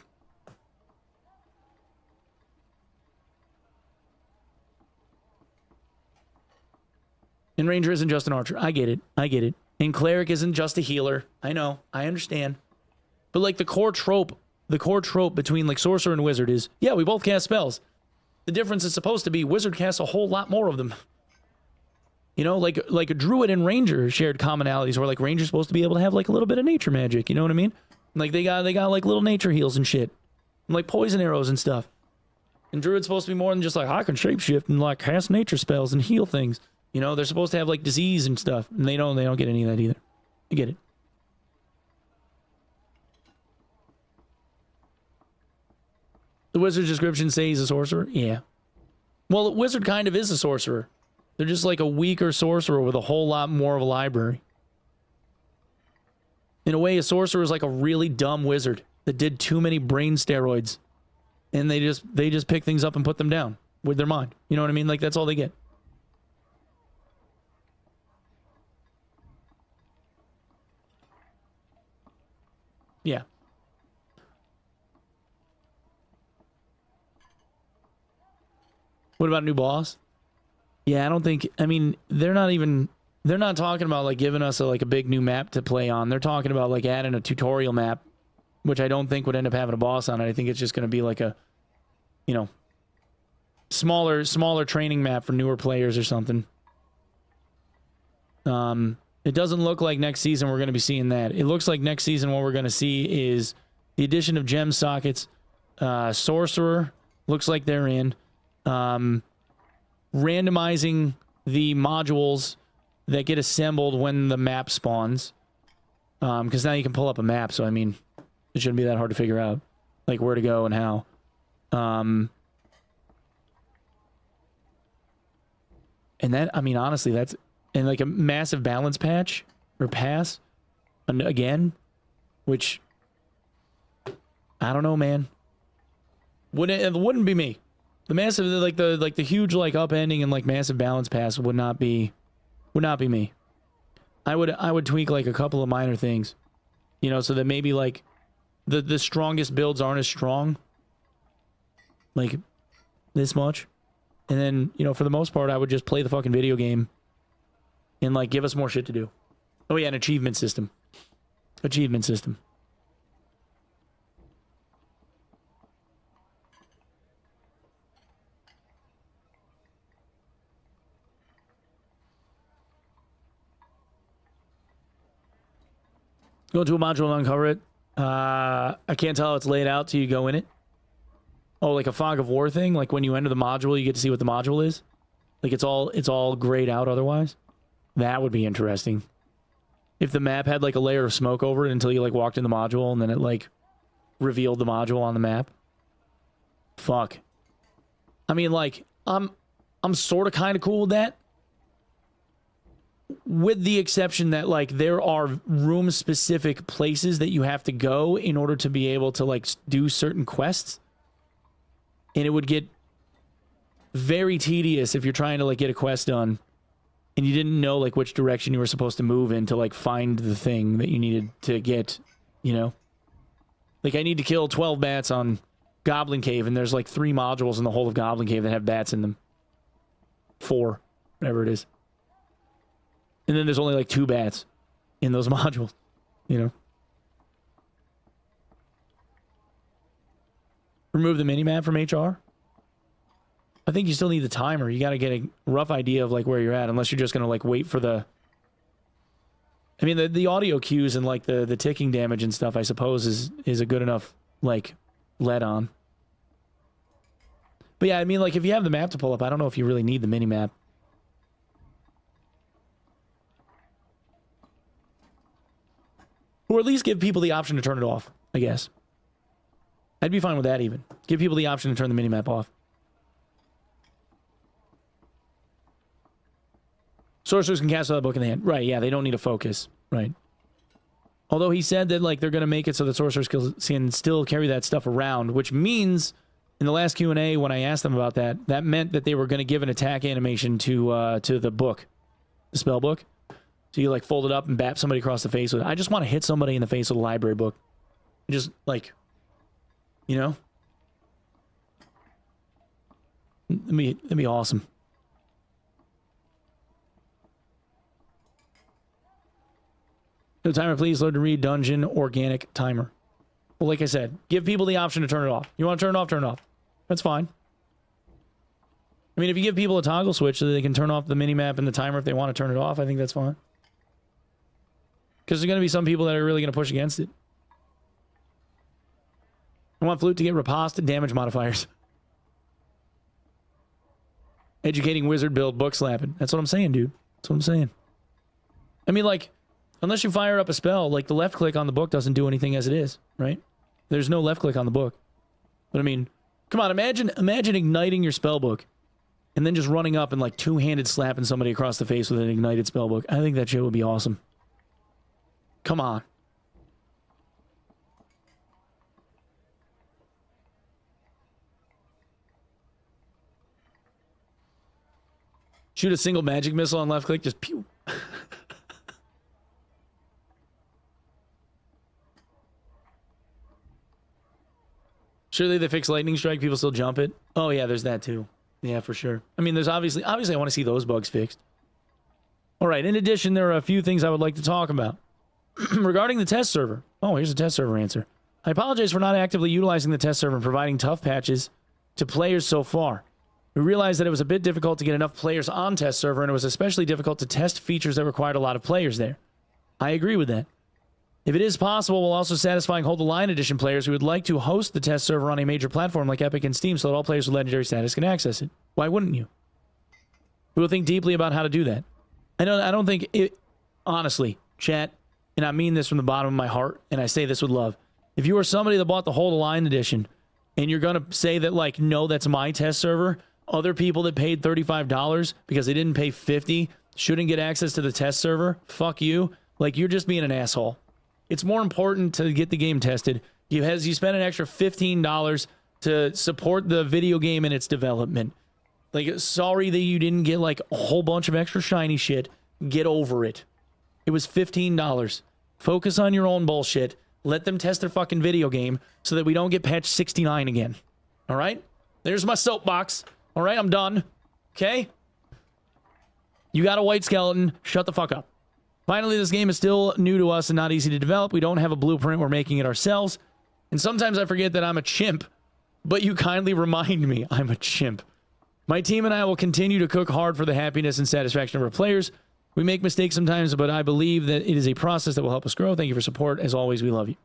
Speaker 1: And Ranger isn't just an archer. I get it. And Cleric isn't just a healer. I know. I understand. But like the core trope between like Sorcerer and Wizard is, yeah, we both cast spells. The difference is supposed to be Wizard casts a whole lot more of them. You know, like a Druid and Ranger shared commonalities where like Ranger's supposed to be able to have like a little bit of nature magic. You know what I mean? Like they got like little nature heals and shit. And like poison arrows and stuff. And Druid's supposed to be more than just like, I can shapeshift and like cast nature spells and heal things. You know, they're supposed to have like disease and stuff, and they don't get any of that either. I get it. The wizard's description says he's a sorcerer? Yeah. Well, the wizard kind of is a sorcerer. They're just like a weaker sorcerer with a whole lot more of a library. In a way, a sorcerer is like a really dumb wizard that did too many brain steroids, and they just pick things up and put them down with their mind. You know what I mean? Like that's all they get. Yeah. What about new boss? Yeah, I don't think, I mean, they're not talking about like giving us a big new map to play on. They're talking about like adding a tutorial map, which I don't think would end up having a boss on it. I think it's just going to be like a, you know, smaller training map for newer players or something. It doesn't look like next season we're going to be seeing that. It looks like next season what we're going to see is the addition of gem sockets. Sorcerer looks like they're in. Randomizing the modules that get assembled when the map spawns. Because now you can pull up a map, so I mean, it shouldn't be that hard to figure out. like where to go and how. And that, I mean, honestly, that's, and like a massive balance patch or pass, and again, which, I don't know, man. It wouldn't be me. The massive, like the huge like upending and like massive balance pass would not be me. I would tweak like a couple of minor things, you know, so that maybe like the strongest builds aren't as strong, like this much. And then, you know, for the most part, I would just play the fucking video game and, like, give us more shit to do. Oh, yeah, an achievement system. Achievement system. Go into a module and uncover it. I can't tell how it's laid out till you go in it. Oh, like a fog of war thing? Like when you enter the module, you get to see what the module is? Like it's all grayed out otherwise? That would be interesting. If the map had like a layer of smoke over it until you like walked in the module and then it like revealed the module on the map. Fuck. I mean, like, I'm sort of kind of cool with that. With the exception that like there are room specific places that you have to go in order to be able to like do certain quests. And it would get very tedious if you're trying to like get a quest done and you didn't know like which direction you were supposed to move in to like find the thing that you needed to get, you know? Like I need to kill 12 bats on Goblin Cave and there's like 3 modules in the whole of Goblin Cave that have bats in them. 4, whatever it is. And then there's only like 2 bats in those modules, you know? Remove the minimap from HR? I think you still need the timer. You got to get a rough idea of like where you're at, unless you're just going to like wait for the... I mean, the audio cues and like the ticking damage and stuff, I suppose, is a good enough like let on. But yeah, I mean, like if you have the map to pull up, I don't know if you really need the minimap. Or at least give people the option to turn it off, I guess. I'd be fine with that even. Give people the option to turn the minimap off. Sorcerers can cast without a book in the hand. Right, yeah, they don't need a focus. Right. Although he said that like they're going to make it so that sorcerers can still carry that stuff around, which means in the last Q&A when I asked them about that, that meant that they were going to give an attack animation to the book, the spell book. So you like fold it up and bap somebody across the face with it. I just want to hit somebody in the face with a library book. Just like, you know? That'd be awesome. No timer, please. Load to read dungeon organic timer. Well, like I said, give people the option to turn it off. You want to turn it off, turn it off. That's fine. I mean, if you give people a toggle switch so that they can turn off the minimap and the timer if they want to turn it off, I think that's fine. Because there's going to be some people that are really going to push against it. I want Flute to get riposte and damage modifiers. Educating wizard build, book slapping. That's what I'm saying, dude. That's what I'm saying. I mean, like, unless you fire up a spell, like the left click on the book doesn't do anything as it is, right? There's no left click on the book. But I mean, come on, imagine igniting your spell book and then just running up and like two-handed slapping somebody across the face with an ignited spell book. I think that shit would be awesome. Come on. Shoot a single magic missile on left click, just pew. Surely they fix lightning strike, people still jump it. Oh yeah, there's that too. Yeah, for sure. I mean, there's obviously I want to see those bugs fixed. All right, in addition, there are a few things I would like to talk about. Regarding the test server. Oh, here's a test server answer. I apologize for not actively utilizing the test server and providing tough patches to players so far. We realized that it was a bit difficult to get enough players on test server, and it was especially difficult to test features that required a lot of players there. I agree with that. If it is possible, while also satisfying Hold the Line Edition players, we would like to host the test server on a major platform like Epic and Steam so that all players with legendary status can access it. Why wouldn't you? We will think deeply about how to do that. I don't think it... Honestly, chat, and I mean this from the bottom of my heart, and I say this with love, If you are somebody that bought the Hold the Line edition and you're going to say that, like, no, that's my test server, other people that paid $35 because they didn't pay $50 shouldn't get access to the test server, fuck you. Like, you're just being an asshole. It's more important to get the game tested. You spend an extra $15 to support the video game and its development. Like, sorry that you didn't get, like, a whole bunch of extra shiny shit. Get over it. It was $15. Focus on your own bullshit. Let them test their fucking video game so that we don't get patch 69 again. All right? There's my soapbox. All right, I'm done. Okay? You got a white skeleton. Shut the fuck up. Finally, this game is still new to us and not easy to develop. We don't have a blueprint. We're making it ourselves. And sometimes I forget that I'm a chimp, but you kindly remind me I'm a chimp. My team and I will continue to cook hard for the happiness and satisfaction of our players. We make mistakes sometimes, but I believe that it is a process that will help us grow. Thank you for support. As always, we love you.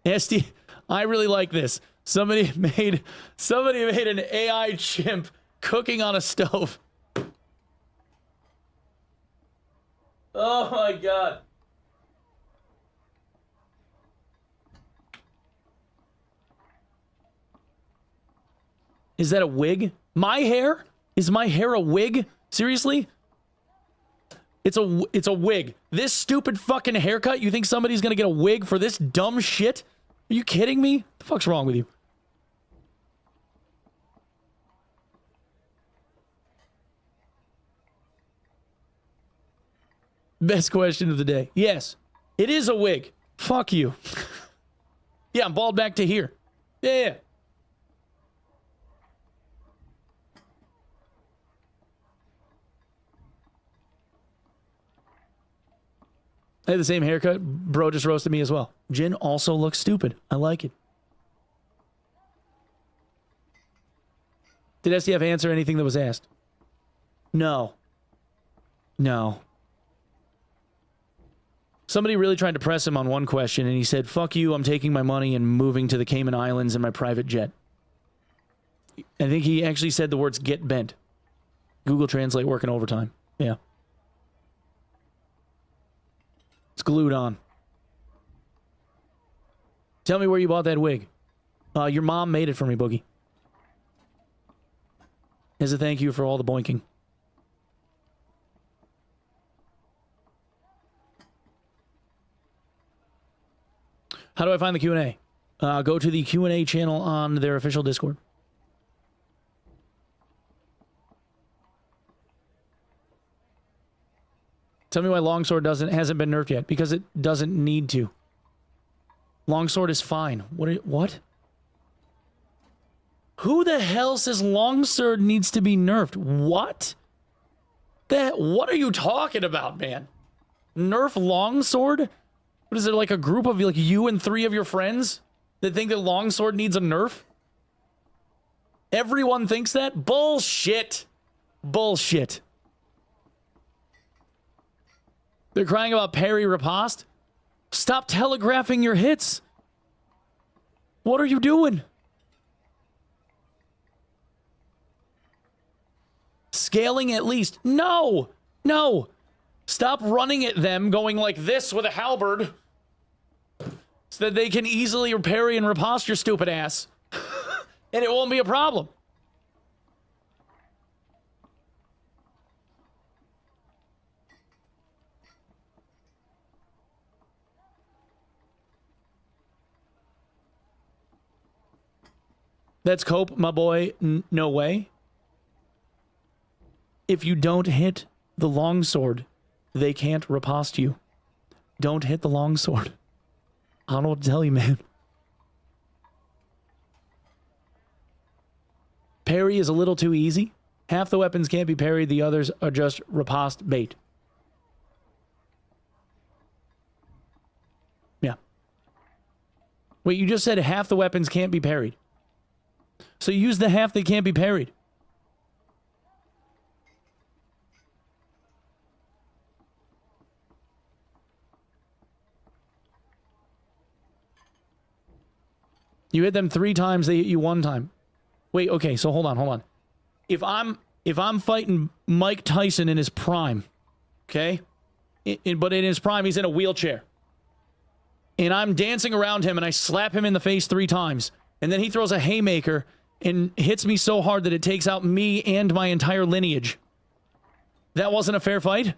Speaker 1: SD, I really like this. Somebody made an AI chimp cooking on a stove. Oh my god. Is that a wig? My hair? Is my hair a wig? Seriously? It's a wig. This stupid fucking haircut, you think somebody's gonna get a wig for this dumb shit? Are you kidding me? What the fuck's wrong with you? Best question of the day. Yes, it is a wig. Fuck you. Yeah, I'm bald back to here. Yeah. I had the same haircut. Bro just roasted me as well. Jin also looks stupid. I like it. Did SDF answer anything that was asked? No. No. Somebody really tried to press him on one question, and he said, fuck you, I'm taking my money and moving to the Cayman Islands in my private jet. I think he actually said the words get bent. Google Translate working overtime. Yeah. It's glued on. Tell me where you bought that wig. Your mom made it for me, Boogie. As a thank you for all the boinking. How do I find the Q&A? Go to the Q&A channel on their official Discord. Tell me why Longsword hasn't been nerfed yet. Because it doesn't need to. Longsword is fine. What? Who the hell says Longsword needs to be nerfed? What? What are you talking about, man? Nerf Longsword? What is it, like a group of like you and 3 of your friends that think that Longsword needs a nerf? Everyone thinks that? Bullshit. Bullshit. They're crying about parry riposte. Stop telegraphing your hits. What are you doing? Scaling at least. No. No. Stop running at them going like this with a halberd so that they can easily parry and riposte your stupid ass. And it won't be a problem. That's cope, my boy. No way. If you don't hit the longsword, they can't riposte you. Don't hit the longsword. I don't know what to tell you, man. Parry is a little too easy. Half the weapons can't be parried. The others are just riposte bait. Yeah. Wait, you just said half the weapons can't be parried. So use the half that can't be parried. You hit them 3 times, they hit you 1 time. Wait, okay, so hold on. If I'm fighting Mike Tyson in his prime, okay? But in his prime, he's in a wheelchair. and I'm dancing around him, and I slap him in the face 3 times, and then he throws a haymaker and hits me so hard that it takes out me and my entire lineage. That wasn't a fair fight?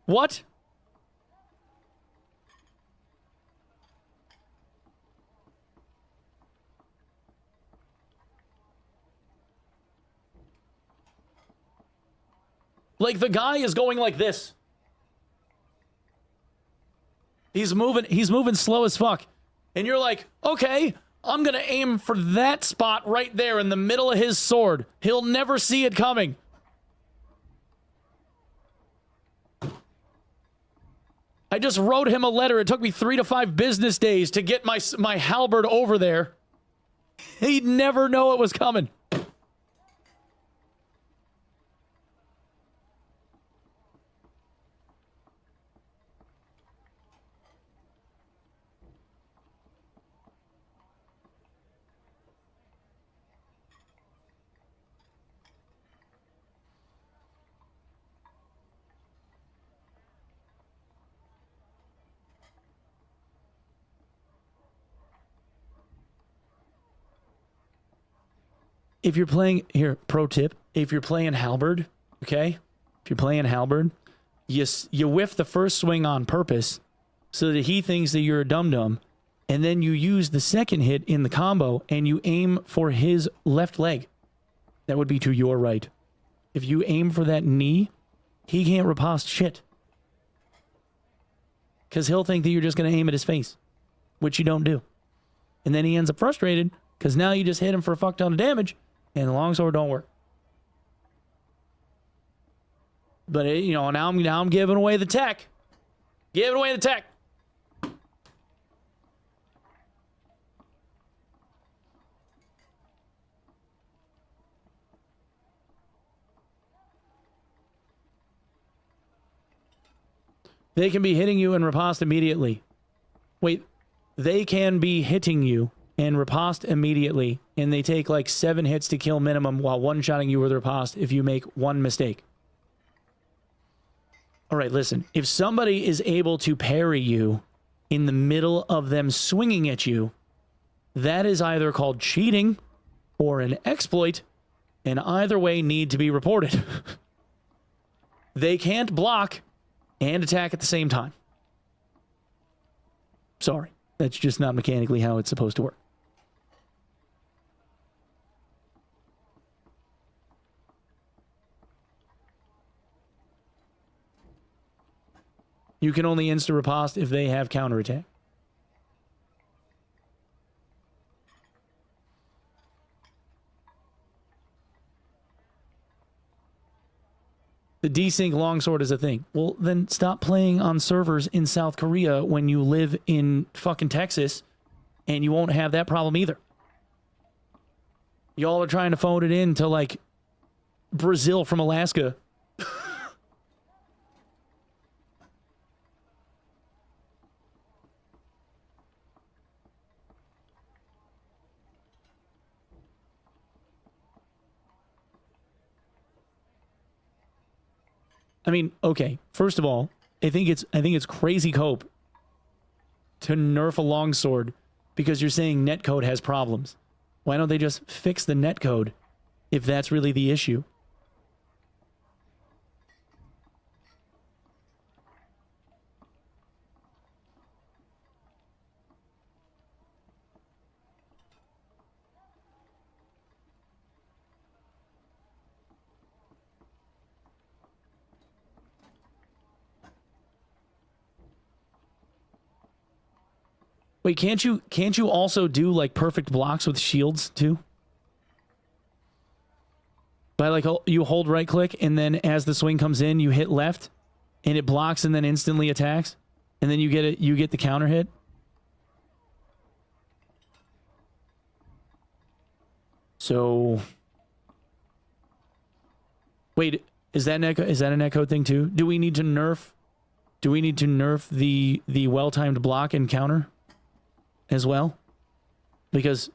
Speaker 1: What? Like, the guy is going like this. He's moving slow as fuck. And you're like, okay, I'm gonna aim for that spot right there in the middle of his sword. He'll never see it coming. I just wrote him a letter. It took me 3 to 5 business days to get my halberd over there. He'd never know it was coming. If you're playing, here, pro tip, if you're playing halberd, okay? If you're playing halberd, you whiff the first swing on purpose so that he thinks that you're a dum-dum, and then you use the second hit in the combo and you aim for his left leg. That would be to your right. If you aim for that knee, he can't riposte shit. Because he'll think that you're just going to aim at his face, which you don't do. And then he ends up frustrated because now you just hit him for a fuck ton of damage, and the longsword don't work. But, you know, now I'm giving away the tech. Giving away the tech. They can be hitting you and riposte immediately. Wait, they can be hitting you and riposte immediately, and they take like 7 hits to kill minimum while one-shotting you with riposte if you make 1 mistake. All right, listen. If somebody is able to parry you in the middle of them swinging at you, that is either called cheating or an exploit, and either way need to be reported. They can't block and attack at the same time. Sorry. That's just not mechanically how it's supposed to work. You can only insta-riposte if they have counterattack. The desync longsword is a thing. Well, then stop playing on servers in South Korea when you live in fucking Texas, and you won't have that problem either. Y'all are trying to phone it in to, like, Brazil from Alaska. I mean, okay, first of all, I think it's crazy cope to nerf a longsword because you're saying netcode has problems. Why don't they just fix the netcode if that's really the issue? Wait, can't you also do like perfect blocks with shields too? By like you hold right click and then as the swing comes in, you hit left and it blocks and then instantly attacks, and then you get the counter hit. So wait, is that a netcode thing too? Do we need to nerf the well-timed block and counter as well? Because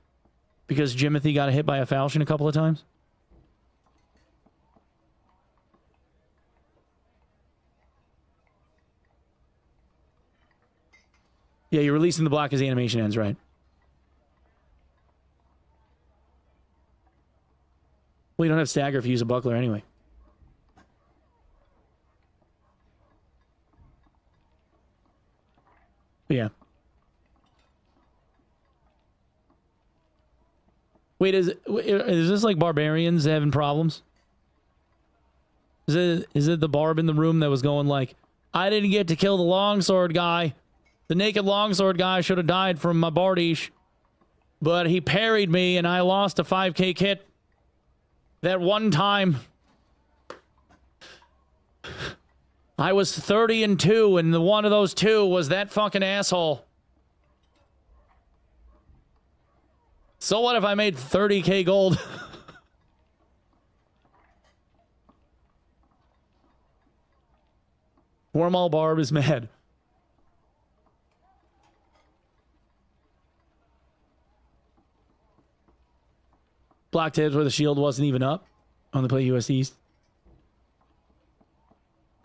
Speaker 1: Jimothy got hit by a falchion a couple of times? Yeah, you're releasing the block as the animation ends, right? Well, you don't have stagger if you use a buckler anyway. But yeah. Wait, is this like barbarians having problems? Is it the barb in the room that was going like, I didn't get to kill the longsword guy. The naked longsword guy should have died from my bardish. But he parried me and I lost a 5k kit. That one time. I was 30-2 and the one of those two was that fucking asshole. So what if I made 30k gold? Wormall Barb is mad. Block tips where the shield wasn't even up on the play US East.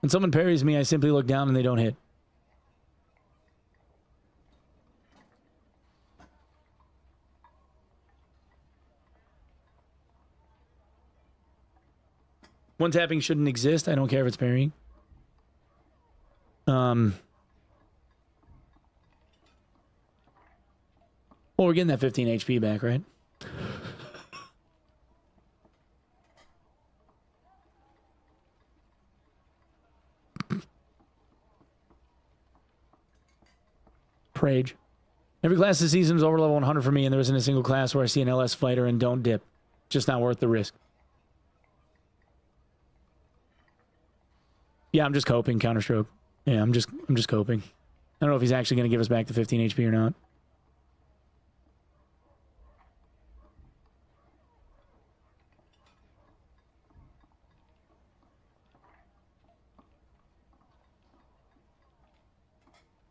Speaker 1: When someone parries me, I simply look down and they don't hit. One tapping shouldn't exist. I don't care if it's parrying. Well, we're getting that 15 HP back, right? Prage. Every class this season is over level 100 for me, and there isn't a single class where I see an LS fighter and don't dip. Just not worth the risk. Yeah, I'm just coping, Counterstroke. Yeah, I'm just coping. I don't know if he's actually going to give us back the 15 HP or not.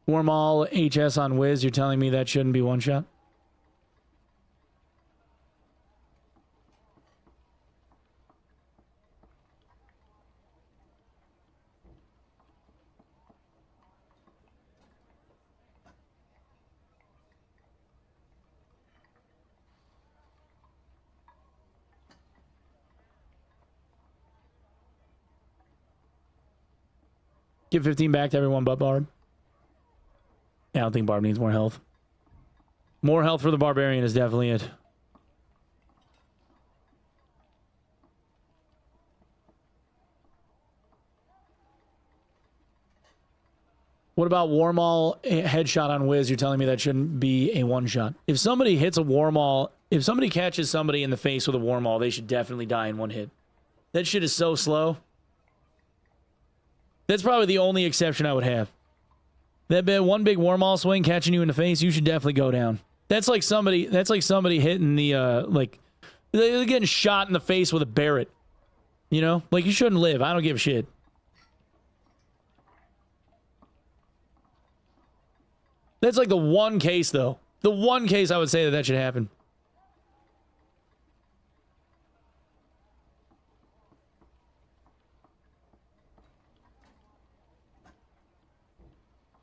Speaker 1: Wormall HS on Wiz, you're telling me that shouldn't be one shot? Give 15 back to everyone but Barb. Yeah, I don't think Barb needs more health. More health for the Barbarian is definitely it. What about Wormall headshot on Wiz? You're telling me that shouldn't be a one-shot. If somebody hits a Wormall, if somebody catches somebody in the face with a Wormall, they should definitely die in one hit. That shit is so slow. That's probably the only exception I would have. That one big Wormall swing catching you in the face, you should definitely go down. That's like somebody hitting the like they're getting shot in the face with a Barrett. You know? Like you shouldn't live. I don't give a shit. That's like the one case though. The one case I would say that should happen.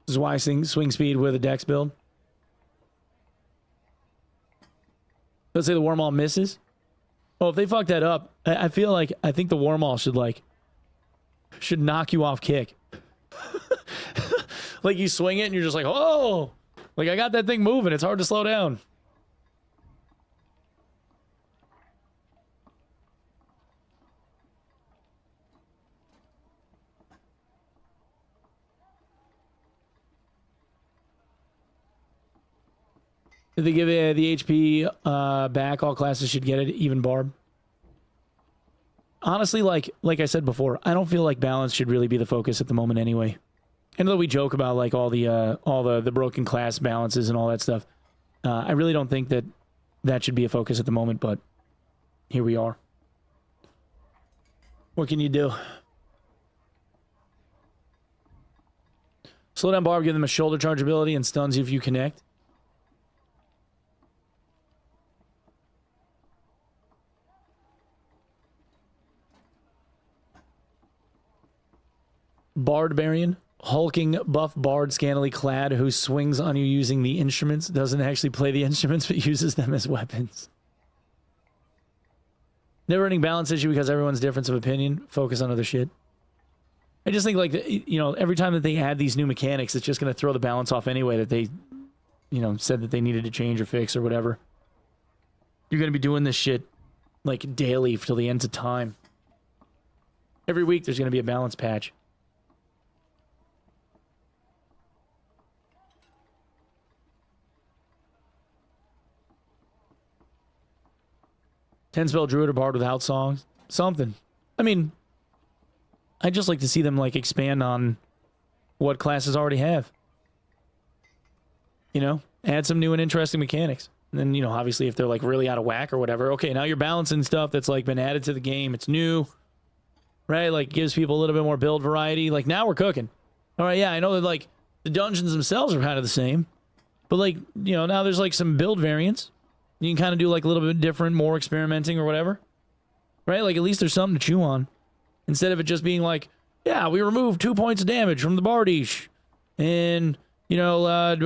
Speaker 1: This is why I swing speed with a dex build. Let's say the Wormall misses. Oh, if they fuck that up, I feel like I think the Wormall should knock you off kick. Like you swing it and you're just like, oh, like I got that thing moving. It's hard to slow down. If they give the HP back, all classes should get it, even Barb. Honestly, like I said before, I don't feel like balance should really be the focus at the moment anyway. And though we joke about like all the broken class balances and all that stuff, I really don't think that should be a focus at the moment, but here we are. What can you do? Slow down Barb, give them a shoulder charge ability and stuns you if you connect. Barbarian. hulking buff bard scantily clad who swings on you using the instruments, doesn't actually play the instruments but uses them as weapons. Never-ending balance issue because everyone's difference of opinion. Focus on other shit. I just think, like, you know, every time that they add these new mechanics, it's just going to throw the balance off anyway that they, you know, said that they needed to change or fix or whatever. You're going to be doing this shit, like, daily till the end of time. Every week there's going to be a balance patch. Ten-spell druid or bard without songs. Something. I mean, I'd just like to see them, like, expand on what classes already have. You know? Add some new and interesting mechanics. And then, you know, obviously if they're, like, really out of whack or whatever, okay, now you're balancing stuff that's, like, been added to the game. It's new. Right? Like, gives people a little bit more build variety. Like, now we're cooking. All right, yeah, I know that, like, the dungeons themselves are kind of the same. But, like, you know, now there's, like, some build variants. You can kind of do, like, a little bit different, more experimenting or whatever. Right? Like, at least there's something to chew on. Instead of it just being like, yeah, we removed 2 points of damage from the Bardish. And, you know,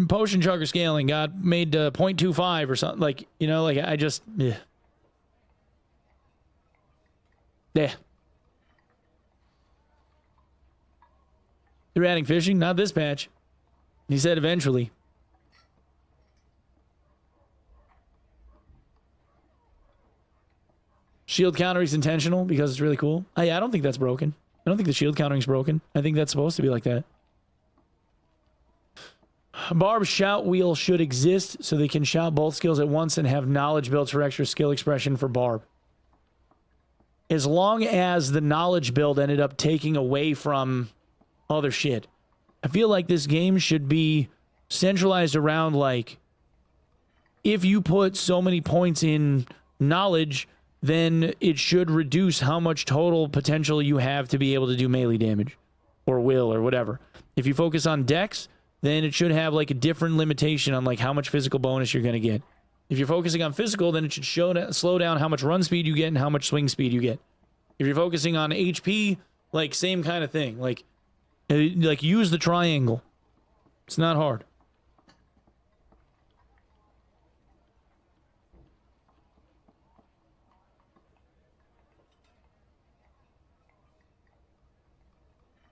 Speaker 1: potion chugger scaling got made to 0.25 or something. Like, you know, like, I just... Yeah. Yeah. They're adding fishing? Not this patch. He said eventually. Shield counter is intentional because it's really cool. Yeah, I don't think that's broken. I don't think the shield countering is broken. I think that's supposed to be like that. Barb's shout wheel should exist so they can shout both skills at once and have knowledge builds for extra skill expression for Barb. As long as the knowledge build ended up taking away from other shit. I feel like this game should be centralized around, like, if you put so many points in knowledge, then it should reduce how much total potential you have to be able to do melee damage. Or will, or whatever. If you focus on dex, then it should have, like, a different limitation on, like, how much physical bonus you're going to get. If you're focusing on physical, then it should slow down how much run speed you get and how much swing speed you get. If you're focusing on HP, like, same kind of thing. Like, use the triangle. It's not hard.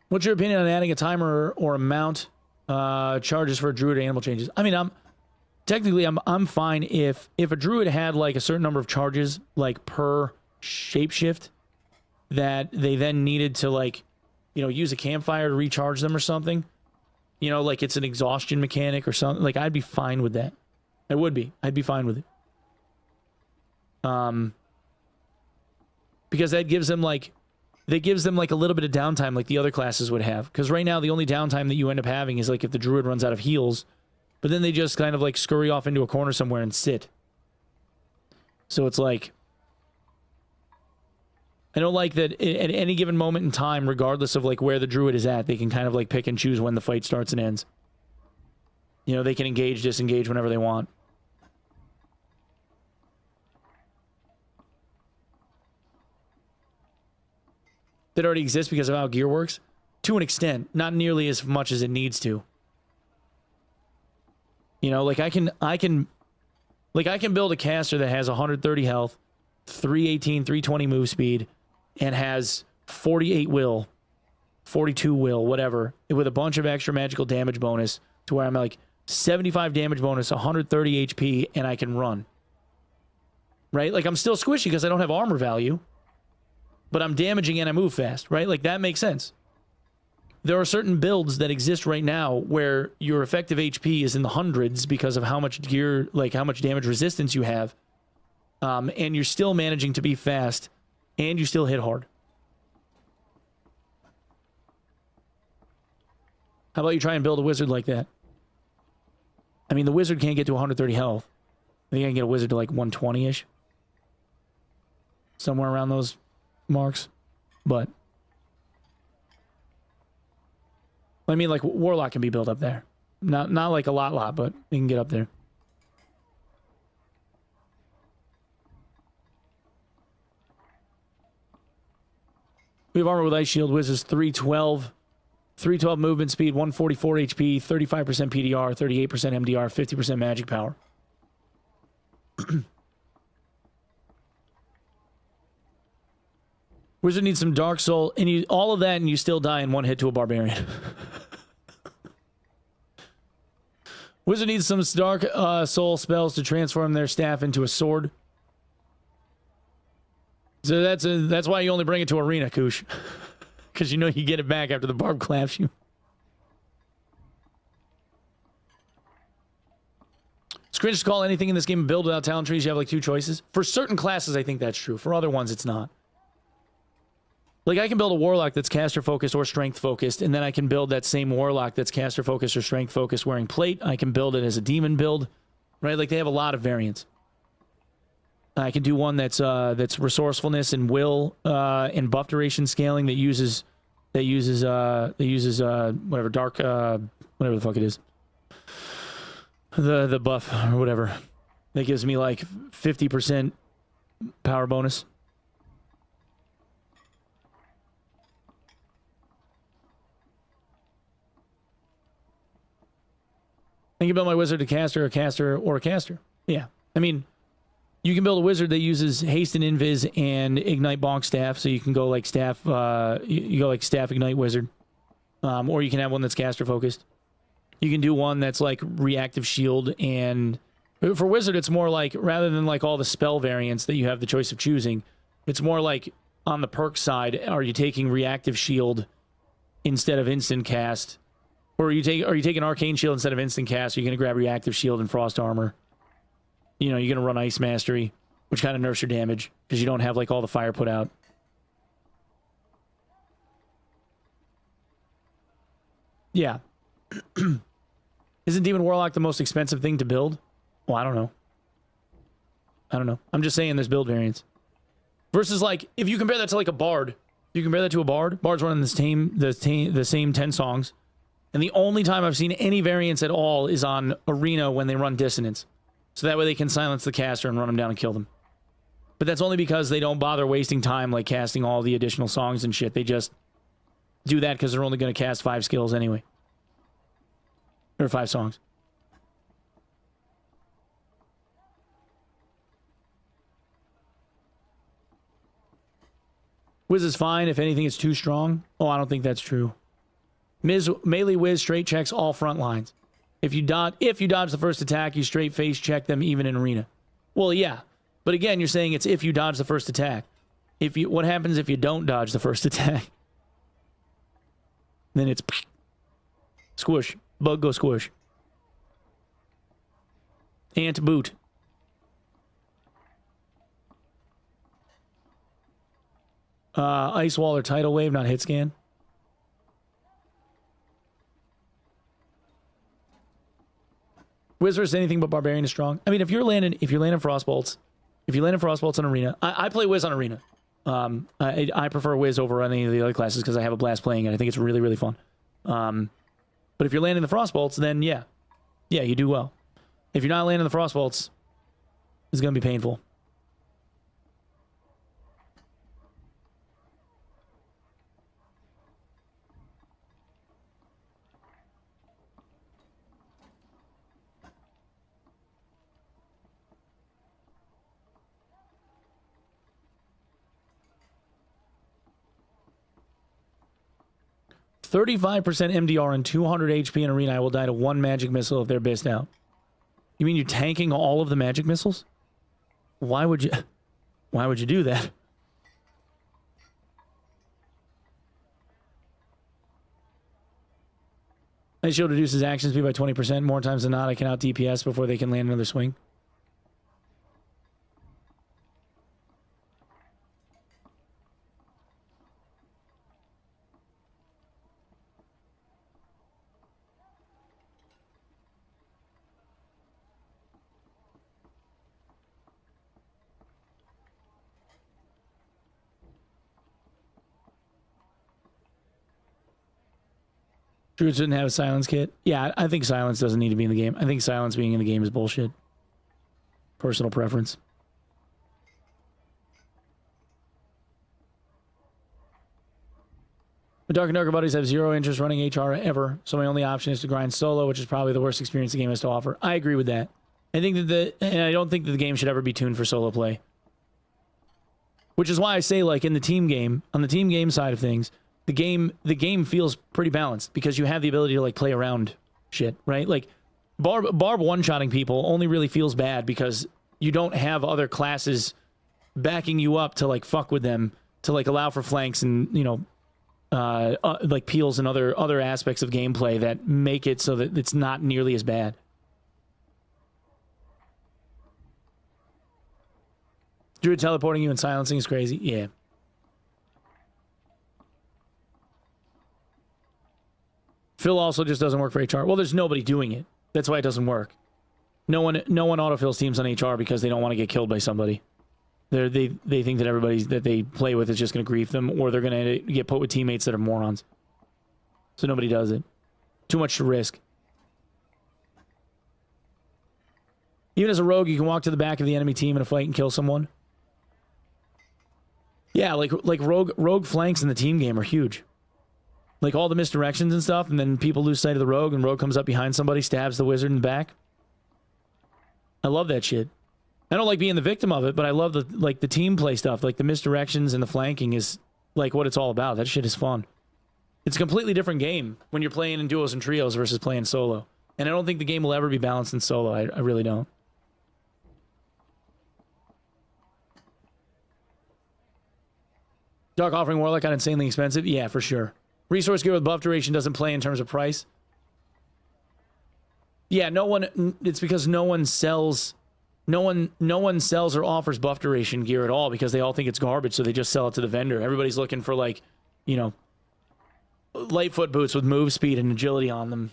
Speaker 1: What's your opinion on adding a timer or amount charges for druid animal changes? I mean, I'm fine if a druid had, like, a certain number of charges, like, per shapeshift that they then needed to, like, you know, use a campfire to recharge them or something. You know, like, it's an exhaustion mechanic or something. Like, I'd be fine with that. I would be. I'd be fine with it. Because that gives them, like, a little bit of downtime like the other classes would have. Because right now, the only downtime that you end up having is, like, if the druid runs out of heals. But then they just kind of, like, scurry off into a corner somewhere and sit. So it's like... I don't like that at any given moment in time, regardless of, like, where the druid is at, they can kind of, like, pick and choose when the fight starts and ends. You know, they can engage, disengage whenever they want. That already exists because of how gear works? To an extent. Not nearly as much as it needs to. You know, like, I can build a caster that has 130 health, 318, 320 move speed, and has 48 will, 42 will, whatever, with a bunch of extra magical damage bonus to where I'm like 75 damage bonus, 130 HP, and I can run. Right? Like, I'm still squishy because I don't have armor value, but I'm damaging and I move fast, right? Like, that makes sense. There are certain builds that exist right now where your effective HP is in the hundreds because of how much gear, like, how much damage resistance you have, and you're still managing to be fast, and you still hit hard. How about you try and build a wizard like that? I mean, the wizard can't get to 130 health. I think I can get a wizard to, like, 120-ish. Somewhere around those marks. But I mean, like, warlock can be built up there. Not like a lot, but you can get up there. We have armor with ice shield. Wizards 312. 312 movement speed, 144 HP, 35% PDR, 38% MDR, 50% magic power. Wizard needs some Dark Soul, and you all of that, and you still die in one hit to a Barbarian. Wizard needs some Dark Soul spells to transform their staff into a sword. So that's why you only bring it to Arena, Koosh. Because you know you get it back after the barb claps you. It's cringe to call anything in this game a build without talent trees. You have like 2 choices. For certain classes, I think that's true. For other ones, it's not. Like, I can build a Warlock that's caster-focused or strength-focused, and then I can build that same Warlock that's caster-focused or strength-focused wearing plate. I can build it as a demon build, right? Like, they have a lot of variants. I can do one that's resourcefulness and will and buff duration scaling that uses whatever dark whatever the fuck it is, the buff or whatever that gives me like 50% power bonus. Think about my wizard, a caster, or a caster. Yeah. I mean, you can build a wizard that uses haste and invis and ignite bonk staff, so you can go like staff, you go like staff ignite wizard. Or you can have one that's caster focused. You can do one that's like reactive shield, and for wizard, it's more like, rather than like all the spell variants that you have the choice of choosing, it's more like on the perk side, are you taking reactive shield instead of instant cast? Or are you taking arcane shield instead of instant cast? Are you going to grab reactive shield and frost armor? You know, you're going to run ice mastery, which kind of nerfs your damage because you don't have like all the fire put out. Yeah. Isn't Demon Warlock the most expensive thing to build? Well, I don't know. I'm just saying there's build variants. Versus like, if you compare that to like a bard, you compare that to a bard. Bard's running the same 10 songs. And the only time I've seen any variants at all is on Arena when they run Dissonance. So that way they can silence the caster and run them down and kill them. But that's only because they don't bother wasting time like casting all the additional songs and shit. They just do that because they're only going to cast 5 skills anyway. Or 5 songs. Wiz is fine. If anything, it's too strong. Oh, I don't think that's true. Melee Wiz straight checks all front lines. If you dodge the first attack, you straight face check them even in Arena. Well, yeah. But again, you're saying it's if you dodge the first attack. What happens if you don't dodge the first attack? Then it's squish. Bug go squish. Ant boot. Ice wall or tidal wave, not hit scan. Wizard is anything but barbarian is strong. I mean, if you're landing frostbolts, on Arena, I play Wiz on Arena. I prefer Wiz over any of the other classes because I have a blast playing it. I think it's really, really fun. But if you're landing the frostbolts, then yeah, you do well. If you're not landing the frostbolts, it's gonna be painful. $35% MDR and 200 HP in Arena. I will die to 1 magic missile if they're based out. You mean you're tanking all of the magic missiles? Why would you do that? Ice Shield reduces action speed by 20%. More times than not, I can out DPS before they can land another swing. Druid shouldn't have a silence kit. Yeah, I think silence doesn't need to be in the game. I think silence being in the game is bullshit. Personal preference. The Dark and Darker buddies have zero interest running HR ever, so my only option is to grind solo, which is probably the worst experience the game has to offer. I agree with that. I think that and I don't think that the game should ever be tuned for solo play. Which is why I say, like, in the team game, on the team game side of things, the game feels pretty balanced because you have the ability to, like, play around shit, right? Like, Barb one-shotting people only really feels bad because you don't have other classes backing you up to, like, fuck with them, to, like, allow for flanks and, you know, like peels and other aspects of gameplay that make it so that it's not nearly as bad. Druid teleporting you and silencing is crazy. Yeah. Phil also just doesn't work for HR. Well, there's nobody doing it. That's why it doesn't work. No one autofills teams on HR because they don't want to get killed by somebody. They think that everybody that they play with is just going to grief them, or they're going to get put with teammates that are morons. So nobody does it. Too much to risk. Even as a rogue, you can walk to the back of the enemy team in a fight and kill someone. Yeah, like rogue flanks in the team game are huge. Like all the misdirections and stuff, and then people lose sight of the rogue, and rogue comes up behind somebody, stabs the wizard in the back. I love that shit. I don't like being the victim of it, but I love the team play stuff. Like the misdirections and the flanking is like what it's all about. That shit is fun. It's a completely different game when you're playing in duos and trios versus playing solo. And I don't think the game will ever be balanced in solo. I really don't. Dark Offering Warlock got insanely expensive? Yeah, for sure. Resource gear with buff duration doesn't play in terms of price. Yeah, it's because no one sells or offers buff duration gear at all because they all think it's garbage, so they just sell it to the vendor. Everybody's looking for, like, you know, Lightfoot boots with move speed and agility on them.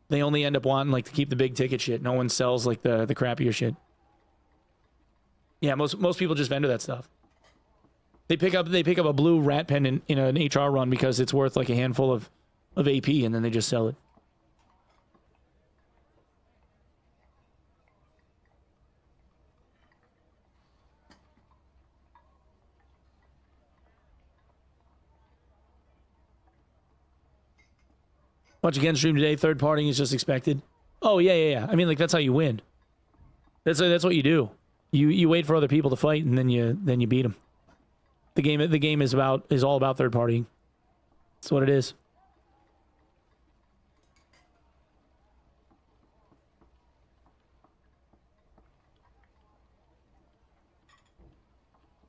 Speaker 1: They only end up wanting, like, to keep the big ticket shit. No one sells, like, the crappier shit. Yeah, most people just vendor that stuff. They pick up a blue rat pen in an HR run because it's worth, like, a handful of AP, and then they just sell it. Watch again stream today. Third partying is just expected. Oh yeah. I mean, like, that's how you win. That's what you do. You wait for other people to fight, and then you beat them. The game is all about third partying. That's what it is.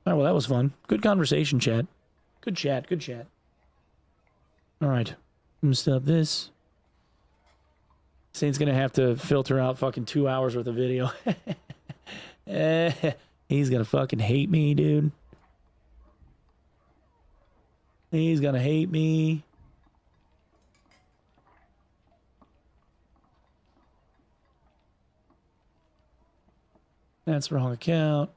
Speaker 1: All right, well, that was fun. Good conversation, chat. Good chat. All right. I'm gonna stop this. Saint's gonna have to filter out fucking 2 hours worth of video. He's gonna fucking hate me, dude. He's gonna hate me. That's wrong account.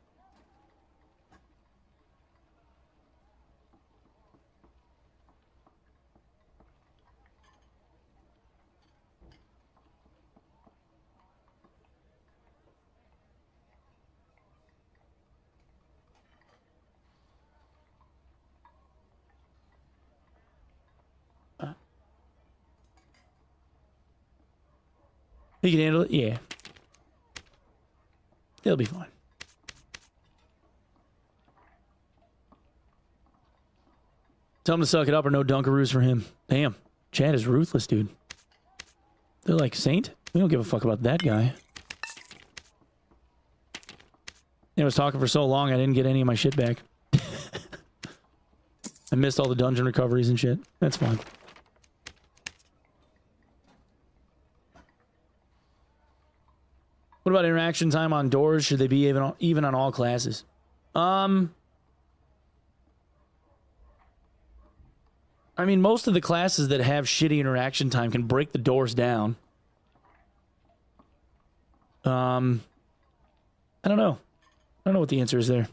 Speaker 1: You can handle it? Yeah. They'll be fine. Tell him to suck it up or no Dunkaroos for him. Damn. Chad is ruthless, dude. They're like, Saint? We don't give a fuck about that guy. I was talking for so long, I didn't get any of my shit back. I missed all the dungeon recoveries and shit. That's fine. What about interaction time on doors? Should they be even on all classes? I mean, most of the classes that have shitty interaction time can break the doors down. I don't know. I don't know what the answer is there.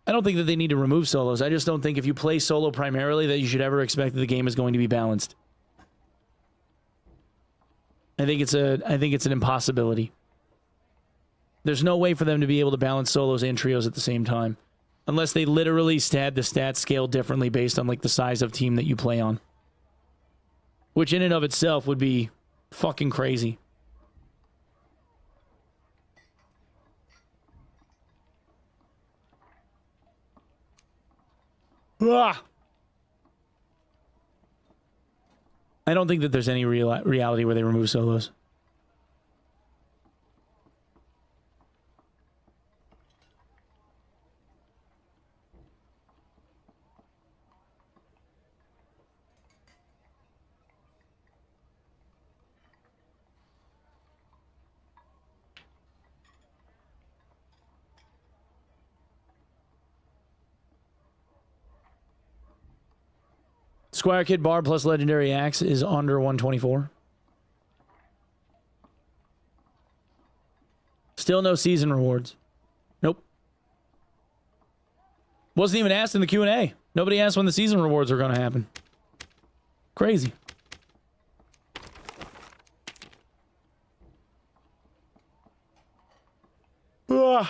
Speaker 1: I don't think that they need to remove solos. I just don't think if you play solo primarily that you should ever expect that the game is going to be balanced. I think it's an impossibility. There's no way for them to be able to balance solos and trios at the same time. Unless they literally had the stats scale differently based on like the size of team that you play on. Which in and of itself would be fucking crazy. Ah! I don't think that there's any reality where they remove solos. Squire Kid Bar plus Legendary Axe is under 124. Still no season rewards. Nope. Wasn't even asked in the Q&A. Nobody asked when the season rewards were going to happen. Crazy. Ugh.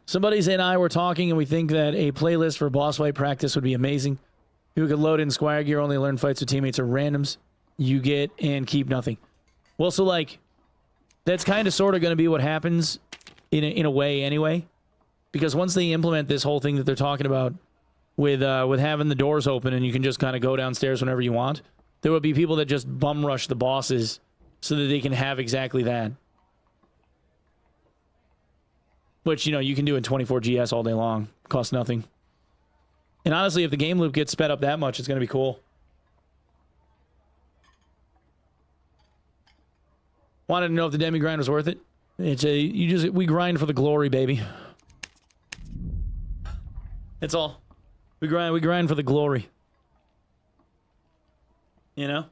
Speaker 1: Somebody and I were talking, and we think that a playlist for boss fight practice would be amazing. People could load in Squire gear, only learn fights with teammates or randoms. You get and keep nothing. Well, so like, that's kind of sort of going to be what happens in a way anyway. Because once they implement this whole thing that they're talking about with having the doors open and you can just kind of go downstairs whenever you want, there will be people that just bum rush the bosses so that they can have exactly that. Which, you know, you can do in 24 GS all day long. Costs nothing. And honestly, if the game loop gets sped up that much, it's going to be cool. Wanted to know if the demi grind was worth it? We grind for the glory, baby. That's all. We grind for the glory. You know?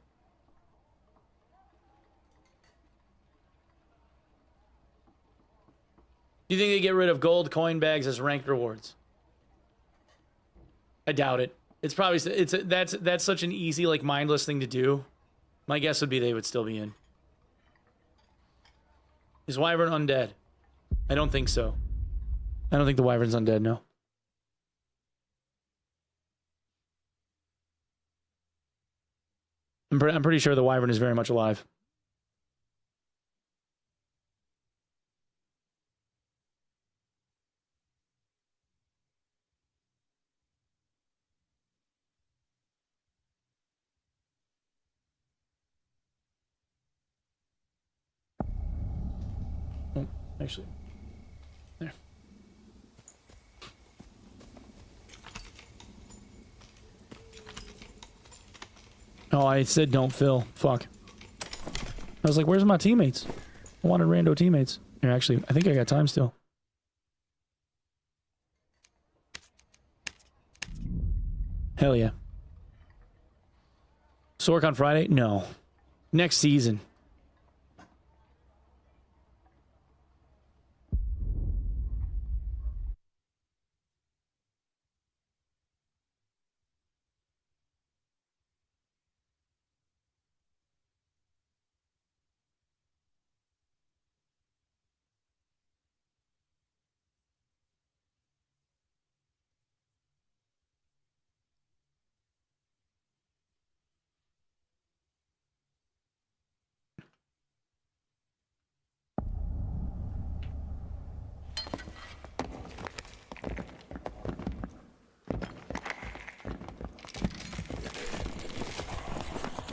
Speaker 1: Do you think they get rid of gold coin bags as ranked rewards? I doubt it. It's probably that's such an easy, like, mindless thing to do. My guess would be they would still be in. Is Wyvern undead? I don't think so. I don't think the Wyvern's undead, no. I'm pretty sure the Wyvern is very much alive. Oh, actually. There. Oh, I said don't fill. Fuck. I was like, where's my teammates? I wanted rando teammates. Here, actually, I think I got time still. Hell yeah. Sork on Friday? No. Next season.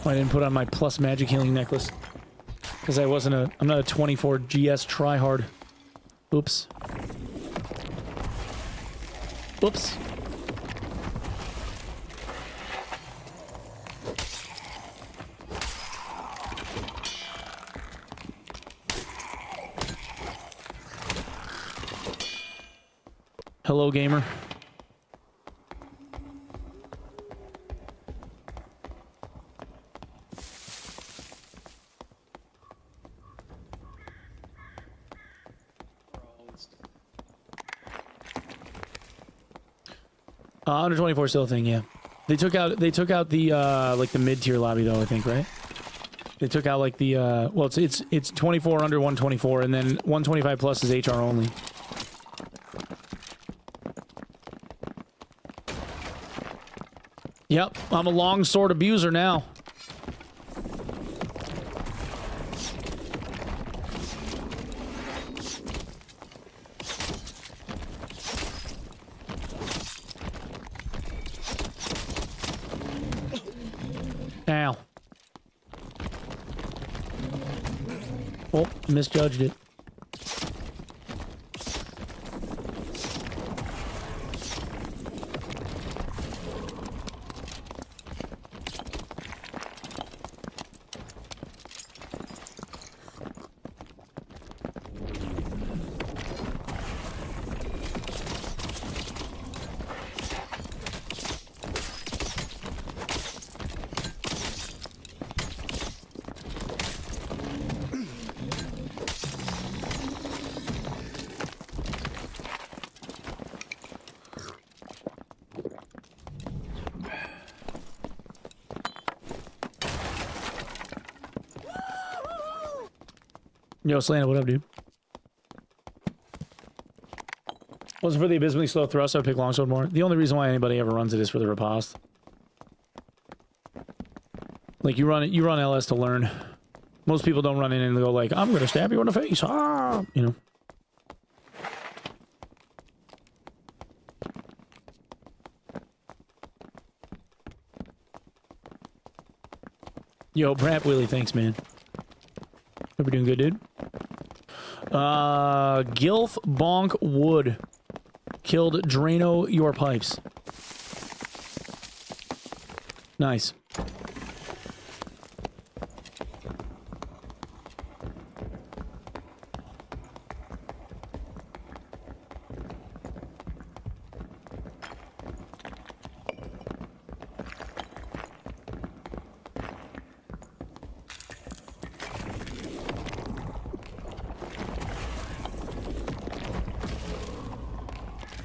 Speaker 1: I didn't put on my plus magic healing necklace because I'm not a 24 GS tryhard. Oops. Oops. Hello, gamer. Under 24 still a thing, yeah. They took out the like the mid-tier lobby though, I think, right? They took out like the well, it's 24 under 124, and then 125 plus is HR only. Yep, I'm a longsword abuser now. Ow. Oh, misjudged it. Yo, Slanna, what up, dude? Wasn't for the abysmally slow thrust, I would pick longsword more. The only reason why anybody ever runs it is for the riposte. Like, you run LS to learn. Most people don't run in and go like, I'm gonna stab you in the face, ah! You know? Yo, Brap Willie, thanks, man. Hope you're doing good, dude. Gilf Bonk Wood killed Drano your pipes. Nice.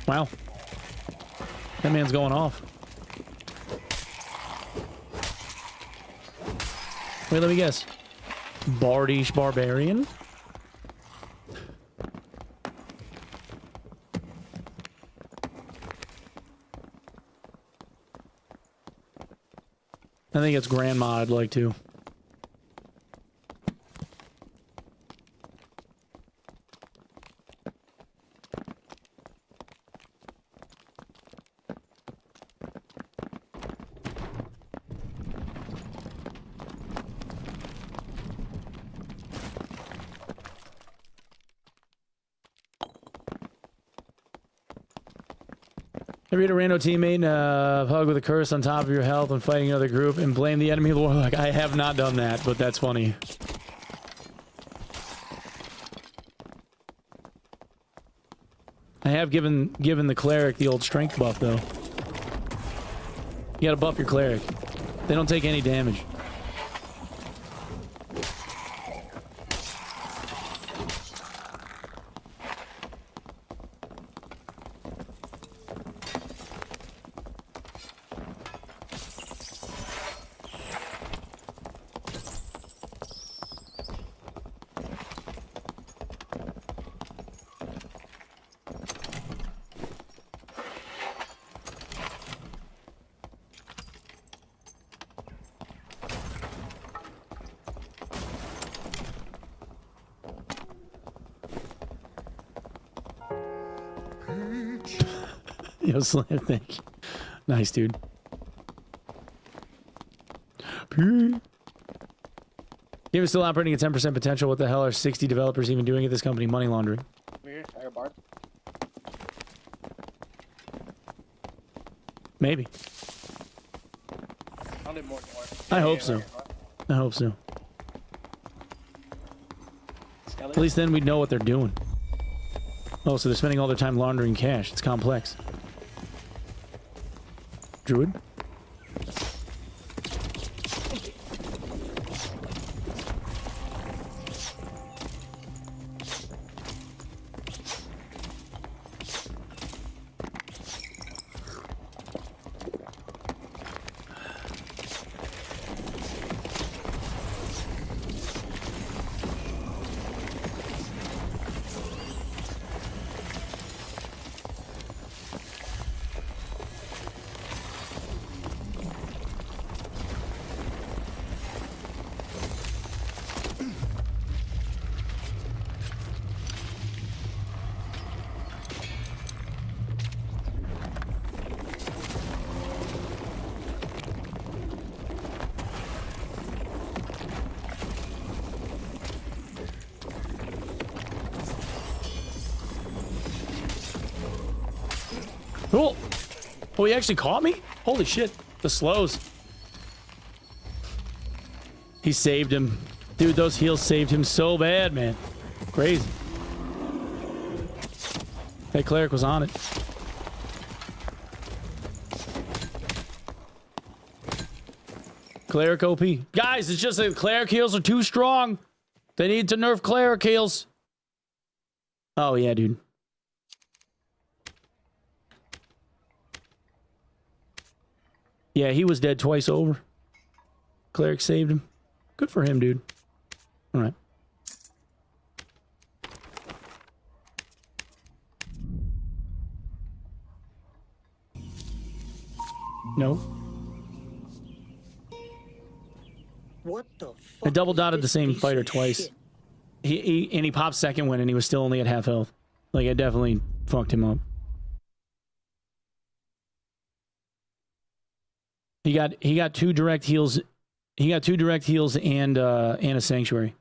Speaker 1: Wow. That man's going off. Wait, let me guess. Bardish Barbarian? I think it's Grandma I'd like to. Ever hit a rando teammate and hug with a curse on top of your health when fighting another group and blame the enemy warlock? I have not done that, but that's funny. I have given the cleric the old strength buff though. You gotta buff your cleric. They don't take any damage. Yo, Slam, thank you. Nice, dude. Game is still operating at 10% potential. What the hell are 60 developers even doing at this company? Money laundering.
Speaker 3: Here, I got a bard.
Speaker 1: Maybe.
Speaker 3: I'll need more.
Speaker 1: I hope so. I hope so. At least then we know what they're doing. Oh, so they're spending all their time laundering cash. It's complex. Druid? Oh, oh, he actually caught me? Holy shit. The slows. He saved him. Dude, those heals saved him so bad, man. Crazy. That cleric was on it. Cleric OP. Guys, it's just that cleric heals are too strong. They need to nerf cleric heals. Oh, yeah, dude. Yeah, he was dead twice over. Cleric saved him. Good for him, dude. All right. No.
Speaker 3: What the fuck?
Speaker 1: I double dotted the
Speaker 3: is
Speaker 1: same
Speaker 3: this piece
Speaker 1: fighter
Speaker 3: of
Speaker 1: twice.
Speaker 3: shit?
Speaker 1: He popped second win and he was still only at half health. Like, I definitely fucked him up. He got 2 direct heals. He got 2 direct heals and a sanctuary.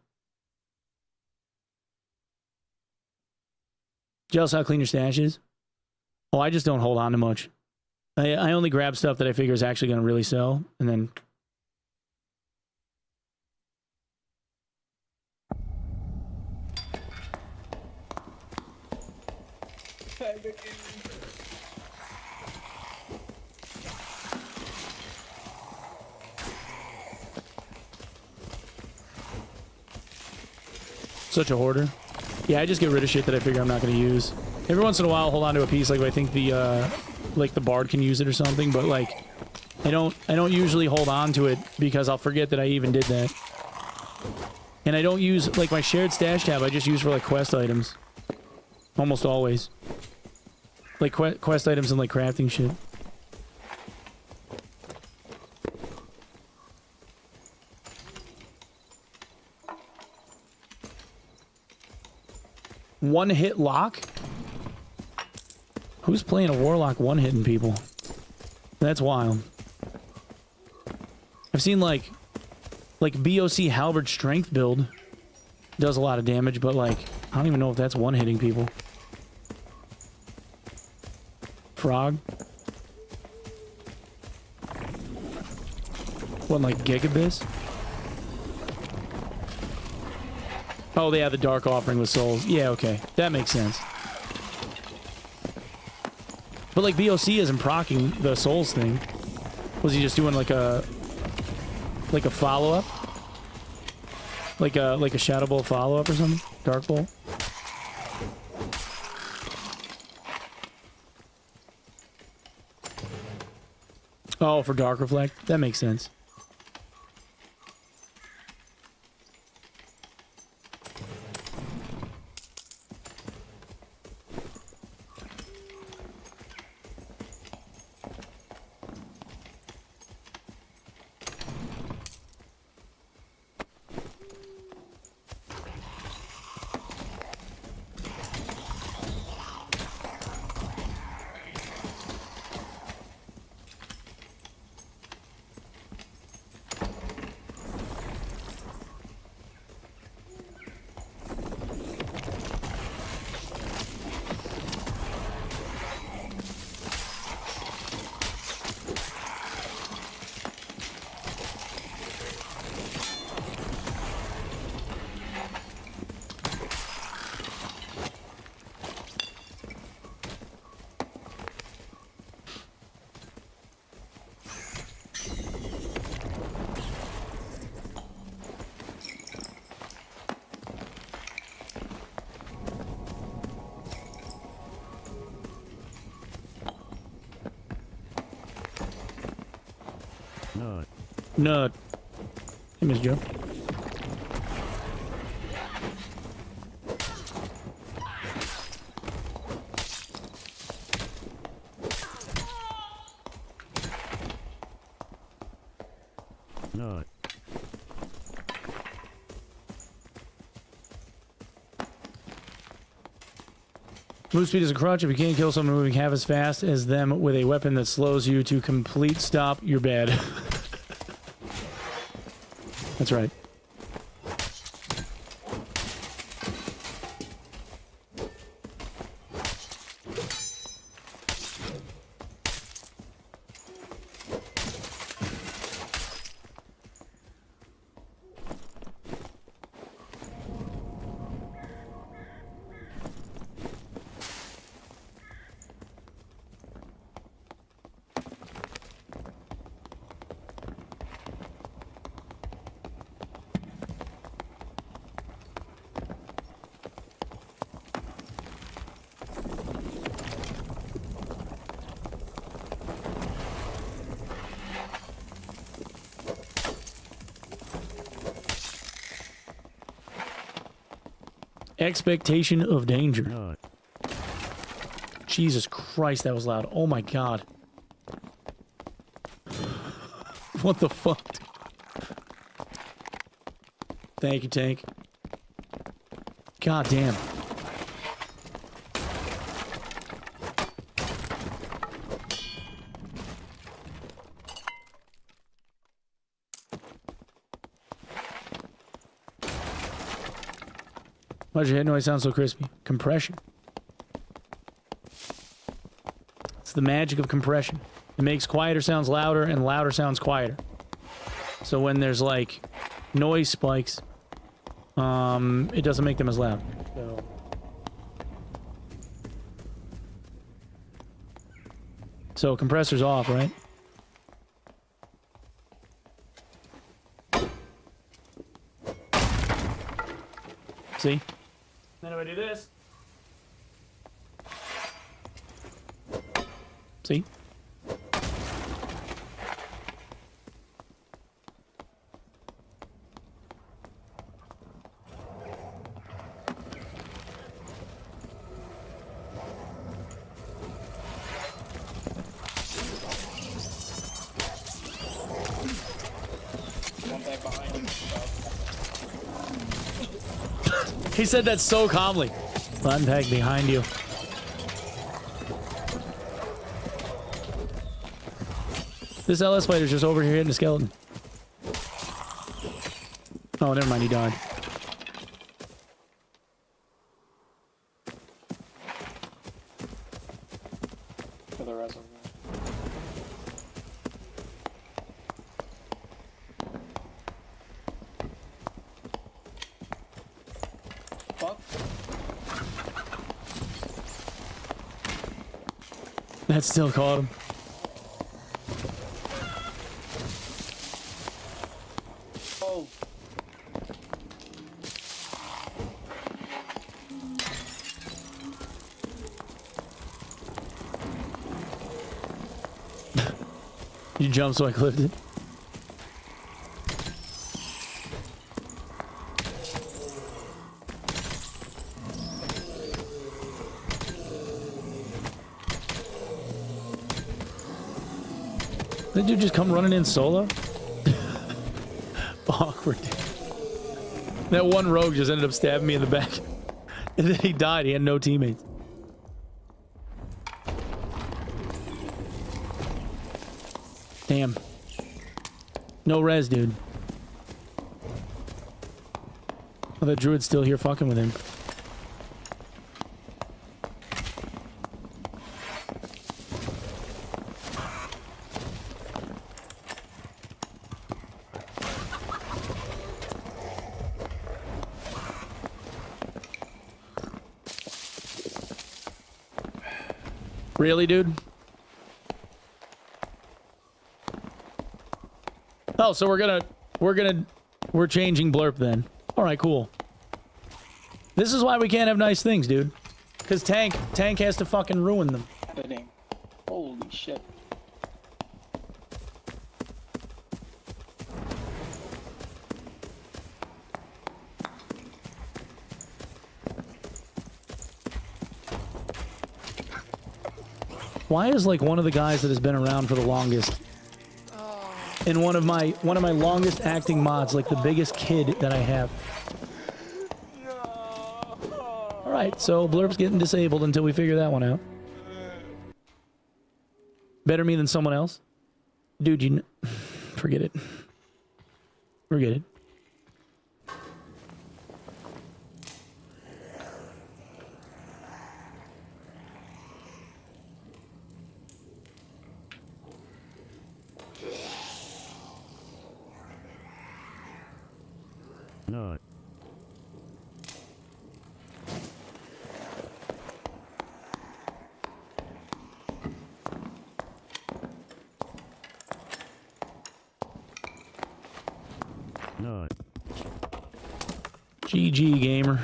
Speaker 1: Jealous how clean your stash is? Oh, I just don't hold on to much. I only grab stuff that I figure is actually going to really sell, and then... Such a hoarder. Yeah, I just get rid of shit that I figure I'm not going to use. Every once in a while, I'll hold on to a piece, like if I think the bard can use it or something. But like, I don't usually hold on to it because I'll forget that I even did that. And I don't use like my shared stash tab. I just use for like quest items. Almost always. Like quest items and like crafting shit. One-hit lock? Who's playing a warlock one-hitting people? That's wild. I've seen like BOC halberd strength build does a lot of damage, but like I don't even know if that's one-hitting people. Frog? What, like Gigabis? Oh, yeah, the Dark Offering with souls. Yeah, okay. That makes sense. But, like, BOC isn't proccing the souls thing. Was he just doing, like a follow-up? Like a Shadow Bolt follow-up or something? Dark Bolt? Oh, for Dark Reflect? That makes sense. No. Hey, Miss Joe. No. Move speed is a crutch. If you can't kill someone moving half as fast as them with a weapon that slows you to complete stop, you're bad. That's right. Expectation of danger. Jesus Christ, that was loud. Oh my god. What the fuck? Thank you, Tank. God damn. Why'd your head noise sound so crispy? Compression. It's the magic of compression. It makes quieter sounds louder and louder sounds quieter. So when there's like noise spikes, it doesn't make them as loud. So compressor's off, right? See? Then if I do this. See? He said that so calmly. Onepeg behind you. This LS fighter's just over here hitting a skeleton. Oh, never mind, he died.
Speaker 4: For the reservoir. Fuck.
Speaker 1: That still caught him.
Speaker 4: Oh.
Speaker 1: You jumped so I clipped it. Did you just come running in solo? Awkward. That one rogue just ended up stabbing me in the back. And then he died. He had no teammates. Damn. No res, dude. Oh, that druid's still here fucking with him. Really, dude? Oh, so we're changing blurp then. All right, cool. This is why we can't have nice things, dude. Because Tank has to fucking ruin them.
Speaker 4: Editing. Holy shit.
Speaker 1: Why is like one of the guys that has been around for the longest in one of my longest acting mods, like the biggest kid that I have? All right, so blurp's getting disabled until we figure that one out. Better me than someone else, dude. Forget it. Forget it.
Speaker 5: No. No.
Speaker 1: GG, gamer.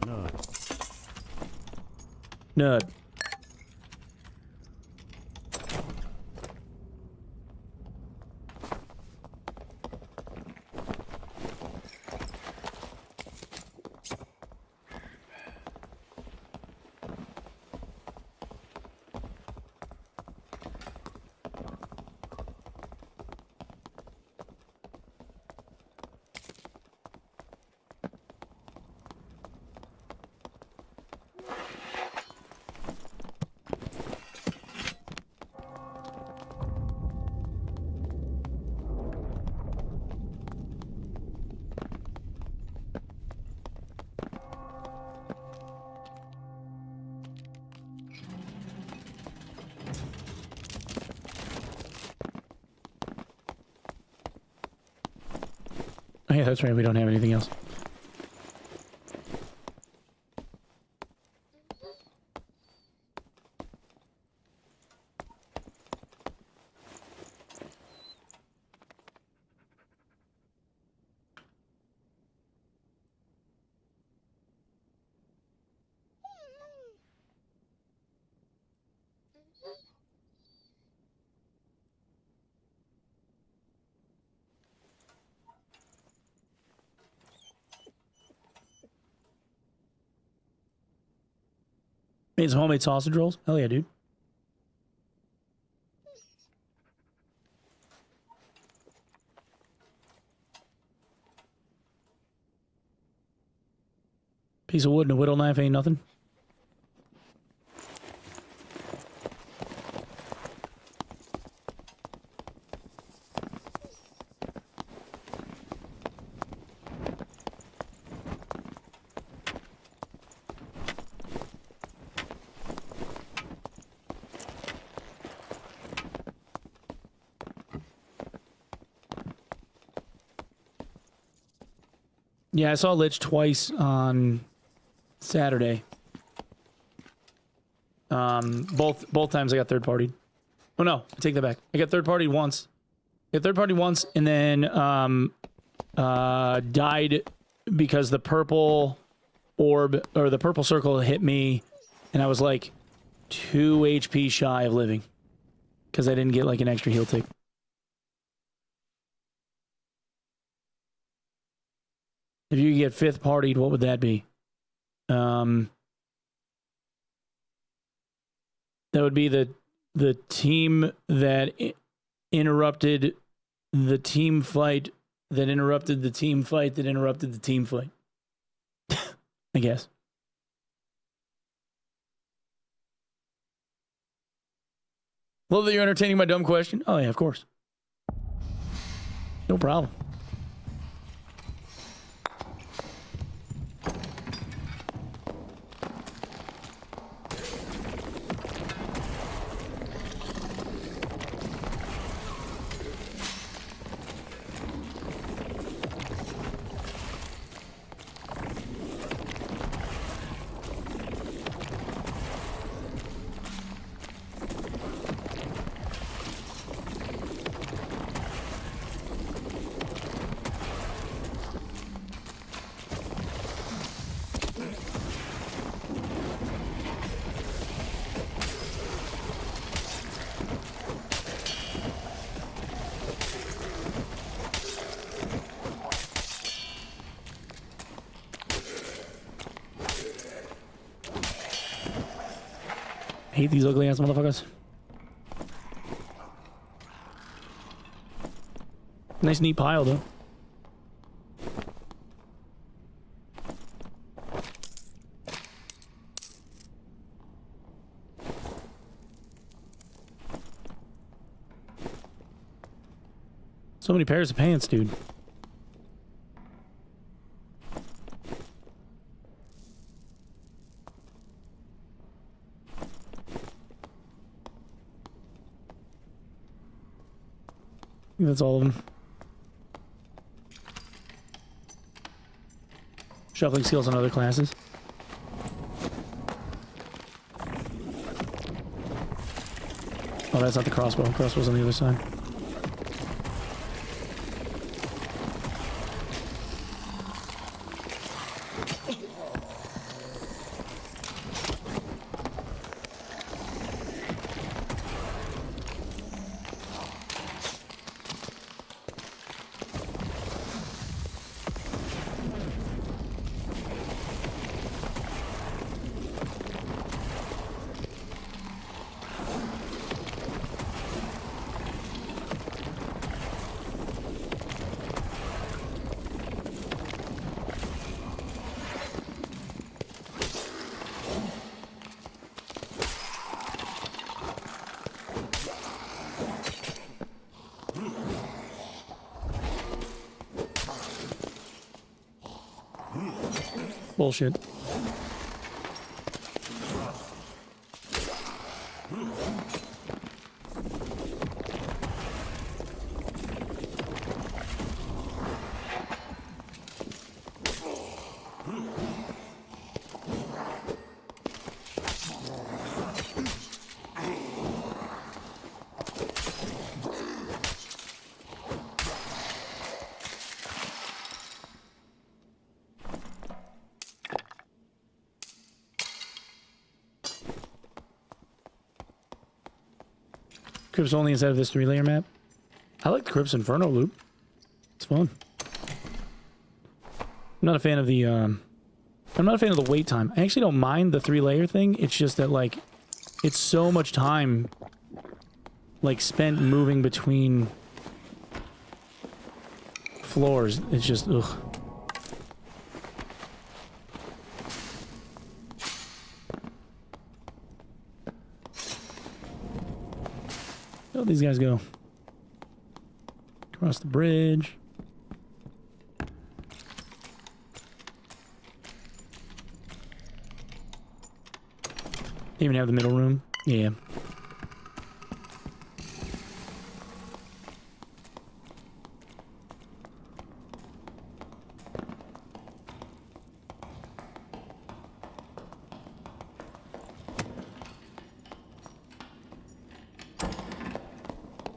Speaker 5: No.
Speaker 1: Nut. Oh, yeah, that's right. We don't have anything else. Made some homemade sausage rolls? Hell yeah, dude. Piece of wood and a whittle knife ain't nothing. Yeah, I saw Lich twice on Saturday. Both times I got third partied. Oh no, I take that back. I got third partied once. I got third partied once and then died because the purple orb or the purple circle hit me and I was like 2 HP shy of living because I didn't get like an extra heal tick. If you could get fifth partied, what would that be? That would be the team that interrupted the team fight that interrupted the team fight that interrupted the team fight. I guess. Love that you're entertaining my dumb question. Oh yeah, of course. No problem. Hate these ugly ass motherfuckers. Nice neat pile though. So many pairs of pants, dude. I think that's all of them. Shuffling skills on other classes. Oh, that's not the crossbow. Crossbow's on the other side. Bullshit. Crypt's only inside of this 3-layer map. I like the Crypt's Inferno loop. It's fun. I'm not a fan of the wait time. I actually don't mind the 3-layer thing. It's just that, like, it's so much time, like, spent moving between floors. It's just, ugh. Where'd these guys go? Across the bridge. Even have the middle room? Yeah.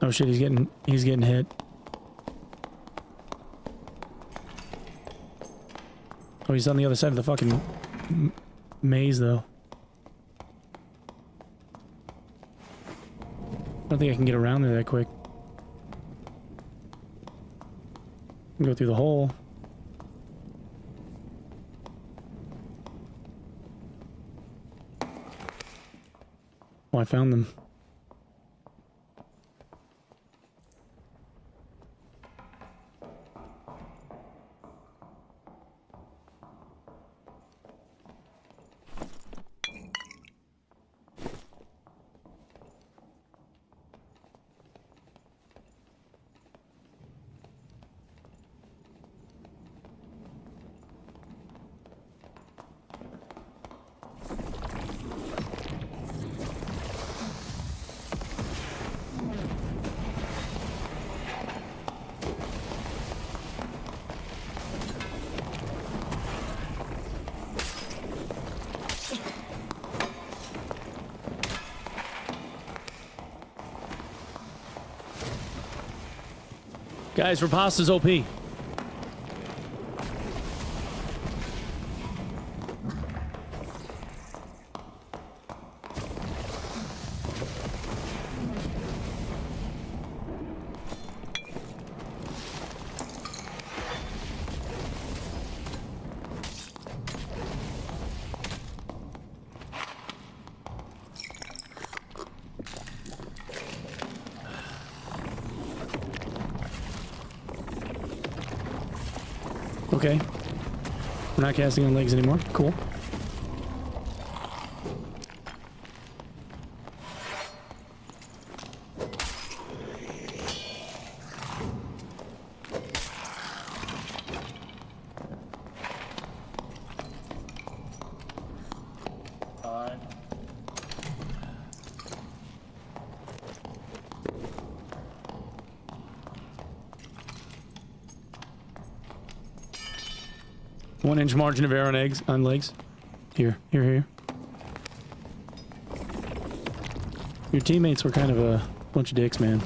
Speaker 1: Oh shit, he's getting hit. Oh, he's on the other side of the fucking maze though. I don't think I can get around there that quick. Go through the hole. Oh, I found them. Guys, Rapasta's OP. Okay. We're not casting on legs anymore. Cool.
Speaker 4: Fine.
Speaker 1: One-inch margin of error on eggs, on legs. Here. Your teammates were kind of a bunch of dicks, man.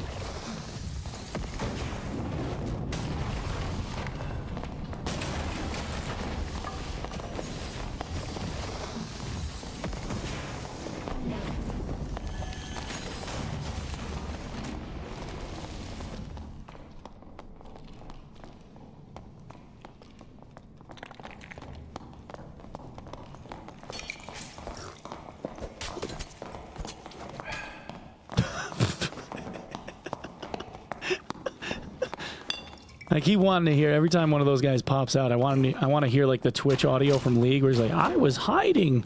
Speaker 1: I keep wanting to hear every time one of those guys pops out. I want to hear like the Twitch audio from League where he's like, "I was hiding."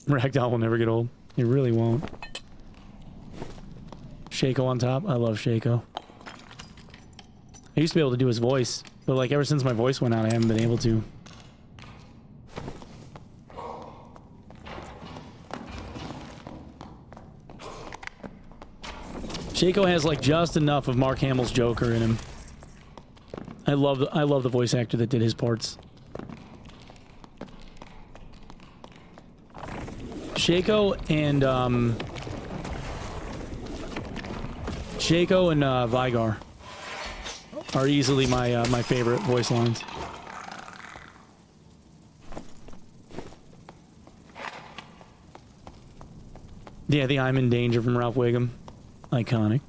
Speaker 1: Ragdoll will never get old. It really won't. Shaco on top. I love Shaco. I used to be able to do his voice, but like ever since my voice went out, I haven't been able to. Shaco has like just enough of Mark Hamill's Joker in him. I love the voice actor that did his parts. Shaco and Vigar are easily my my favorite voice lines. Yeah, the I'm in danger from Ralph Wiggum. Iconic.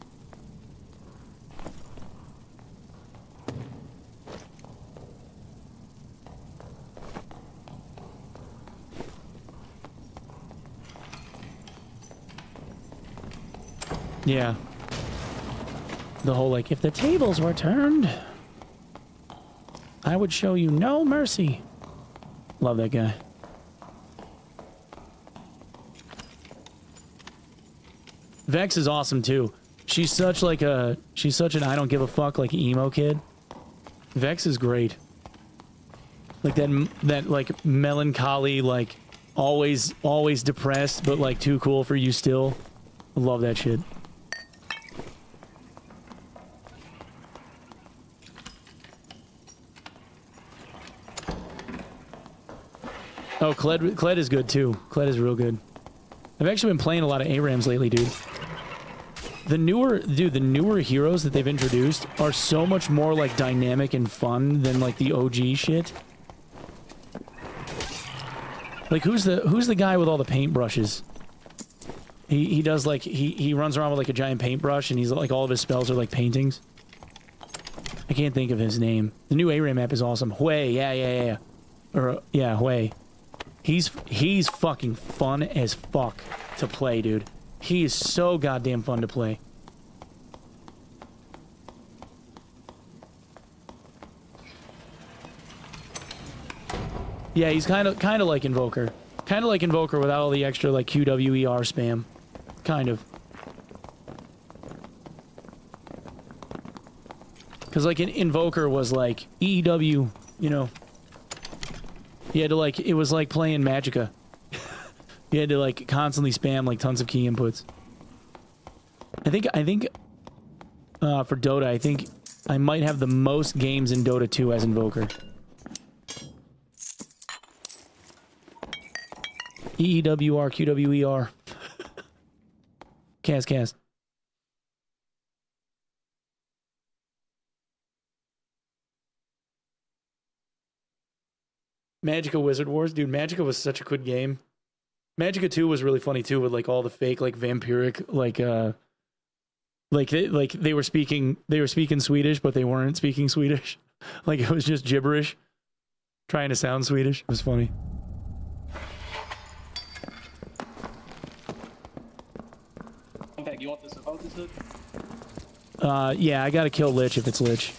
Speaker 1: Yeah. The whole, like, if the tables were turned, I would show you no mercy. Love that guy. Vex is awesome too. She's such like a, she's such an I don't give a fuck like emo kid. Vex is great. Like that like melancholy, like always depressed, but like too cool for you still. I love that shit. Oh, Kled is good too. Kled is real good. I've actually been playing a lot of ARAMs lately, dude. The newer heroes that they've introduced are so much more like dynamic and fun than like the OG shit. Like who's the guy with all the paintbrushes? He does like he runs around with like a giant paintbrush and he's like all of his spells are like paintings. I can't think of his name. The new ARAM map is awesome. Hui, yeah. Or yeah, Hui. He's fucking fun as fuck to play, dude. He is so goddamn fun to play. Yeah, he's kind of like Invoker. Kind of like Invoker without all the extra like QWER spam. Kind of. Cuz like an Invoker was like EW, you know. You had to like, it was like playing Magicka. You had to like constantly spam like tons of key inputs. I think for Dota, I think I might have the most games in Dota 2 as Invoker. EEWR, QWER. Cast. Magicka Wizard Wars, dude. Magicka was such a good game. Magicka 2 was really funny too, with like all the fake like vampiric like they were speaking Swedish, but they weren't speaking Swedish. Like it was just gibberish, trying to sound Swedish. It was funny.
Speaker 4: Onepeg, you want this about this hook?
Speaker 1: Yeah, I gotta kill Lich if it's Lich.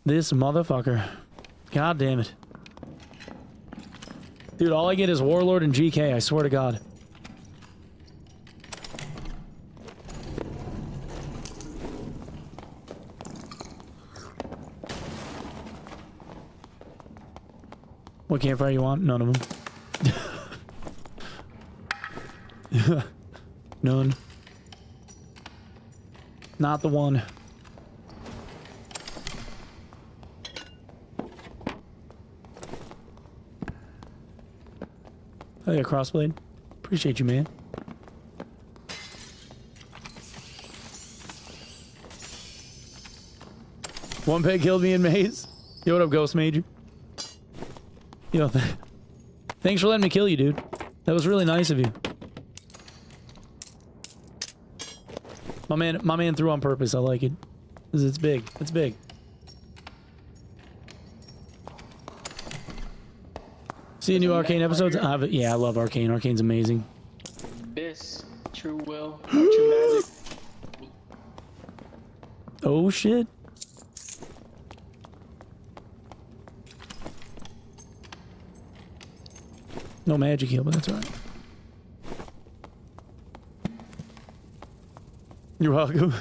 Speaker 1: This motherfucker. God damn it. Dude, all I get is Warlord and GK, I swear to God. What campfire you want? None of them. None. Not the one. Oh yeah, Crossblade. Appreciate you, man. Onepeg killed me in Maze. Yo, what up, Ghost Major? Yo, thanks for letting me kill you, dude. That was really nice of you. My man threw on purpose. I like it. 'Cause it's big. It's big. See a new Arcane episodes? Yeah, I love Arcane. Arcane's amazing.
Speaker 4: Abyss, True Will, True Magic.
Speaker 1: Oh shit. No magic heal, but that's alright. You're welcome.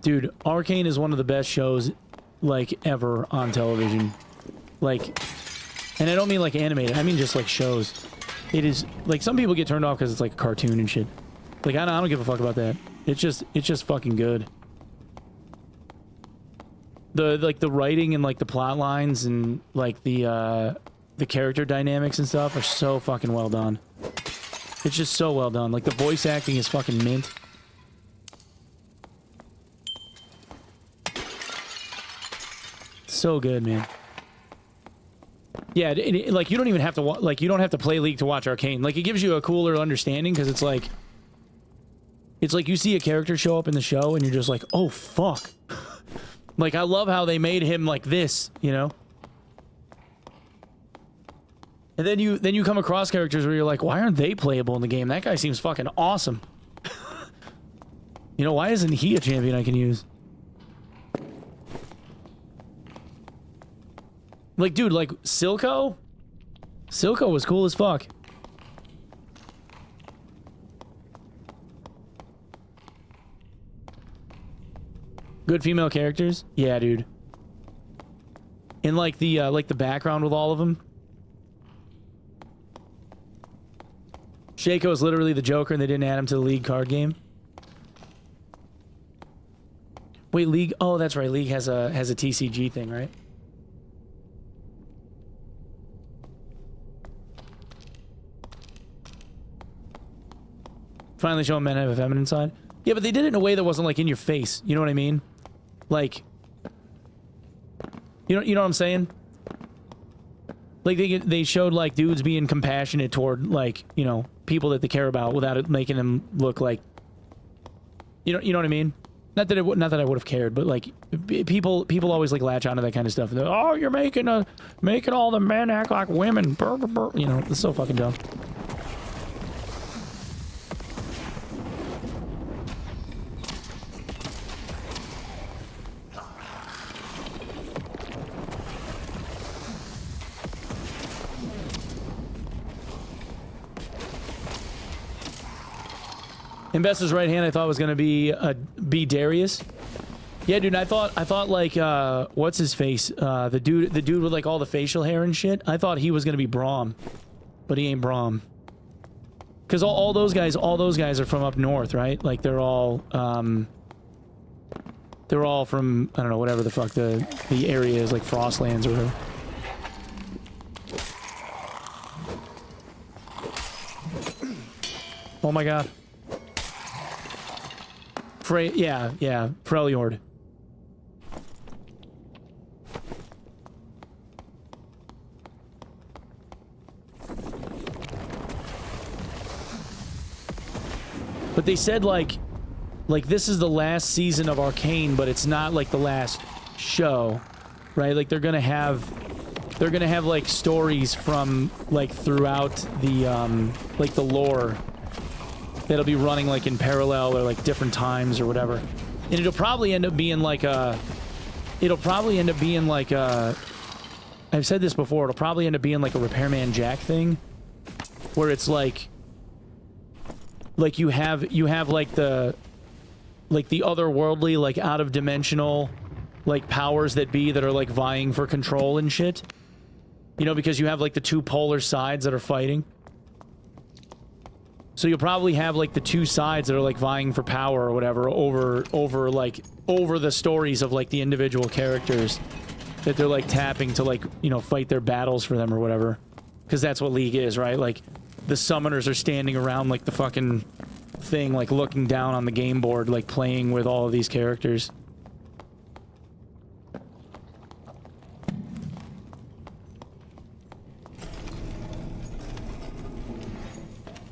Speaker 1: Dude, Arcane is one of the best shows, like, ever on television. Like, and I don't mean like animated, I mean just like shows. It is like some people get turned off because it's like a cartoon and shit. Like I don't give a fuck about that. It's just fucking good. The writing and like the plot lines and like the character dynamics and stuff are so fucking well done. It's just so well done. Like the voice acting is fucking mint. So good, man. Yeah, like you don't even have to like you don't have to play League to watch Arcane. Like it gives you a cooler understanding because it's like you see a character show up in the show and you're just like, oh fuck. Like I love how they made him like this, you know. And then you come across characters where you're like, why aren't they playable in the game? That guy seems fucking awesome. You know, why isn't he a champion I can use? Like, dude, like, Silco? Silco was cool as fuck. Good female characters? Yeah, dude. In, like, the background with all of them. Shaco is literally the Joker and they didn't add him to the League card game. Wait, League... Oh, that's right. League has a TCG thing, right? Finally showing men have a feminine side. Yeah, but they did it in a way that wasn't like in your face. You know what I mean? Like, you know what I'm saying? Like they showed like dudes being compassionate toward like, you know, people that they care about without it making them look like, you know what I mean? Not that I would have cared, but like people always like latch onto that kind of stuff. And oh, you're making all the men act like women. Burr, burr, burr. You know, it's so fucking dumb. Investor's right hand I thought was gonna be Darius. Yeah, dude, I thought like what's his face? The dude with like all the facial hair and shit. I thought he was gonna be Braum, but he ain't Braum. Cause all those guys are from up north, right? Like they're all from I don't know, whatever the fuck the area is, like Frostlands or whatever. Oh my god. Yeah, Freljord. But they said like this is the last season of Arcane, but it's not like the last show, right? Like they're gonna have like stories from like throughout the like the lore that'll be running like in parallel or like different times or whatever. And it'll probably end up being like I've said this before, it'll probably end up being like a Repairman Jack thing where it's like you have like the otherworldly, like out of dimensional like powers that be that are like vying for control and shit. You know, because you have like the two polar sides that are fighting. So you'll probably have like the two sides that are like vying for power or whatever over the stories of like the individual characters that they're like tapping to like, you know, fight their battles for them or whatever. Because that's what League is, right? Like the summoners are standing around like the fucking thing, like looking down on the game board, like playing with all of these characters.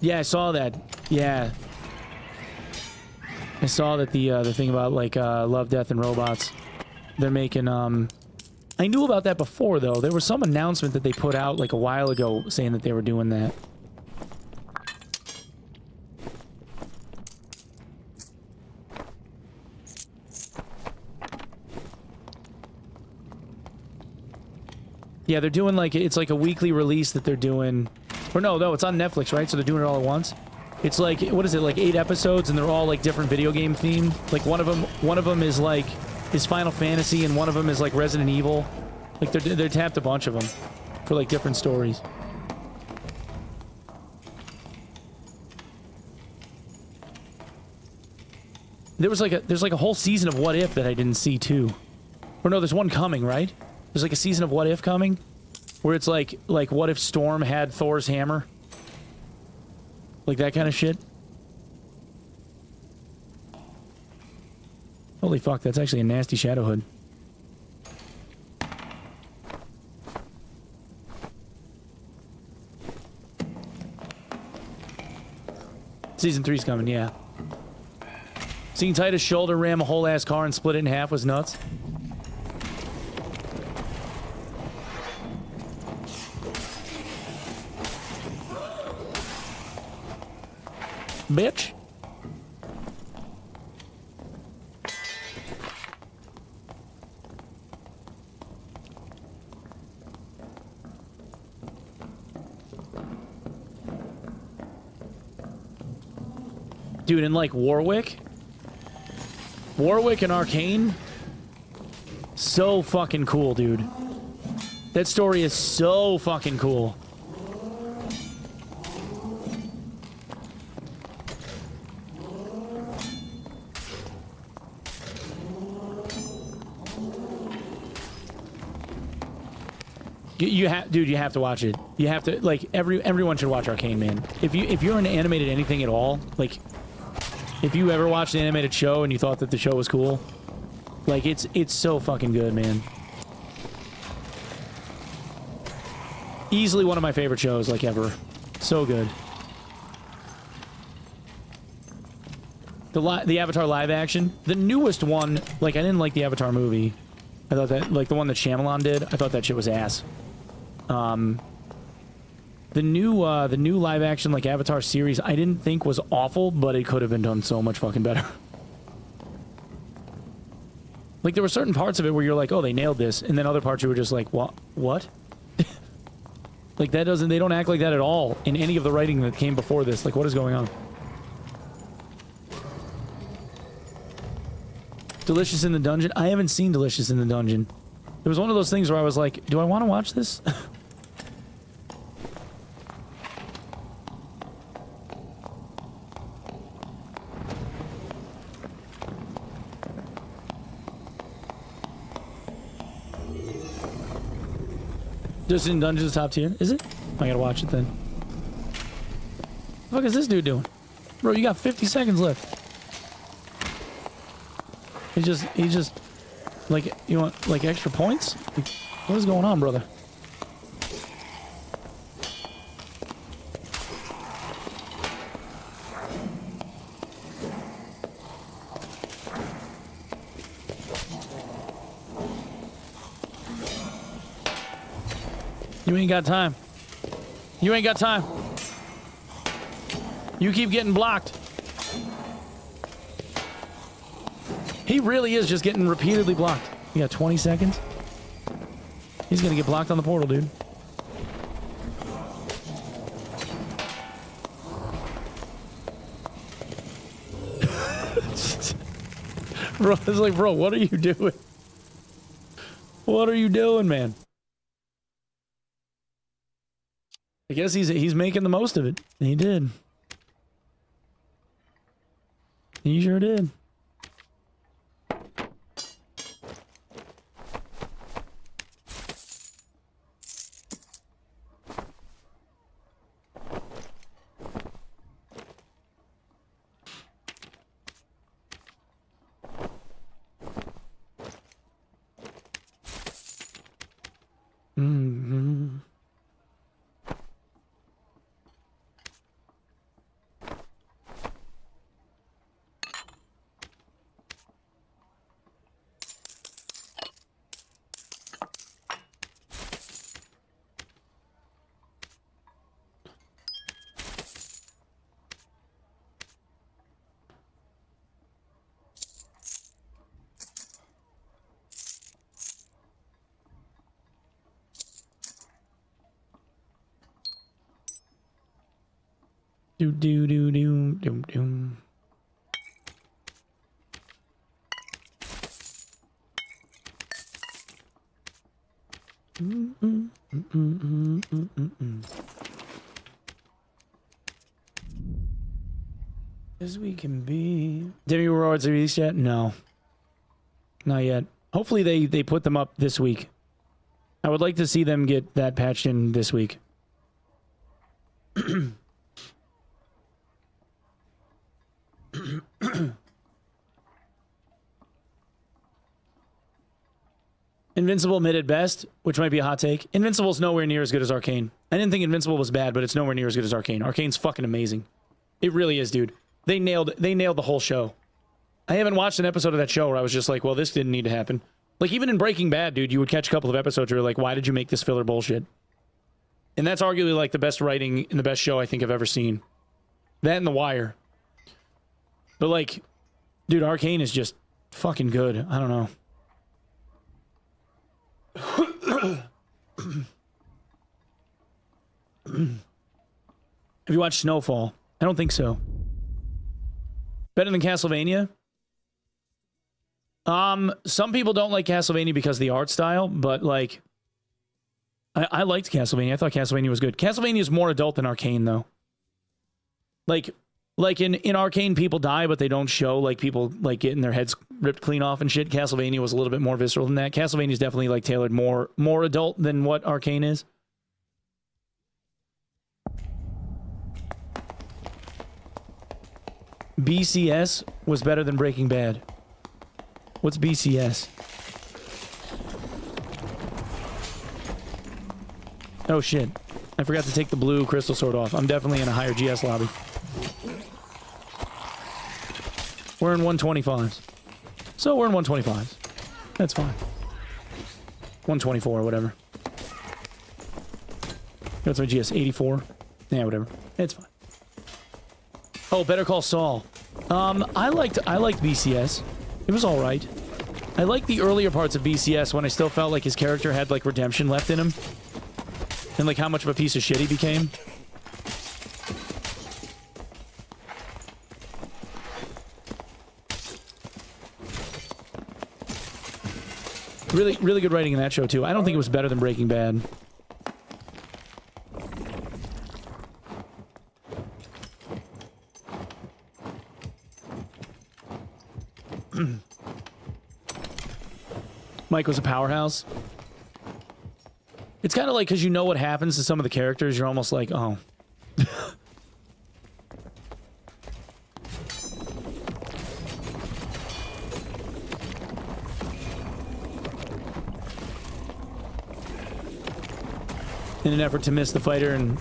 Speaker 1: Yeah, I saw that. Yeah. I saw that the thing about like Love, Death, and Robots. They're making I knew about that before though. There was some announcement that they put out like a while ago saying that they were doing that. Yeah, they're doing like it's like a weekly release that they're doing. Or no, it's on Netflix, right? So they're doing it all at once. It's like, what is it, like 8 episodes, and they're all like different video game themed. Like one of them is like Final Fantasy, and one of them is like Resident Evil. Like they're tapped a bunch of them for like different stories. there's like a whole season of What If that I didn't see too. Or no, there's one coming, right? There's like a season of What If coming, where it's like what if Storm had Thor's hammer, like that kind of shit. Holy fuck, that's actually a nasty shadow hood. Season 3's coming, yeah. Seeing Titus shoulder ram a whole ass car and split it in half was nuts. Bitch. Dude, and like Warwick and Arcane, so fucking cool, dude. That story is so fucking cool. You have, dude. You have to watch it. You have to, like, everyone should watch Arcane, man. If you're into animated anything at all, like, if you ever watched an animated show and you thought that the show was cool, like, it's so fucking good, man. Easily one of my favorite shows, like, ever. So good. The Avatar live action, the newest one, like, I didn't like the Avatar movie. I thought that, like, the one that Shyamalan did, I thought that shit was ass. The new live action, like, Avatar series, I didn't think was awful, but it could have been done so much fucking better. Like, there were certain parts of it where you're like, oh, they nailed this, and then other parts you were just like, what? Like, they don't act like that at all in any of the writing that came before this. Like, what is going on? Delicious in the Dungeon? I haven't seen Delicious in the Dungeon. It was one of those things where I was like, do I want to watch this? Just in Dungeons top tier? Is it? I gotta watch it then. What the fuck is this dude doing? Bro, you got 50 seconds left. He's just, like, you want, like, extra points? Like, what is going on, brother? You ain't got time. You ain't got time. You keep getting blocked. He really is just getting repeatedly blocked. You got 20 seconds? He's gonna get blocked on the portal, dude. Bro, it's like, bro, what are you doing? What are you doing, man? I guess he's making the most of it. He did. He sure did. Mm-hmm. Do do do do do do. As we can be. Demi rewards are released yet? No. Not yet. Hopefully they put them up this week. I would like to see them get that patched in this week. Invincible mid at best, which might be a hot take. Invincible's nowhere near as good as Arcane. I didn't think Invincible was bad, but it's nowhere near as good as Arcane. Arcane's fucking amazing. It really is, dude. They nailed the whole show. I haven't watched an episode of that show where I was just like, well, this didn't need to happen. Like, even in Breaking Bad, dude, you would catch a couple of episodes where you're like, why did you make this filler bullshit? And that's arguably, like, the best writing and the best show I think I've ever seen. That and The Wire. But, like, dude, Arcane is just fucking good. I don't know. Have you watched Snowfall? I don't think so. Better than Castlevania? Some people don't like Castlevania because of the art style, but like I liked Castlevania. I thought Castlevania was good. Castlevania is more adult than Arcane though. Like in Arcane people die, but they don't show like people like getting their heads ripped clean off and shit. Castlevania was a little bit more visceral than that. Castlevania is definitely like tailored more adult than what Arcane is. BCS was better than Breaking Bad. What's BCS? Oh shit. I forgot to take the blue crystal sword off. I'm definitely in a higher GS lobby. We're in 125s. So we're in 125s. That's fine. 124 or whatever. What's my GS? 84? Yeah, whatever. It's fine. Oh, Better Call Saul. I liked BCS. It was alright. I liked the earlier parts of BCS when I still felt like his character had like redemption left in him. And like how much of a piece of shit he became. Really, really good writing in that show too. I don't think it was better than Breaking Bad. Mike was a powerhouse. It's kind of like, because you know what happens to some of the characters, you're almost like, oh. In an effort to miss the fighter and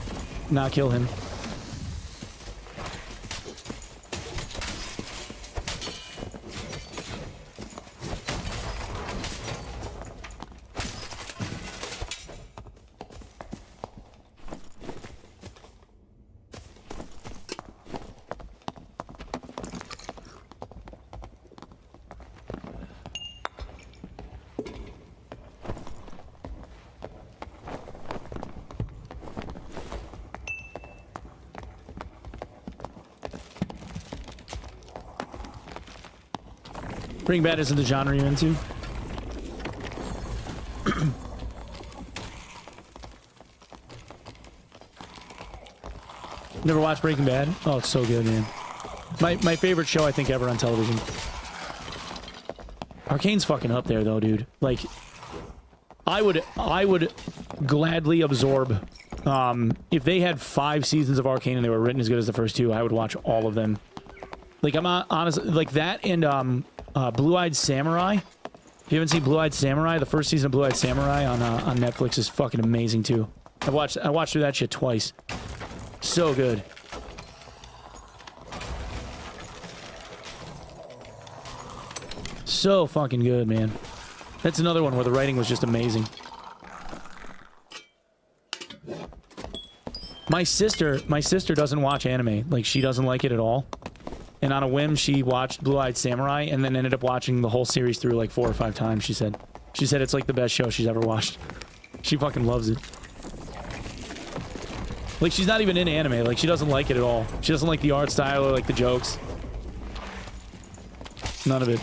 Speaker 1: not kill him. Breaking Bad isn't the genre you're into? Never watched Breaking Bad? Oh, it's so good, man. My favorite show, I think, ever on television. Arcane's fucking up there, though, dude. Like, I would gladly absorb... if they had 5 seasons of Arcane and they were written as good as the first 2, I would watch all of them. Like, I'm honestly... Like, that and, Blue-Eyed Samurai. If you haven't seen Blue-Eyed Samurai, the first season of Blue-Eyed Samurai on Netflix is fucking amazing too. I watched through that shit twice. So good. So fucking good, man. That's another one where the writing was just amazing. My sister doesn't watch anime. Like, she doesn't like it at all. And on a whim, she watched Blue-Eyed Samurai and then ended up watching the whole series through like 4 or 5 times, she said. She said it's like the best show she's ever watched. She fucking loves it. Like, she's not even into anime. Like, she doesn't like it at all. She doesn't like the art style or like the jokes. None of it.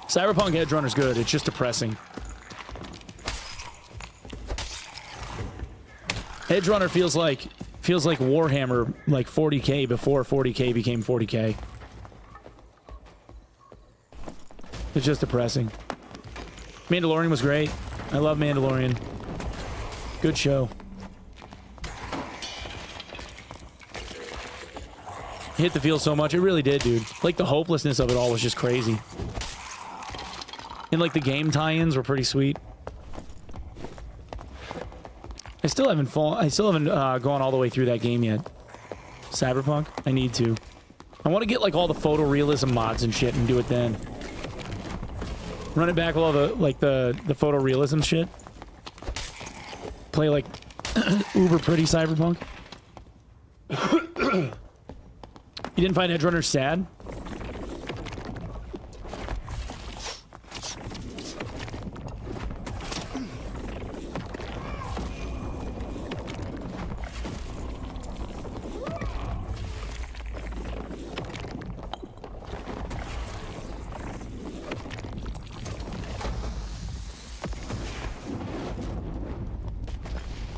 Speaker 1: Cyberpunk Edgerunner's good. It's just depressing. Edge Runner feels like Warhammer, like 40k before 40k became 40k. It's just depressing. Mandalorian was great. I love Mandalorian. Good show. Hit the field so much. It really did, dude. Like, the hopelessness of it all was just crazy. And, like, the game tie-ins were pretty sweet. I still haven't gone all the way through that game yet. Cyberpunk? I need to. I want to get, like, all the photorealism mods and shit and do it then. Run it back with all the, like, the photorealism shit. Play, like, uber pretty Cyberpunk. You didn't find Edge Runner sad?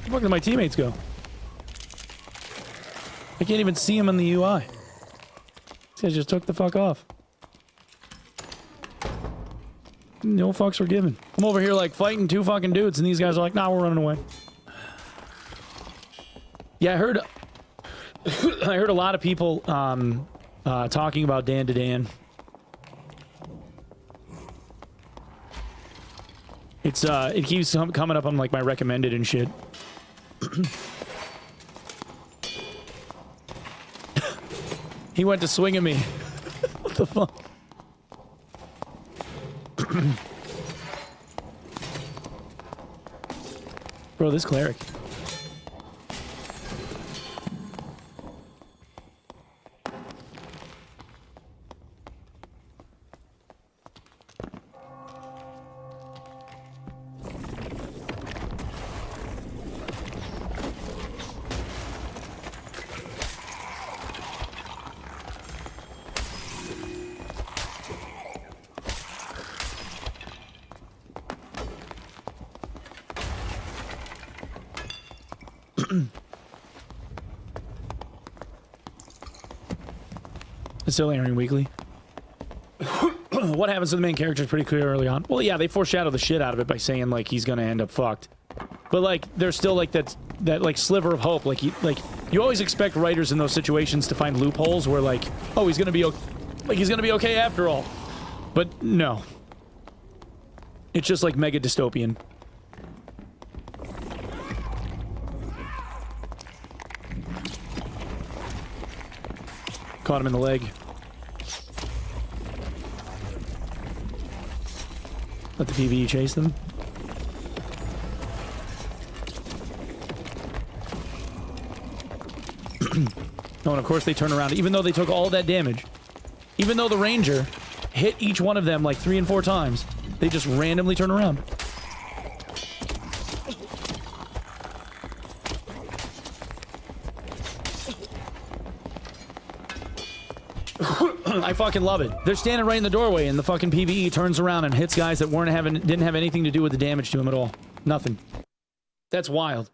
Speaker 1: Where did my teammates go? I can't even see them in the UI. These guys just took the fuck off. No fucks were given. I'm over here like fighting two fucking dudes and these guys are like, nah, we're running away. Yeah, I heard I heard a lot of people talking about Dan to Dan. It keeps coming up on like my recommended and shit. He went to swing at me. What the fuck? Bro, this cleric. It's still airing weekly. What happens to the main character is pretty clear early on. Well, yeah, they foreshadow the shit out of it by saying like he's gonna end up fucked. But like, there's still like that like sliver of hope. Like you always expect writers in those situations to find loopholes where like, oh, he's gonna be okay after all. But no, it's just like mega dystopian. Caught him in the leg. Let the PvE chase them. Oh, and of course they turn around. Even though they took all that damage. Even though the ranger hit each one of them like 3 and 4 times. They just randomly turn around. I fucking love it. They're standing right in the doorway and the fucking PvE turns around and hits guys that didn't have anything to do with the damage to him at all. Nothing. That's wild.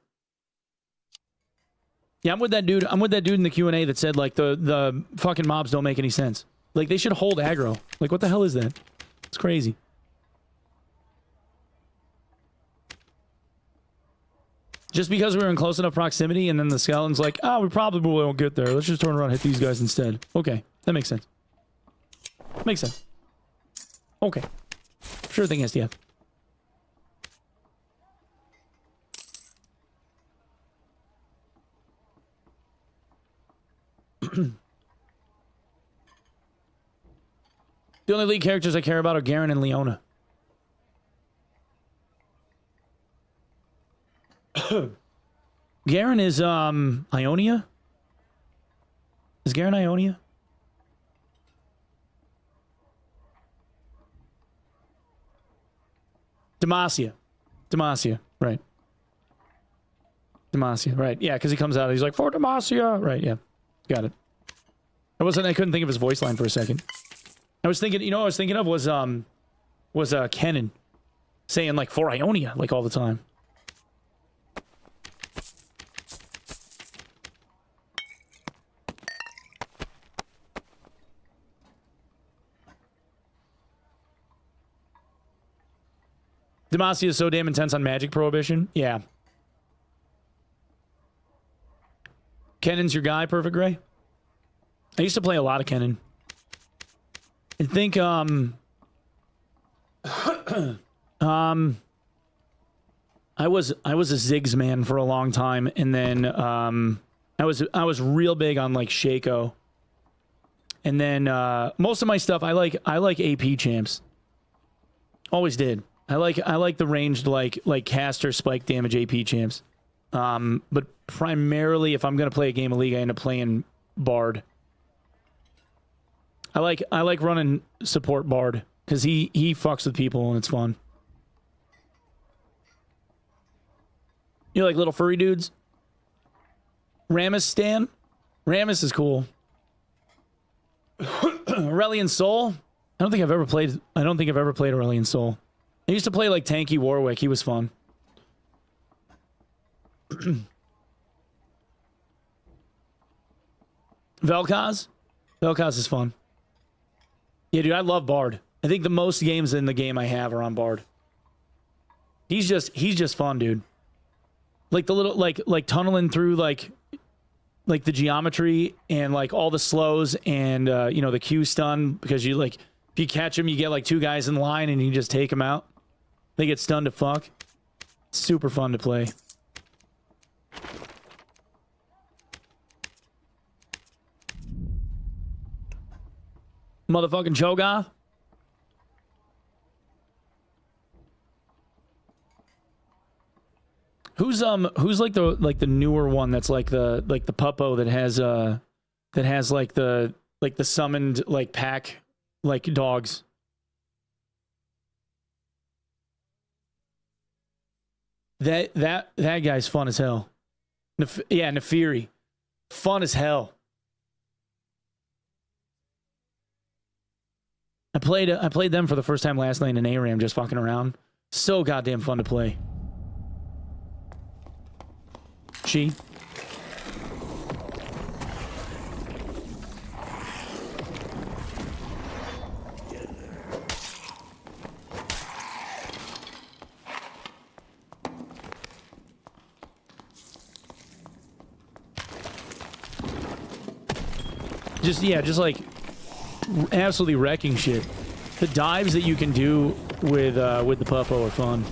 Speaker 1: Yeah, I'm with that dude. I'm with that dude in the Q&A that said like the fucking mobs don't make any sense. Like they should hold aggro. Like what the hell is that? It's crazy. Just because we were in close enough proximity and then the skeleton's like, oh, we probably won't get there. Let's just turn around and hit these guys instead. Okay, that makes sense. Makes sense. Okay. Sure thing, SDF. The only league characters I care about are Garen and Leona. Garen is Ionia? Is Garen Ionia? Demacia. Demacia, right. Demacia, right. Yeah, because he comes out, he's like, for Demacia! Right, yeah. Got it. I couldn't think of his voice line for a second. I was thinking, you know what I was thinking of was Kennen saying, like, for Ionia, like, all the time. Demacia is so damn intense on magic prohibition. Yeah. Kennan's your guy, Perfect Gray? I used to play a lot of Kennan. I think, I was a Ziggs man for a long time, and then I was real big on like Shaco. And then most of my stuff I like AP champs. Always did. I like the ranged like caster spike damage AP champs. But primarily if I'm gonna play a game of League, I end up playing Bard. I like running support Bard because he fucks with people and it's fun. You like little furry dudes? Rammus Stan? Rammus is cool. Aurelion Sol? I don't think I've ever played Aurelion Sol. I used to play like tanky Warwick. He was fun. Vel'Koz? Vel'Koz is fun. Yeah, dude, I love Bard. I think the most games in the game I have are on Bard. He's just fun, dude. Like the little like tunneling through like the geometry and like all the slows and you know, the Q stun, because you like if you catch them you get like two guys in line and you can just take them out. They get stunned to fuck. Super fun to play. Motherfucking Cho'Gath. Who's like the newer one that's like the puppo that has like the summoned like pack like dogs? That guy's fun as hell. Yeah, Nefiri. Fun as hell. I played them for the first time last night in ARAM, just fucking around. So goddamn fun to play. She. Just like absolutely wrecking shit. The dives that you can do with the puppo are fun.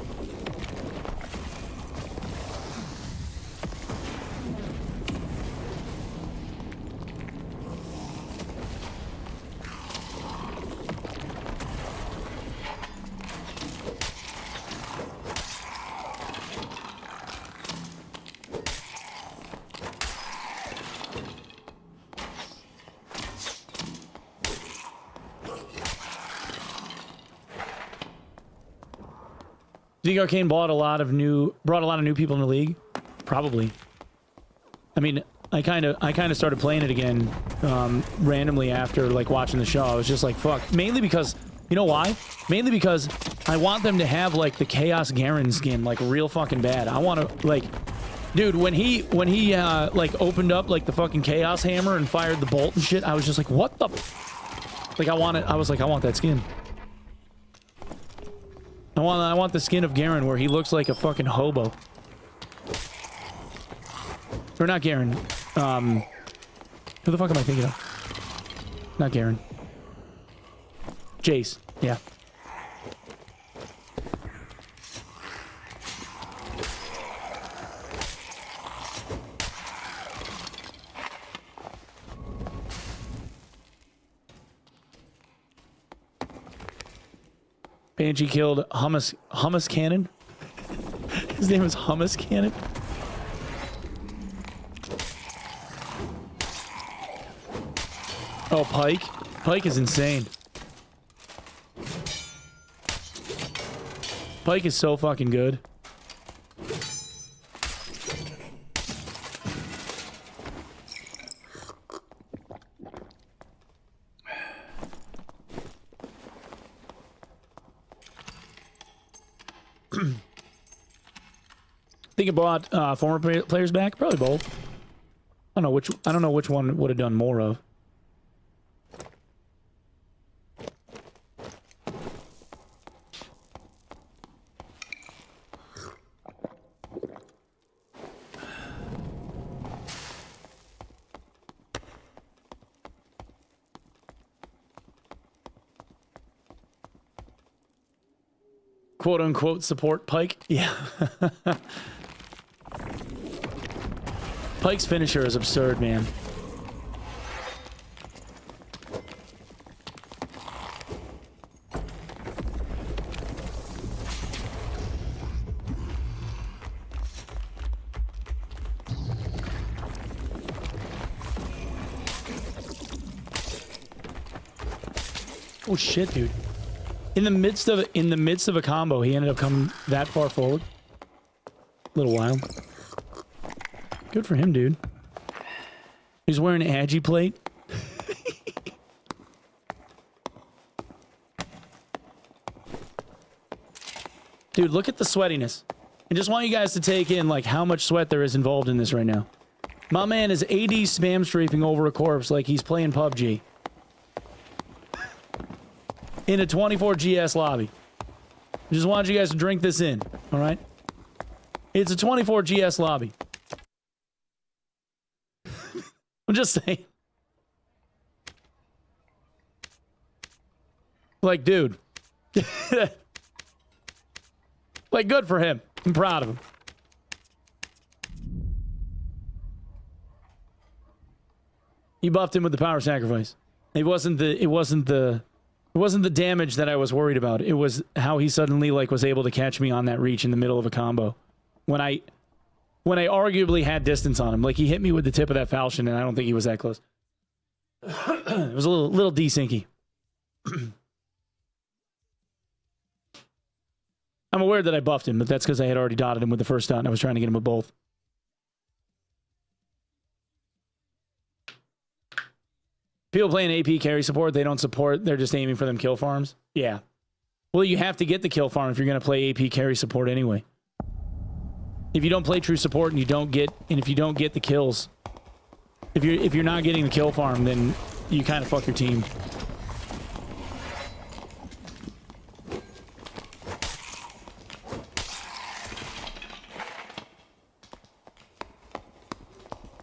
Speaker 1: Do you think Arcane brought a lot of new people in the league? Probably. I mean, I kind of started playing it again randomly after like watching the show. I was just like, fuck. Mainly because, you know why? Mainly because I want them to have like the Chaos Garen skin like real fucking bad. I want to like, dude, when he like opened up like the fucking Chaos Hammer and fired the bolt and shit, I was just like, what the? Like I want it. I was like, I want that skin. I want the skin of Garen where he looks like a fucking hobo. Or not Garen. Who the fuck am I thinking of? Not Garen. Jace. Yeah. Banshee killed Hummus Cannon. His name is Hummus Cannon. Oh, Pike. Pike is insane. Pike is so fucking good. Think it brought former players back? Probably both. I don't know which one would have done more of. quote unquote support Pike. Yeah. Pike's finisher is absurd, man. Oh shit, dude. In the midst of a combo, he ended up coming that far forward. A little wild. Good for him, dude. He's wearing an Agi plate. Dude, look at the sweatiness. I just want you guys to take in like how much sweat there is involved in this right now. My man is AD spam strafing over a corpse like he's playing PUBG. In a 24 GS lobby. I just want you guys to drink this in, all right? It's a 24 GS lobby. I'm just saying. Like, dude. Like, good for him. I'm proud of him. You buffed him with the power sacrifice. It wasn't the damage that I was worried about. It was how he suddenly like was able to catch me on that reach in the middle of a combo. When I arguably had distance on him. Like he hit me with the tip of that falchion and I don't think he was that close. It was a little desyncy. I'm aware that I buffed him, but that's because I had already dotted him with the first dot and I was trying to get him with both. People playing AP carry support, they don't support, they're just aiming for them kill farms. Yeah. Well, you have to get the kill farm if you're going to play AP carry support anyway. If you don't play true support and if you don't get the kills, if you're not getting the kill farm, then you kind of fuck your team.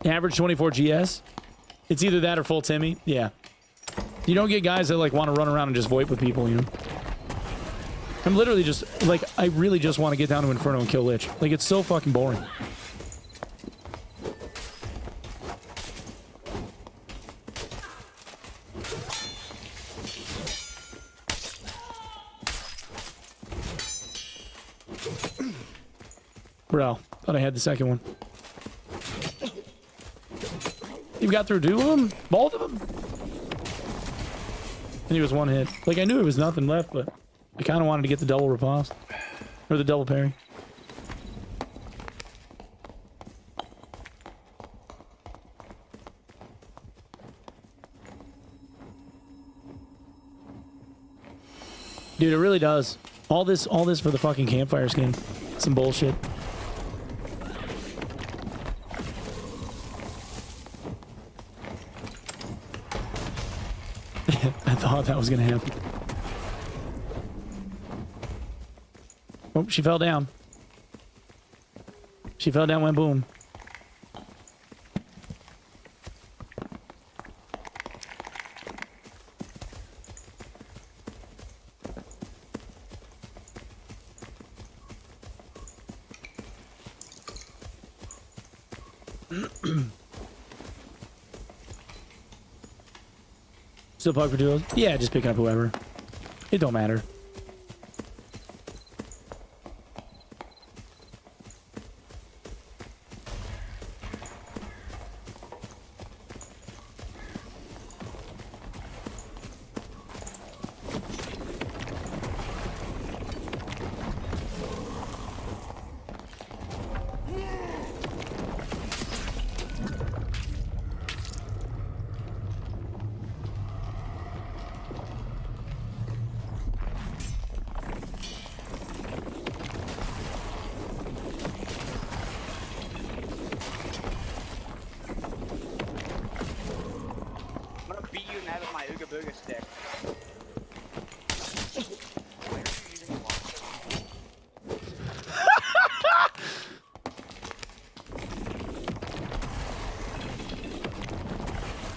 Speaker 1: Average 24 GS. It's either that or full Timmy. Yeah. You don't get guys that like want to run around and just VoIP with people, you know? I'm literally just like, I really just want to get down to Inferno and kill Lich. Like, it's so fucking boring. Bro, thought I had the second one. You got through two of them? Both of them? And he was one hit. Like, I knew it was nothing left, but I kind of wanted to get the double riposte. Or the double parry. Dude, it really does. All this for the fucking campfire skin. Some bullshit. I thought that was gonna happen. Oh, she fell down. She fell down, went boom. Still pug for duos? Yeah, just picking up whoever. It don't matter.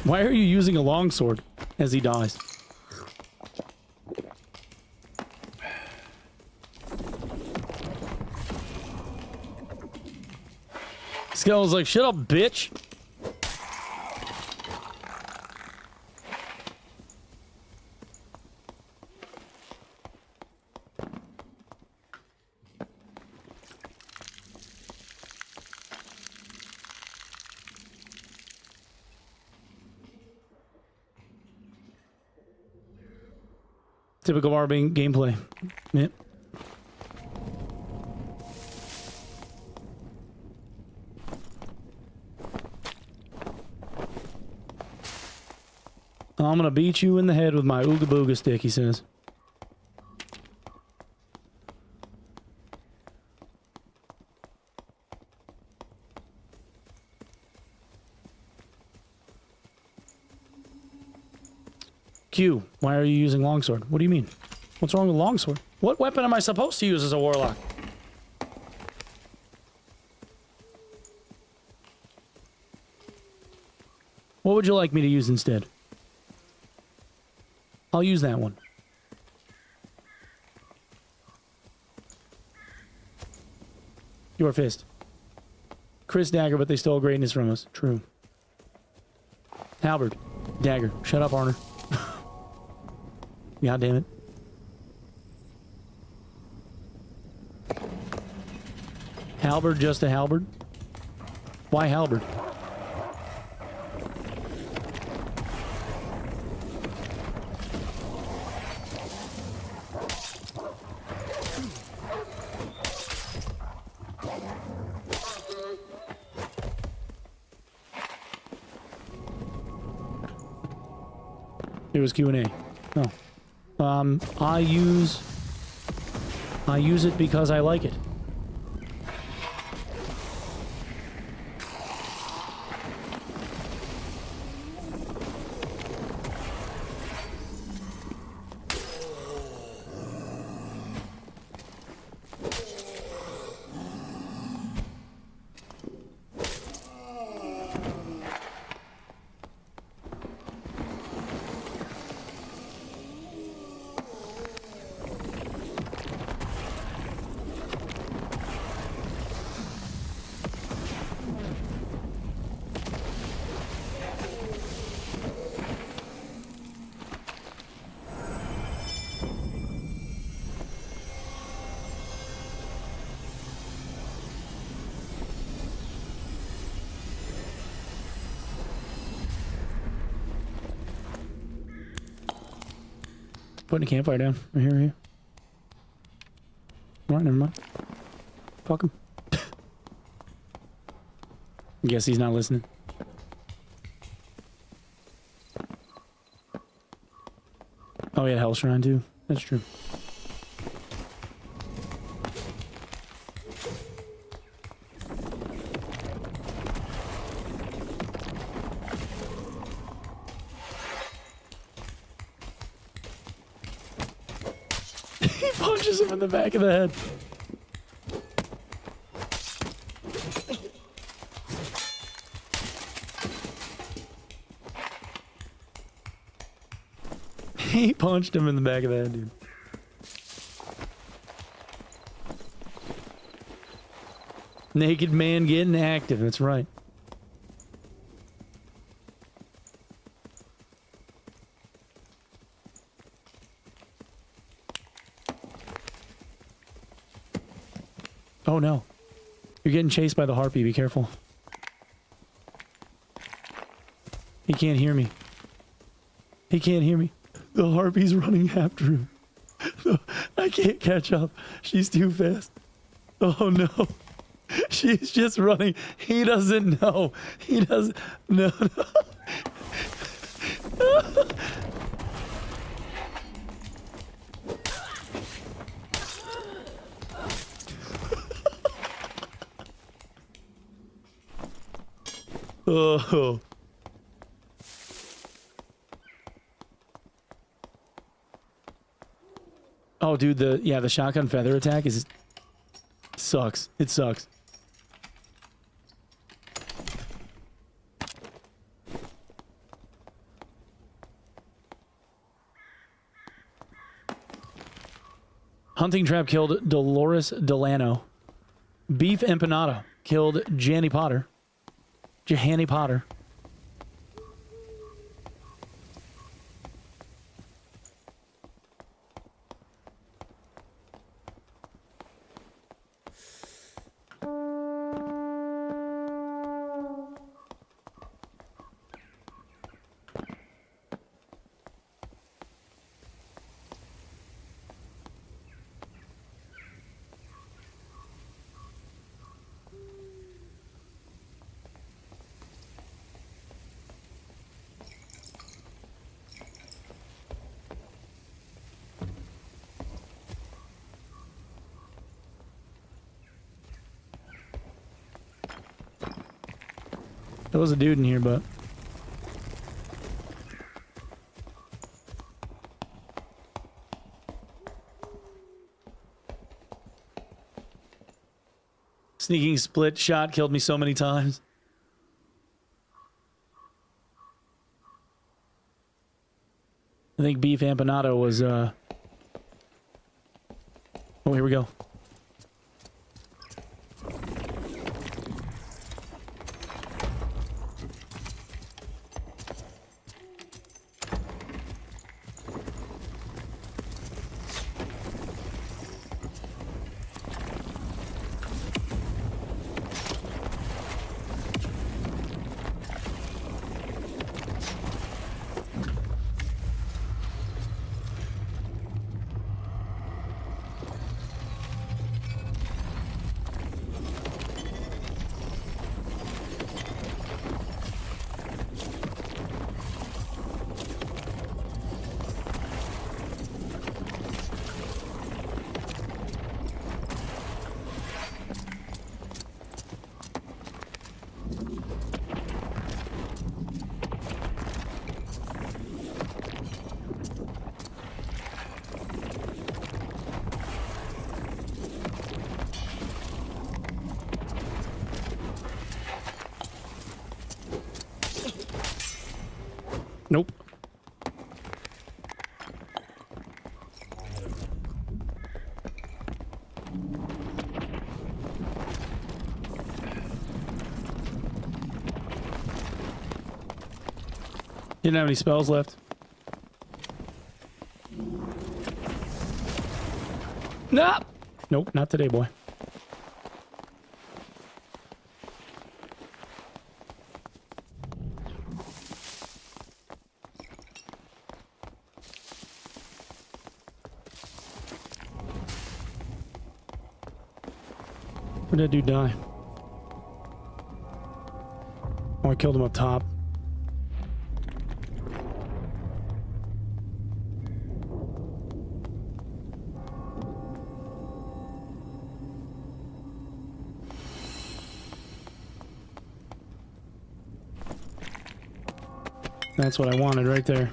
Speaker 1: Why are you using a longsword as he dies? Skeleton's like, shut up, bitch. Typical RB gameplay. Yep. I'm gonna beat you in the head with my ooga booga stick, he says. Q, why are you using Longsword? What do you mean? What's wrong with Longsword? What weapon am I supposed to use as a warlock? What would you like me to use instead? I'll use that one. Your fist. Chris dagger, but they stole greatness from us. True. Halberd. Dagger. Shut up, Arner. God damn it. Halberd, just a halberd? Why halberd? It was Q&A. Oh. I use it because I like it. Putting a campfire down. Right here, right here. Alright, never mind. Fuck him. Guess he's not listening. Oh, he had Hell Shrine too. That's true. He punches him in the back of the head. He punched him in the back of the head, dude. Naked man getting active, that's right. Oh no. You're getting chased by the harpy, be careful. He can't hear me. He can't hear me. The harpy's running after him. I can't catch up. She's too fast. Oh no. She's just running. He doesn't know. He doesn't. No, no. Oh. Oh, dude, the shotgun feather attack is sucks. It sucks. Hunting trap killed Dolores Delano. Beef empanada. killed Janny Potter. Johanny Potter. There was a dude in here, but... Sneaking split shot killed me so many times. I think beef empanado was, Oh, here we go. Nope. Didn't have any spells left. Nope. Nope, not today, boy. Where'd that dude die? Oh, I killed him up top. That's what I wanted right there.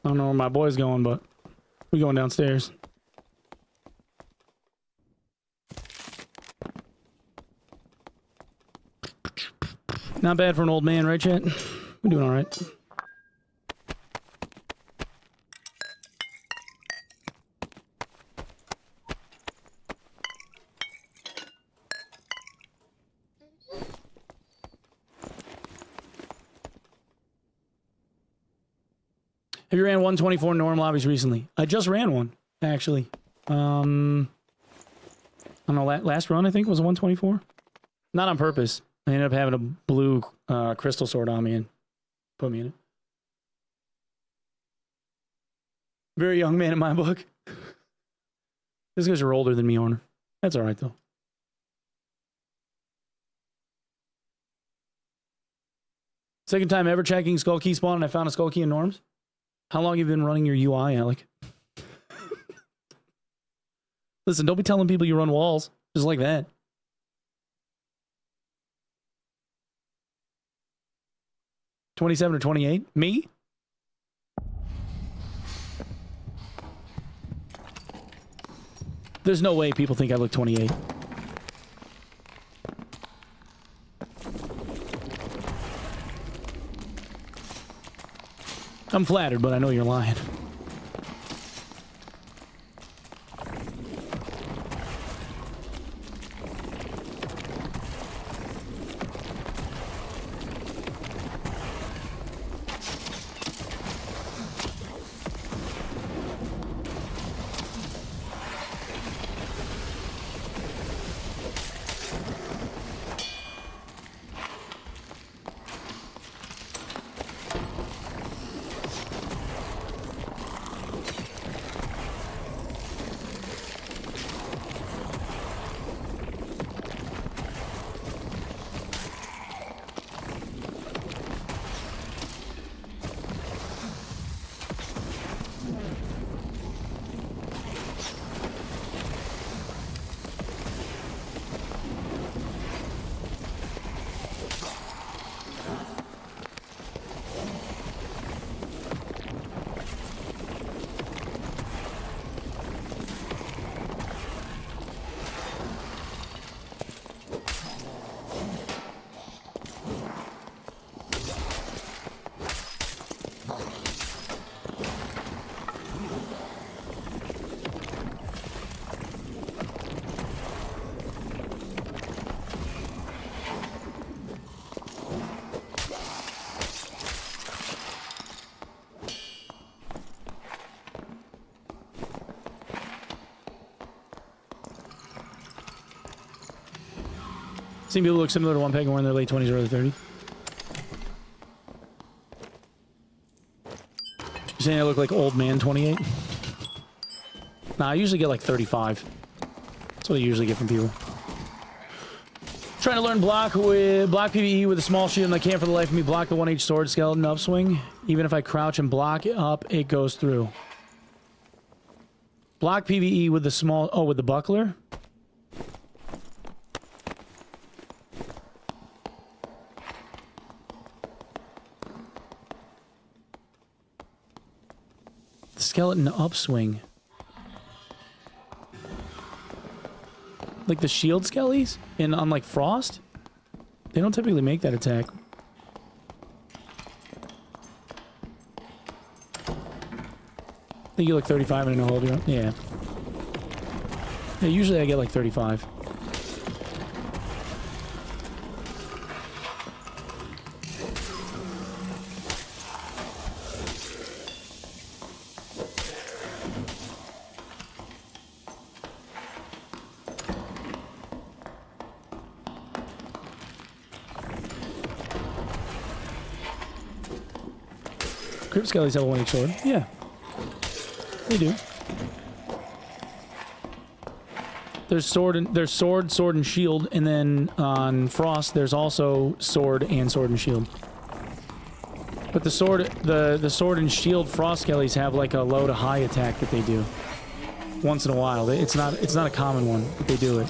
Speaker 1: I don't know where my boy's going, but we're going downstairs. Not bad for an old man, right, chat? We're doing all right. Have you ran 124 norm lobbies recently? I just ran one, actually. I don't know, last run I think was a 124. Not on purpose. I ended up having a blue crystal sword on me and put me in it. Very young man in my book. Just because you're older than me, Honor. That's alright though. Second time ever checking skull key spawn and I found a skull key in norms. How long have you been running your UI, Alec? Listen, don't be telling people you run walls. Just like that. $27 or 28? Me? There's no way people think I look 28. I'm flattered, but I know you're lying. Seen people look similar to Onepeg and were in their late 20s or early 30s. You saying I look like old man 28? Nah, I usually get like 35. That's what I usually get from people. Trying to learn block PvE with a small shield, and I can't for the life of me block the 1H sword skeleton upswing. Even if I crouch and block it up, it goes through. Block PvE with the small... Oh, with the buckler? Skeleton upswing. Like the shield skellies on like Frost? They don't typically make that attack. I think you look 35 and I know how old you are. Yeah. Yeah, usually I get like 35. Crypt skellies have a 1H sword. Yeah. They do. There's sword and shield, and then on Frost there's also sword and shield. But the sword and shield Frost skellies have like a low to high attack that they do. Once in a while. It's not a common one, but they do it.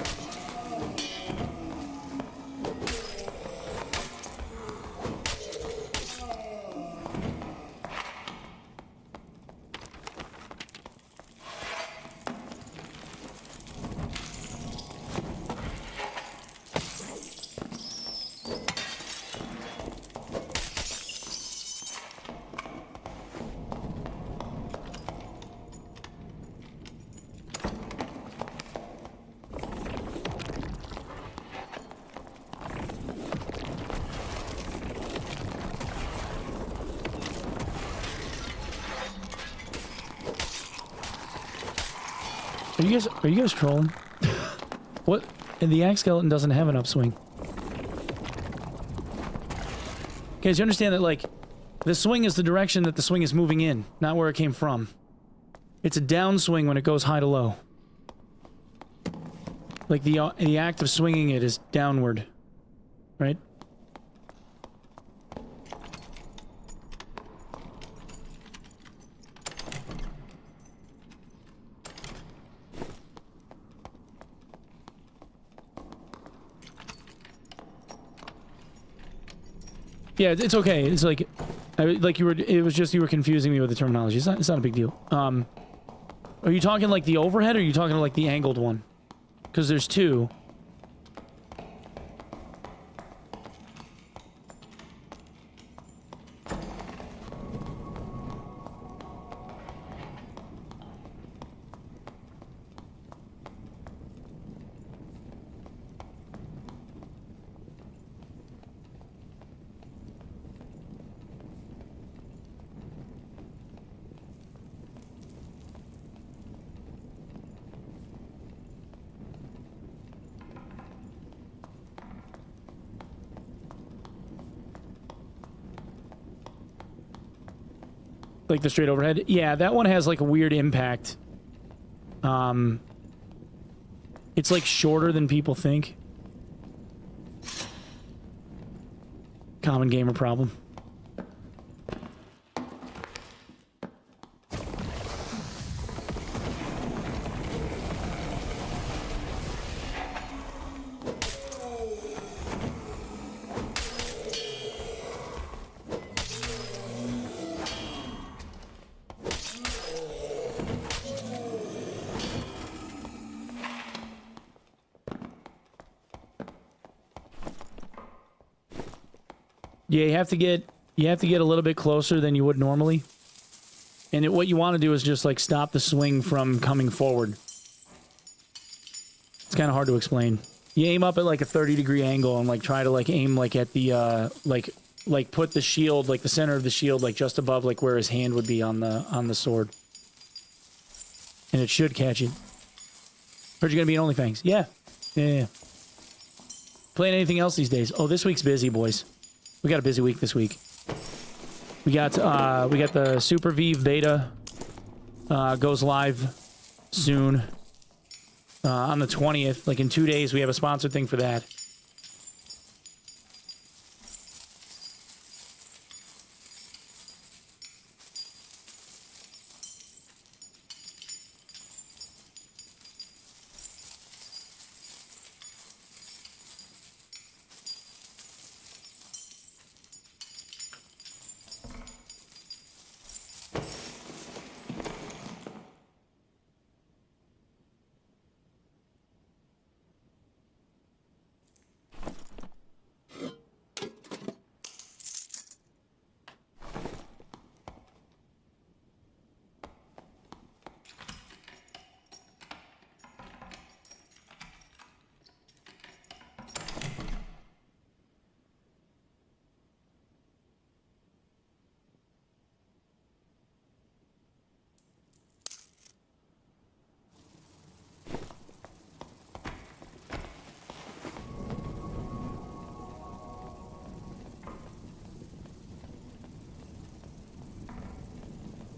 Speaker 1: Are you guys trolling? What? And the axe skeleton doesn't have an upswing. Guys, you understand that, like, the swing is the direction that the swing is moving in, not where it came from. It's a downswing when it goes high to low. Like, the act of swinging it is downward. Right? Yeah, it's okay. It's like, it was just you were confusing me with the terminology. It's not a big deal. Are you talking like the overhead, or are you talking like the angled one? Because there's two. Like the straight overhead? Yeah, that one has like a weird impact. It's like shorter than people think. Common gamer problem. Yeah, you have to get a little bit closer than you would normally. And what you want to do is just like stop the swing from coming forward. It's kind of hard to explain. You aim up at like a 30-degree angle and like try to like aim like at the like put the shield, like the center of the shield, like just above like where his hand would be on the sword. And it should catch it. Heard you're gonna be in OnlyFans. Yeah. Yeah. Playing anything else these days? Oh, this week's busy, boys. We got a busy week this week. We got the Super Vive beta goes live soon on the 20th. Like in 2 days, we have a sponsored thing for that.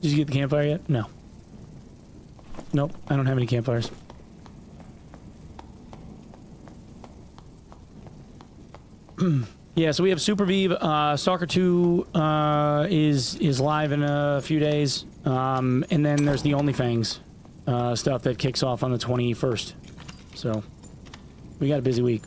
Speaker 1: Did you get the campfire yet? No. Nope, I don't have any campfires. Yeah, so we have Super Vive. Stalker 2 is live in a few days. And then there's the OnlyFans stuff that kicks off on the 21st. So, we got a busy week.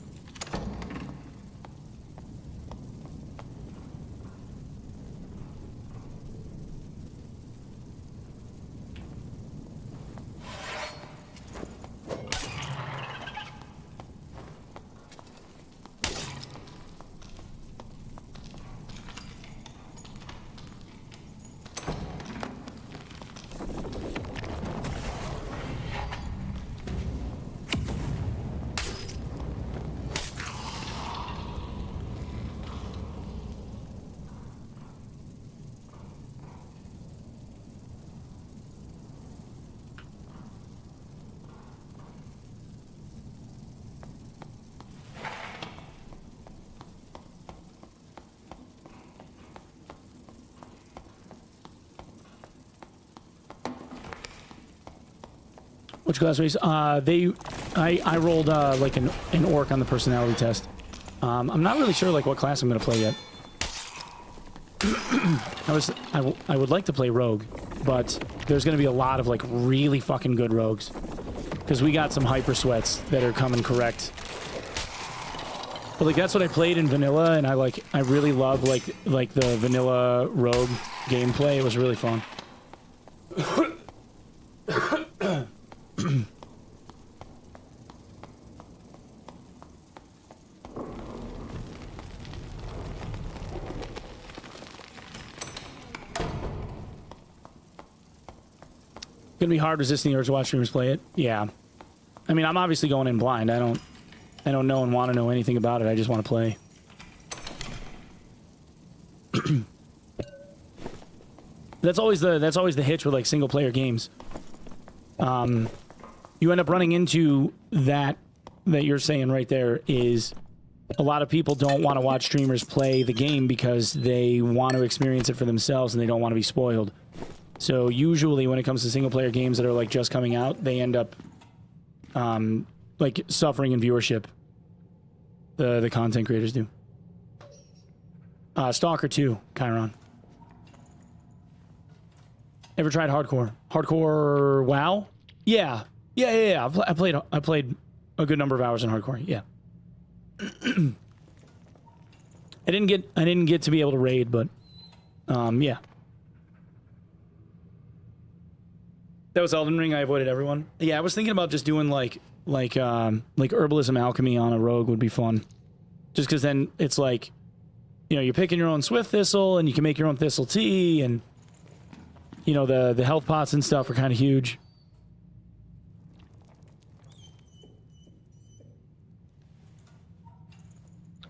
Speaker 1: Which class race? I rolled like an orc on the personality test. I'm not really sure like what class I'm gonna play yet. I would like to play rogue, but there's gonna be a lot of like really fucking good rogues because we got some hyper sweats that are coming correct. But like that's what I played in vanilla, and I really love like the vanilla rogue gameplay. It was really fun. Gonna be hard resisting the urge to watch streamers play it. Yeah, I mean, I'm obviously going in blind. I don't know and want to know anything about it. I just want to play. That's always the hitch with like single player games. You end up running into that you're saying right there is a lot of people don't want to watch streamers play the game because they want to experience it for themselves and they don't want to be spoiled. So usually when it comes to single player games that are like just coming out, they end up like suffering in viewership. The content creators do. Stalker 2, Chiron. Ever tried hardcore? Hardcore WoW? Yeah. I played a good number of hours in hardcore. Yeah. I didn't get to be able to raid, but yeah. That was Elden Ring. I avoided everyone. Yeah, I was thinking about just doing like herbalism alchemy on a rogue would be fun. Just because then it's like, you know, you're picking your own swift thistle and you can make your own thistle tea, and you know the health pots and stuff are kind of huge.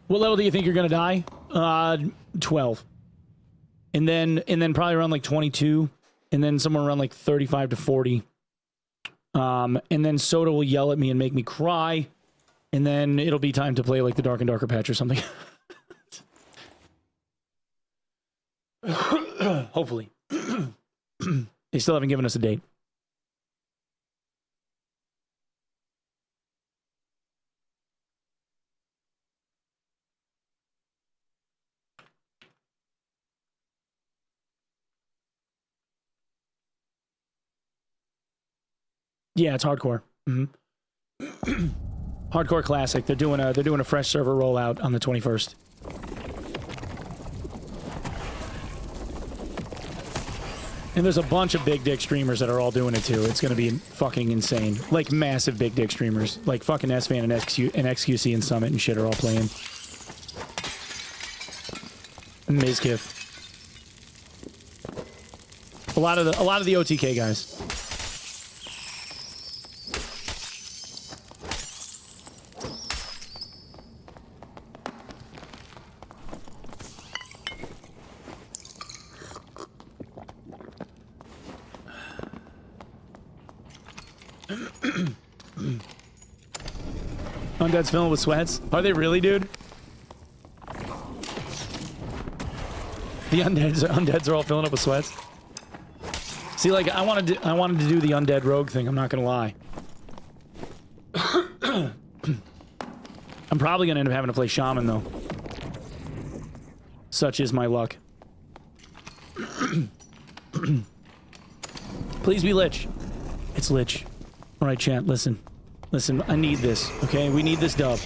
Speaker 1: What level do you think you're gonna die? 12. And then probably around like 22, and then somewhere around like 35 to 40. And then Soda will yell at me and make me cry, and then it'll be time to play like the Dark and Darker patch or something. Hopefully. They still haven't given us a date. Yeah, it's hardcore. Hardcore classic. They're doing a fresh server rollout on the 21st. And there's a bunch of big dick streamers that are all doing it too. It's going to be fucking insane. Like massive big dick streamers. Like fucking SFan and XQC and Summit and shit are all playing. And Mizkif. A lot of the OTK guys. Undead's filling with sweats. Are they really, dude? The undeads are all filling up with sweats. See, like I wanted to do the undead rogue thing. I'm not gonna lie. I'm probably gonna end up having to play shaman though. Such is my luck. Please be Lich. It's Lich. All right, chat. Listen. Listen, I need this, okay? We need this dub.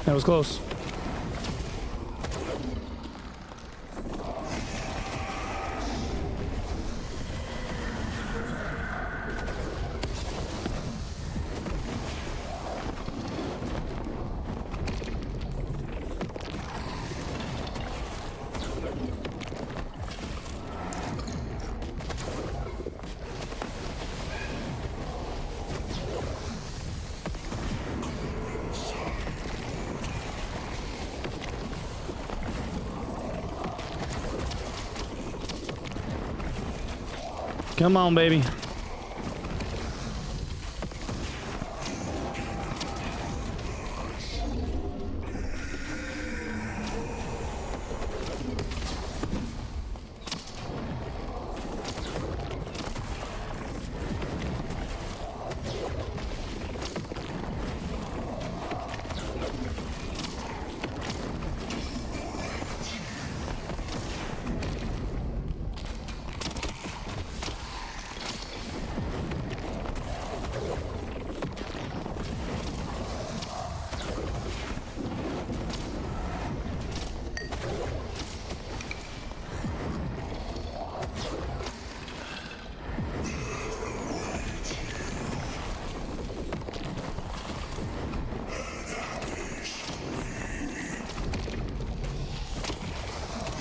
Speaker 1: That was close. Come on, baby.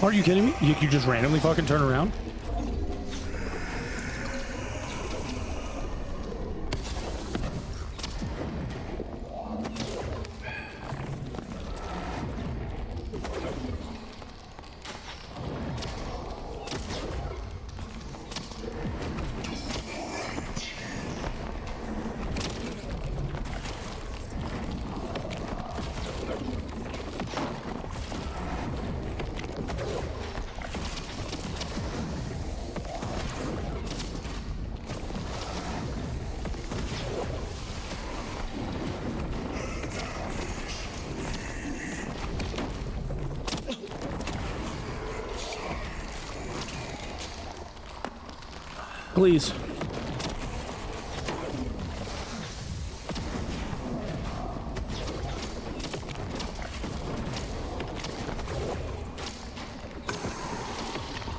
Speaker 1: Are you kidding me? You just randomly fucking turn around? Please.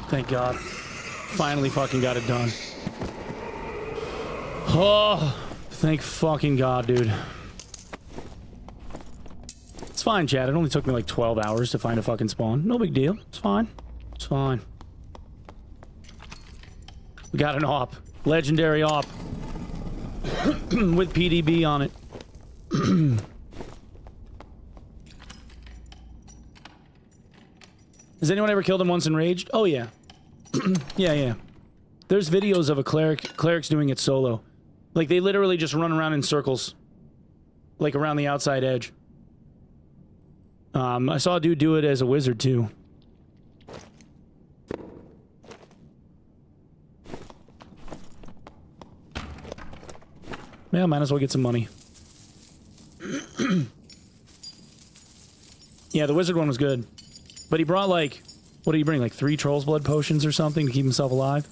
Speaker 1: Thank God. Finally fucking got it done. Oh, thank fucking God, dude. It's fine, Chad. It only took me like 12 hours to find a fucking spawn. No big deal. It's fine. It's fine. We got an op. Legendary op. With PDB on it. Has anyone ever killed him once and raged? Oh, yeah. Yeah. There's videos of a clerics doing it solo. Like, they literally just run around in circles. Like, around the outside edge. I saw a dude do it as a wizard, too. Yeah, might as well get some money. Yeah, the wizard one was good. But he brought, like... What did he bring? Like 3 Troll's Blood potions or something to keep himself alive?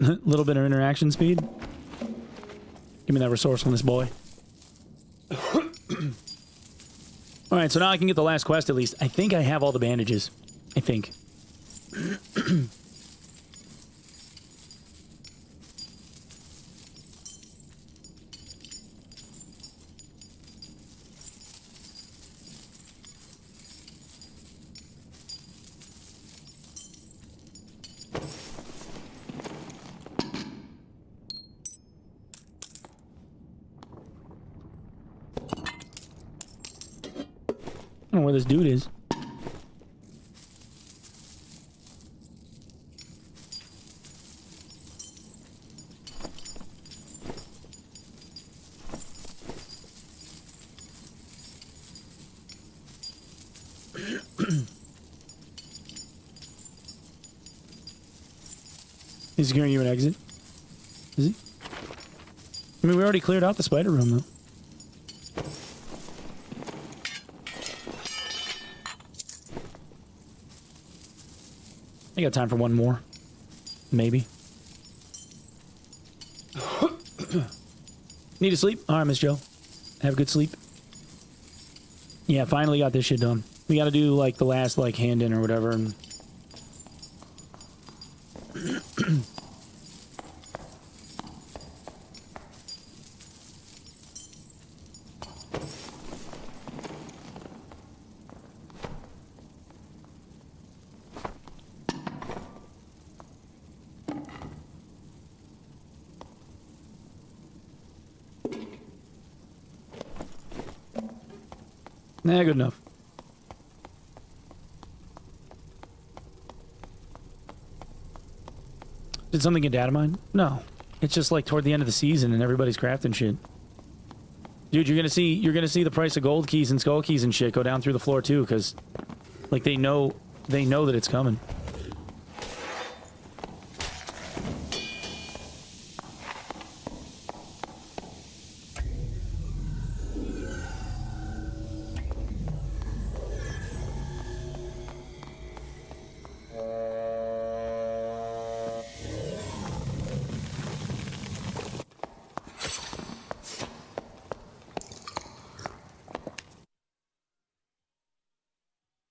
Speaker 1: A little bit of interaction speed. Give me that resourcefulness, boy. Alright, so now I can get the last quest at least. I think I have all the bandages. I think. I don't know where this dude is. He's securing you an exit. Is he? I mean, we already cleared out the spider room, though. I got time for one more. Maybe. Need to sleep? Alright, Miss Joe. Have a good sleep. Yeah, finally got this shit done. We gotta do, like, the last, like, hand in or whatever, and... Nah, good enough. Did something get data mined? No. It's just like toward the end of the season and everybody's crafting shit. Dude, you're gonna see the price of gold keys and skull keys and shit go down through the floor too, because like they know that it's coming.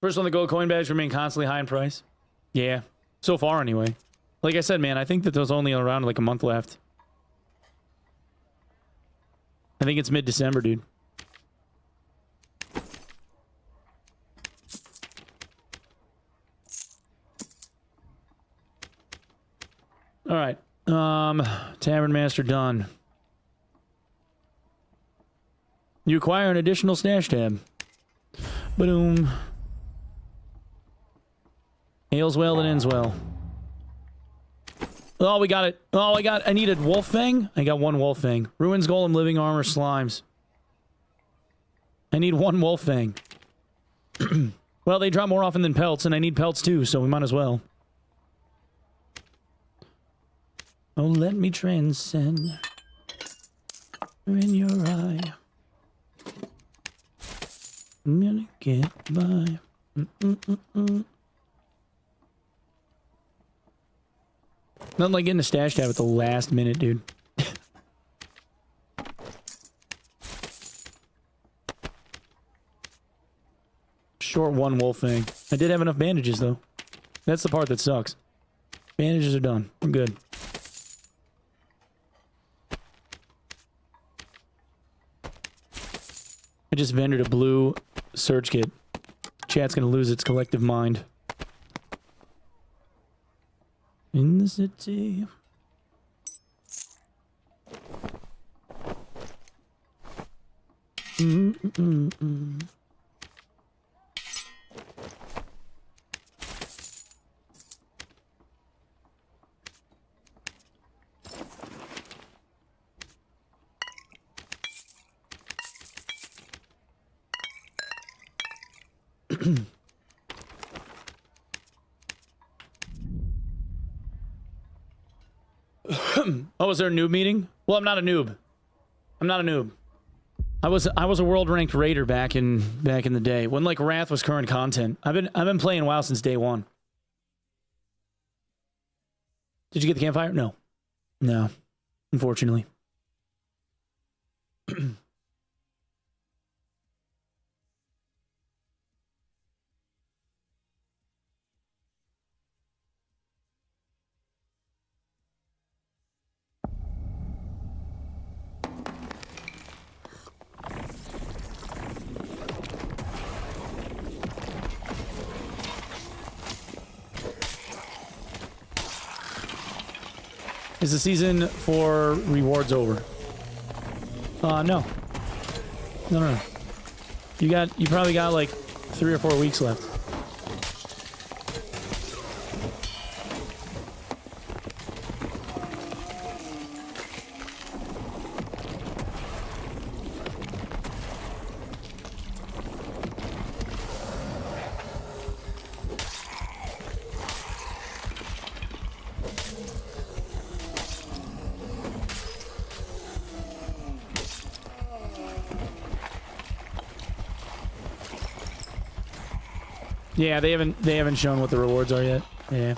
Speaker 1: First one, the gold coin badge remain constantly high in price. Yeah, so far anyway. Like I said, man, I think that there's only around like a month left. I think it's mid-December, dude. All right. Tavern Master done. You acquire an additional stash tab. Boom. Hails well and ends well. Oh, we got it. Oh, I needed Wolf Fang. I got one Wolf Fang. Ruins Golem, Living Armor, Slimes. I need one Wolf Fang. Well, they drop more often than pelts, and I need pelts too, so we might as well. Oh, let me transcend. In your eye. I'm gonna get by. Nothing like getting a stash tab at the last minute, dude. Short one wolf thing. I did have enough bandages, though. That's the part that sucks. Bandages are done. I'm good. I just vendored a blue surge kit. Chat's gonna lose its collective mind. In the city. Oh, was there a noob meeting? Well, I'm not a noob. I'm not a noob. I was a world ranked raider back in the day when like Wrath was current content. I've been playing WoW since day one. Did you get the campfire? No. No. Unfortunately. Is the season for rewards over? No. No. You probably got like 3 or 4 weeks left. Yeah, they haven't shown what the rewards are yet. Yeah.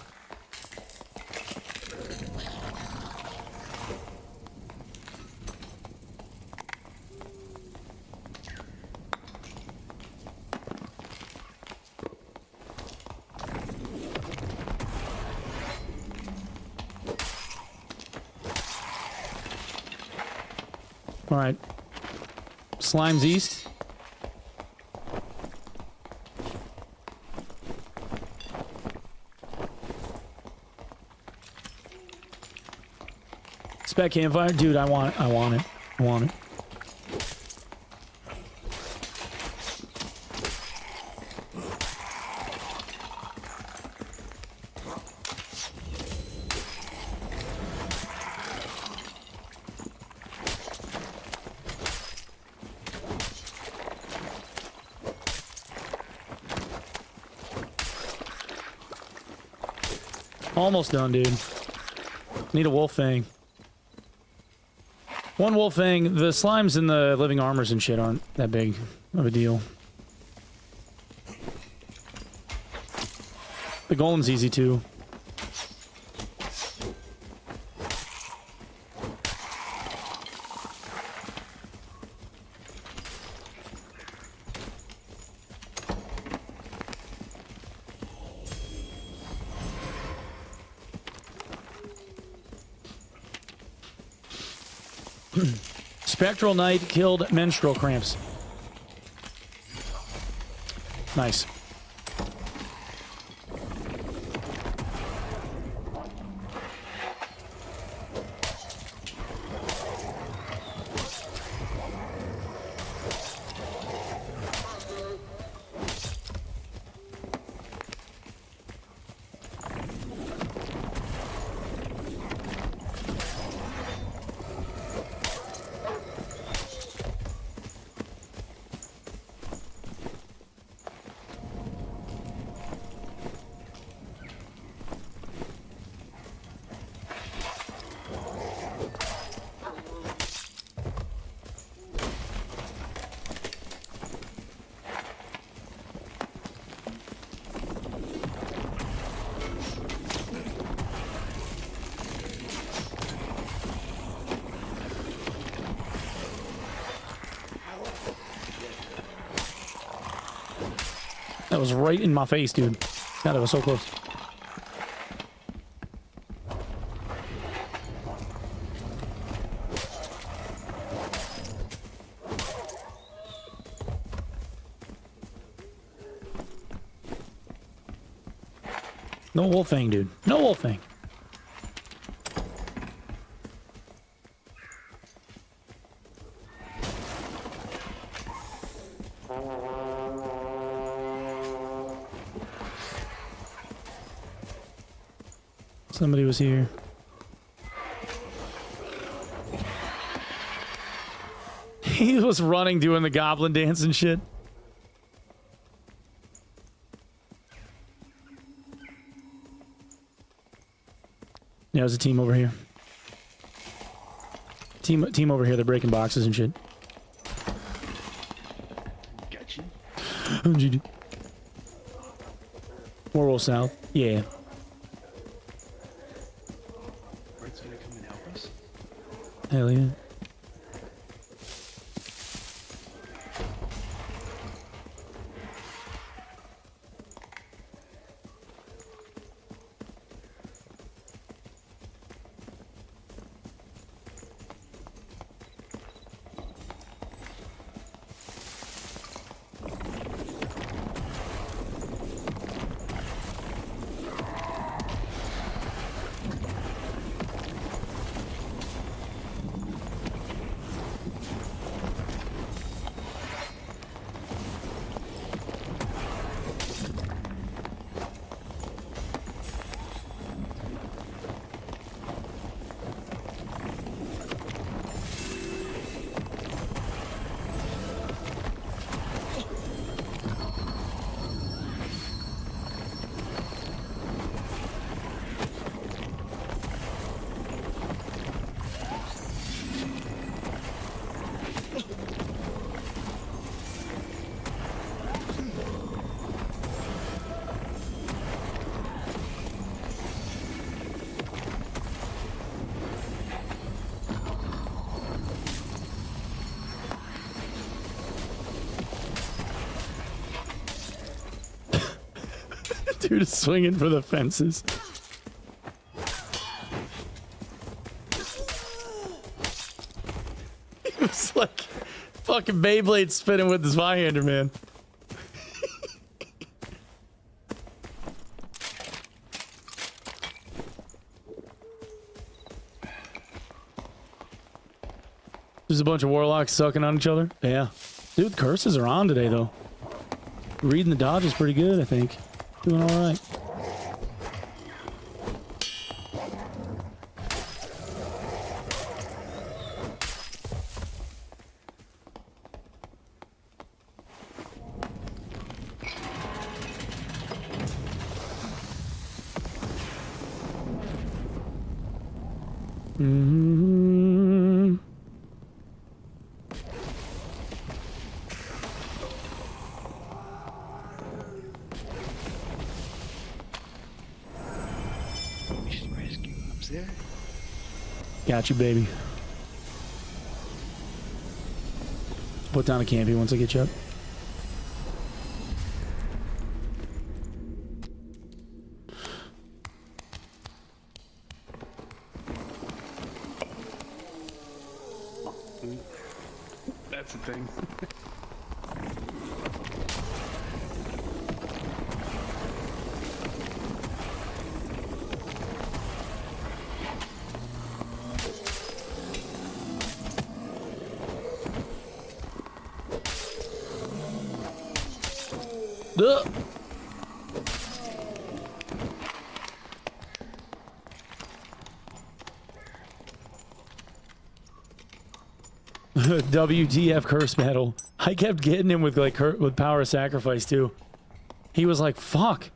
Speaker 1: All right. Slimes east. Spec campfire? Dude, I want it. Almost done, dude. Need a wolf fang. One wolf fang. The slimes and the living armors and shit aren't that big of a deal. The golem's easy too. Spectral Knight killed menstrual cramps. Nice. That was right in my face, dude. God, that was so close. No wolf thing, dude. No wolf thing. Somebody was here. He was running, doing the goblin dance and shit. Yeah, there's a team over here. Team over here. They're breaking boxes and shit.
Speaker 4: Gotcha.
Speaker 1: Warwolf South. Yeah.
Speaker 4: Bird's gonna come and help us.
Speaker 1: Hell yeah. Dude is swinging for the fences. It's like fucking Beyblade spinning with his Zweihander, man. There's a bunch of warlocks sucking on each other. Yeah. Dude, curses are on today, though. Reading the dodge is pretty good, I think. Doing all right. Mm-hmm.
Speaker 4: We should rescue him up there.
Speaker 1: Got you, baby. Put down a campy once I get you up.
Speaker 6: thing.
Speaker 1: Ugh. WTF curse battle. I kept getting him with like with power of sacrifice too. He was like, "Fuck."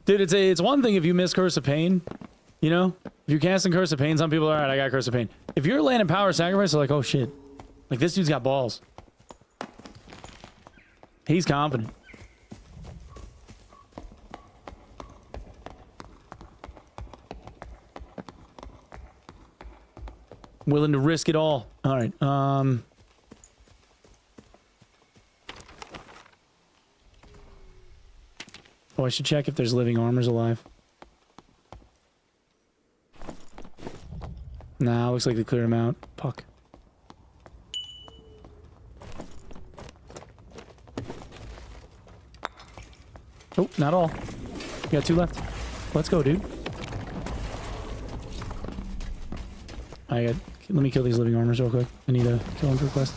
Speaker 1: Dude, it's one thing if you miss Curse of Pain, you know? If you're casting Curse of Pain, some people are, alright, I got Curse of Pain. If you're landing power of sacrifice, they're like, oh shit. Like, this dude's got balls. He's confident. Willing to risk it all. Alright, Oh, I should check if there's living armors alive. Nah, looks like they cleared them out. Fuck. Oh, not all. You got 2 left. Let's go, dude. Let me kill these living armors real quick. I need to kill them for a quest.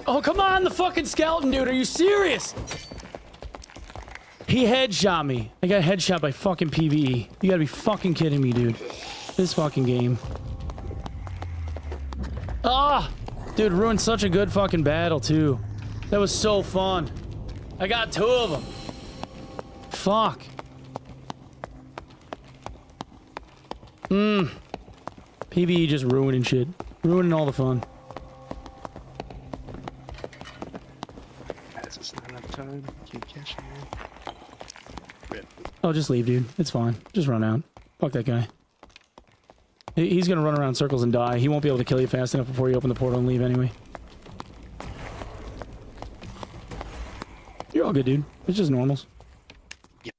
Speaker 1: Oh, come on, the fucking skeleton, dude. Are you serious? He headshot me. I got headshot by fucking PvE. You gotta be fucking kidding me, dude. This fucking game. Ah! Dude, ruined such a good fucking battle, too. That was so fun. I got 2 of them. Fuck. PvE just ruining shit. Ruining all the fun.
Speaker 6: That's just not enough time. Keep cashing in.
Speaker 1: Oh, just leave, dude. It's fine. Just run out. Fuck that guy. He's gonna run around circles and die. He won't be able to kill you fast enough before you open the portal and leave anyway. You're all good, dude. It's just normals.
Speaker 6: Yep.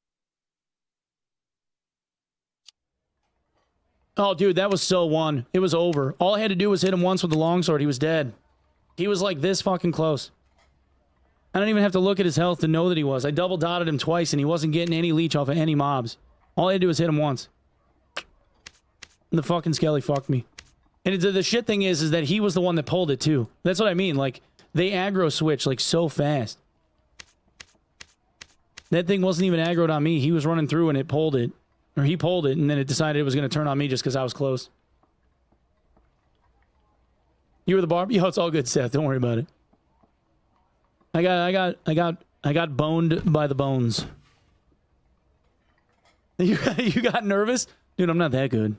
Speaker 1: Oh, dude, that was so won. It was over. All I had to do was hit him once with the longsword. He was dead. He was like this fucking close. I don't even have to look at his health to know that he was. I double dotted him twice and he wasn't getting any leech off of any mobs. All I had to do was hit him once. And the fucking skelly fucked me. And the shit thing is that he was the one that pulled it too. That's what I mean. Like, they aggro switch like so fast. That thing wasn't even aggroed on me. He was running through and it pulled it. Or he pulled it and then it decided it was going to turn on me just because I was close. You were the barb? Yo, it's all good, Seth. Don't worry about it. I got boned by the bones. You got nervous? Dude, I'm not that good.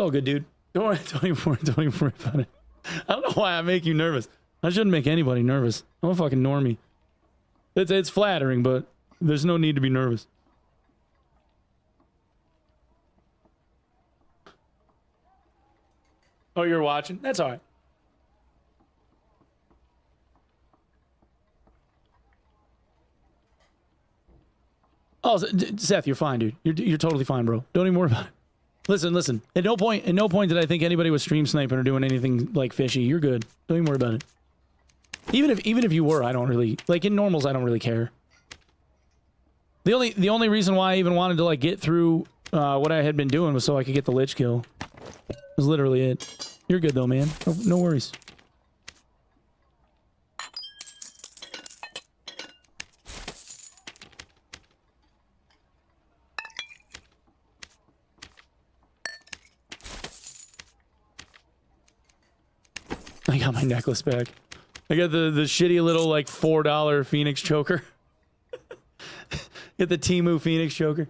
Speaker 1: It's all good, dude. Don't worry, don't even worry about it. I don't know why I make you nervous. I shouldn't make anybody nervous. I'm a fucking normie. It's flattering, but there's no need to be nervous. Oh, you're watching? That's all right. Oh, Seth, you're fine, dude. You're totally fine, bro. Don't even worry about it. Listen. At no point did I think anybody was stream sniping or doing anything like fishy. You're good. Don't even worry about it. Even if you were, I don't really like in normals. I don't really care. The only reason why I even wanted to like get through what I had been doing was so I could get the Lich kill. Was literally it. You're good though, man. No worries. I got my necklace back. I got the shitty little like $4 Phoenix choker. Get the Temu Phoenix choker.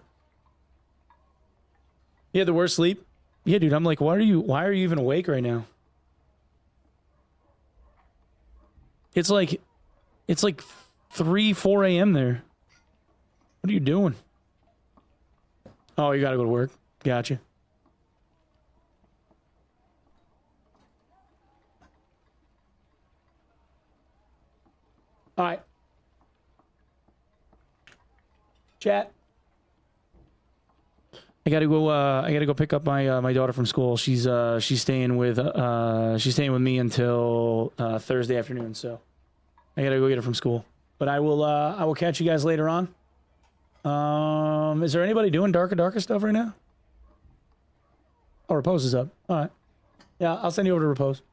Speaker 1: You had the worst sleep? Yeah, dude. I'm like, why are you even awake right now? It's like 3, 4 a.m. there. What are you doing? Oh, you gotta go to work. Gotcha. All right. Chat. I gotta go pick up my daughter from school. She's staying with me until Thursday afternoon. So I gotta go get her from school. But I will catch you guys later on. Is there anybody doing darker stuff right now? Oh, Repose is up. All right. Yeah, I'll send you over to Repose.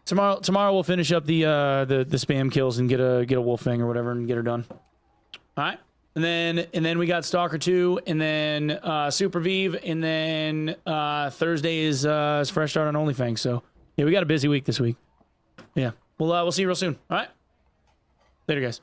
Speaker 1: Tomorrow we'll finish up the spam kills and get a wolf fang or whatever and get her done. All right, and then we got Stalker 2, and then Super Vive, and then Thursday is fresh start on OnlyFang. So yeah, we got a busy week this week. Yeah, we'll see you real soon. All right, later, guys.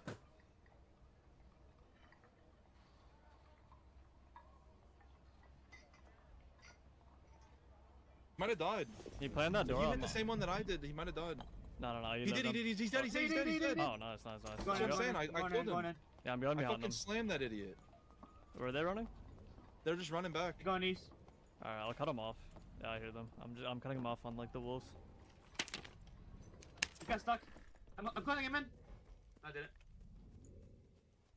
Speaker 7: Might have died.
Speaker 8: He planned that door.
Speaker 7: If you hit the same one that I did, he might have died.
Speaker 8: No.
Speaker 7: He did. He's dead. He's dead.
Speaker 8: Oh, nice.
Speaker 7: That's what I'm saying. I killed him.
Speaker 8: Yeah, I'm going
Speaker 7: I
Speaker 8: behind
Speaker 7: fucking
Speaker 8: them.
Speaker 7: slammed that idiot.
Speaker 8: Were they running?
Speaker 7: They're just running back.
Speaker 9: Going east.
Speaker 8: Alright, I'll cut them off. Yeah, I hear them. I'm cutting them off on like the wolves.
Speaker 9: He got stuck. I'm cutting him in. I did it.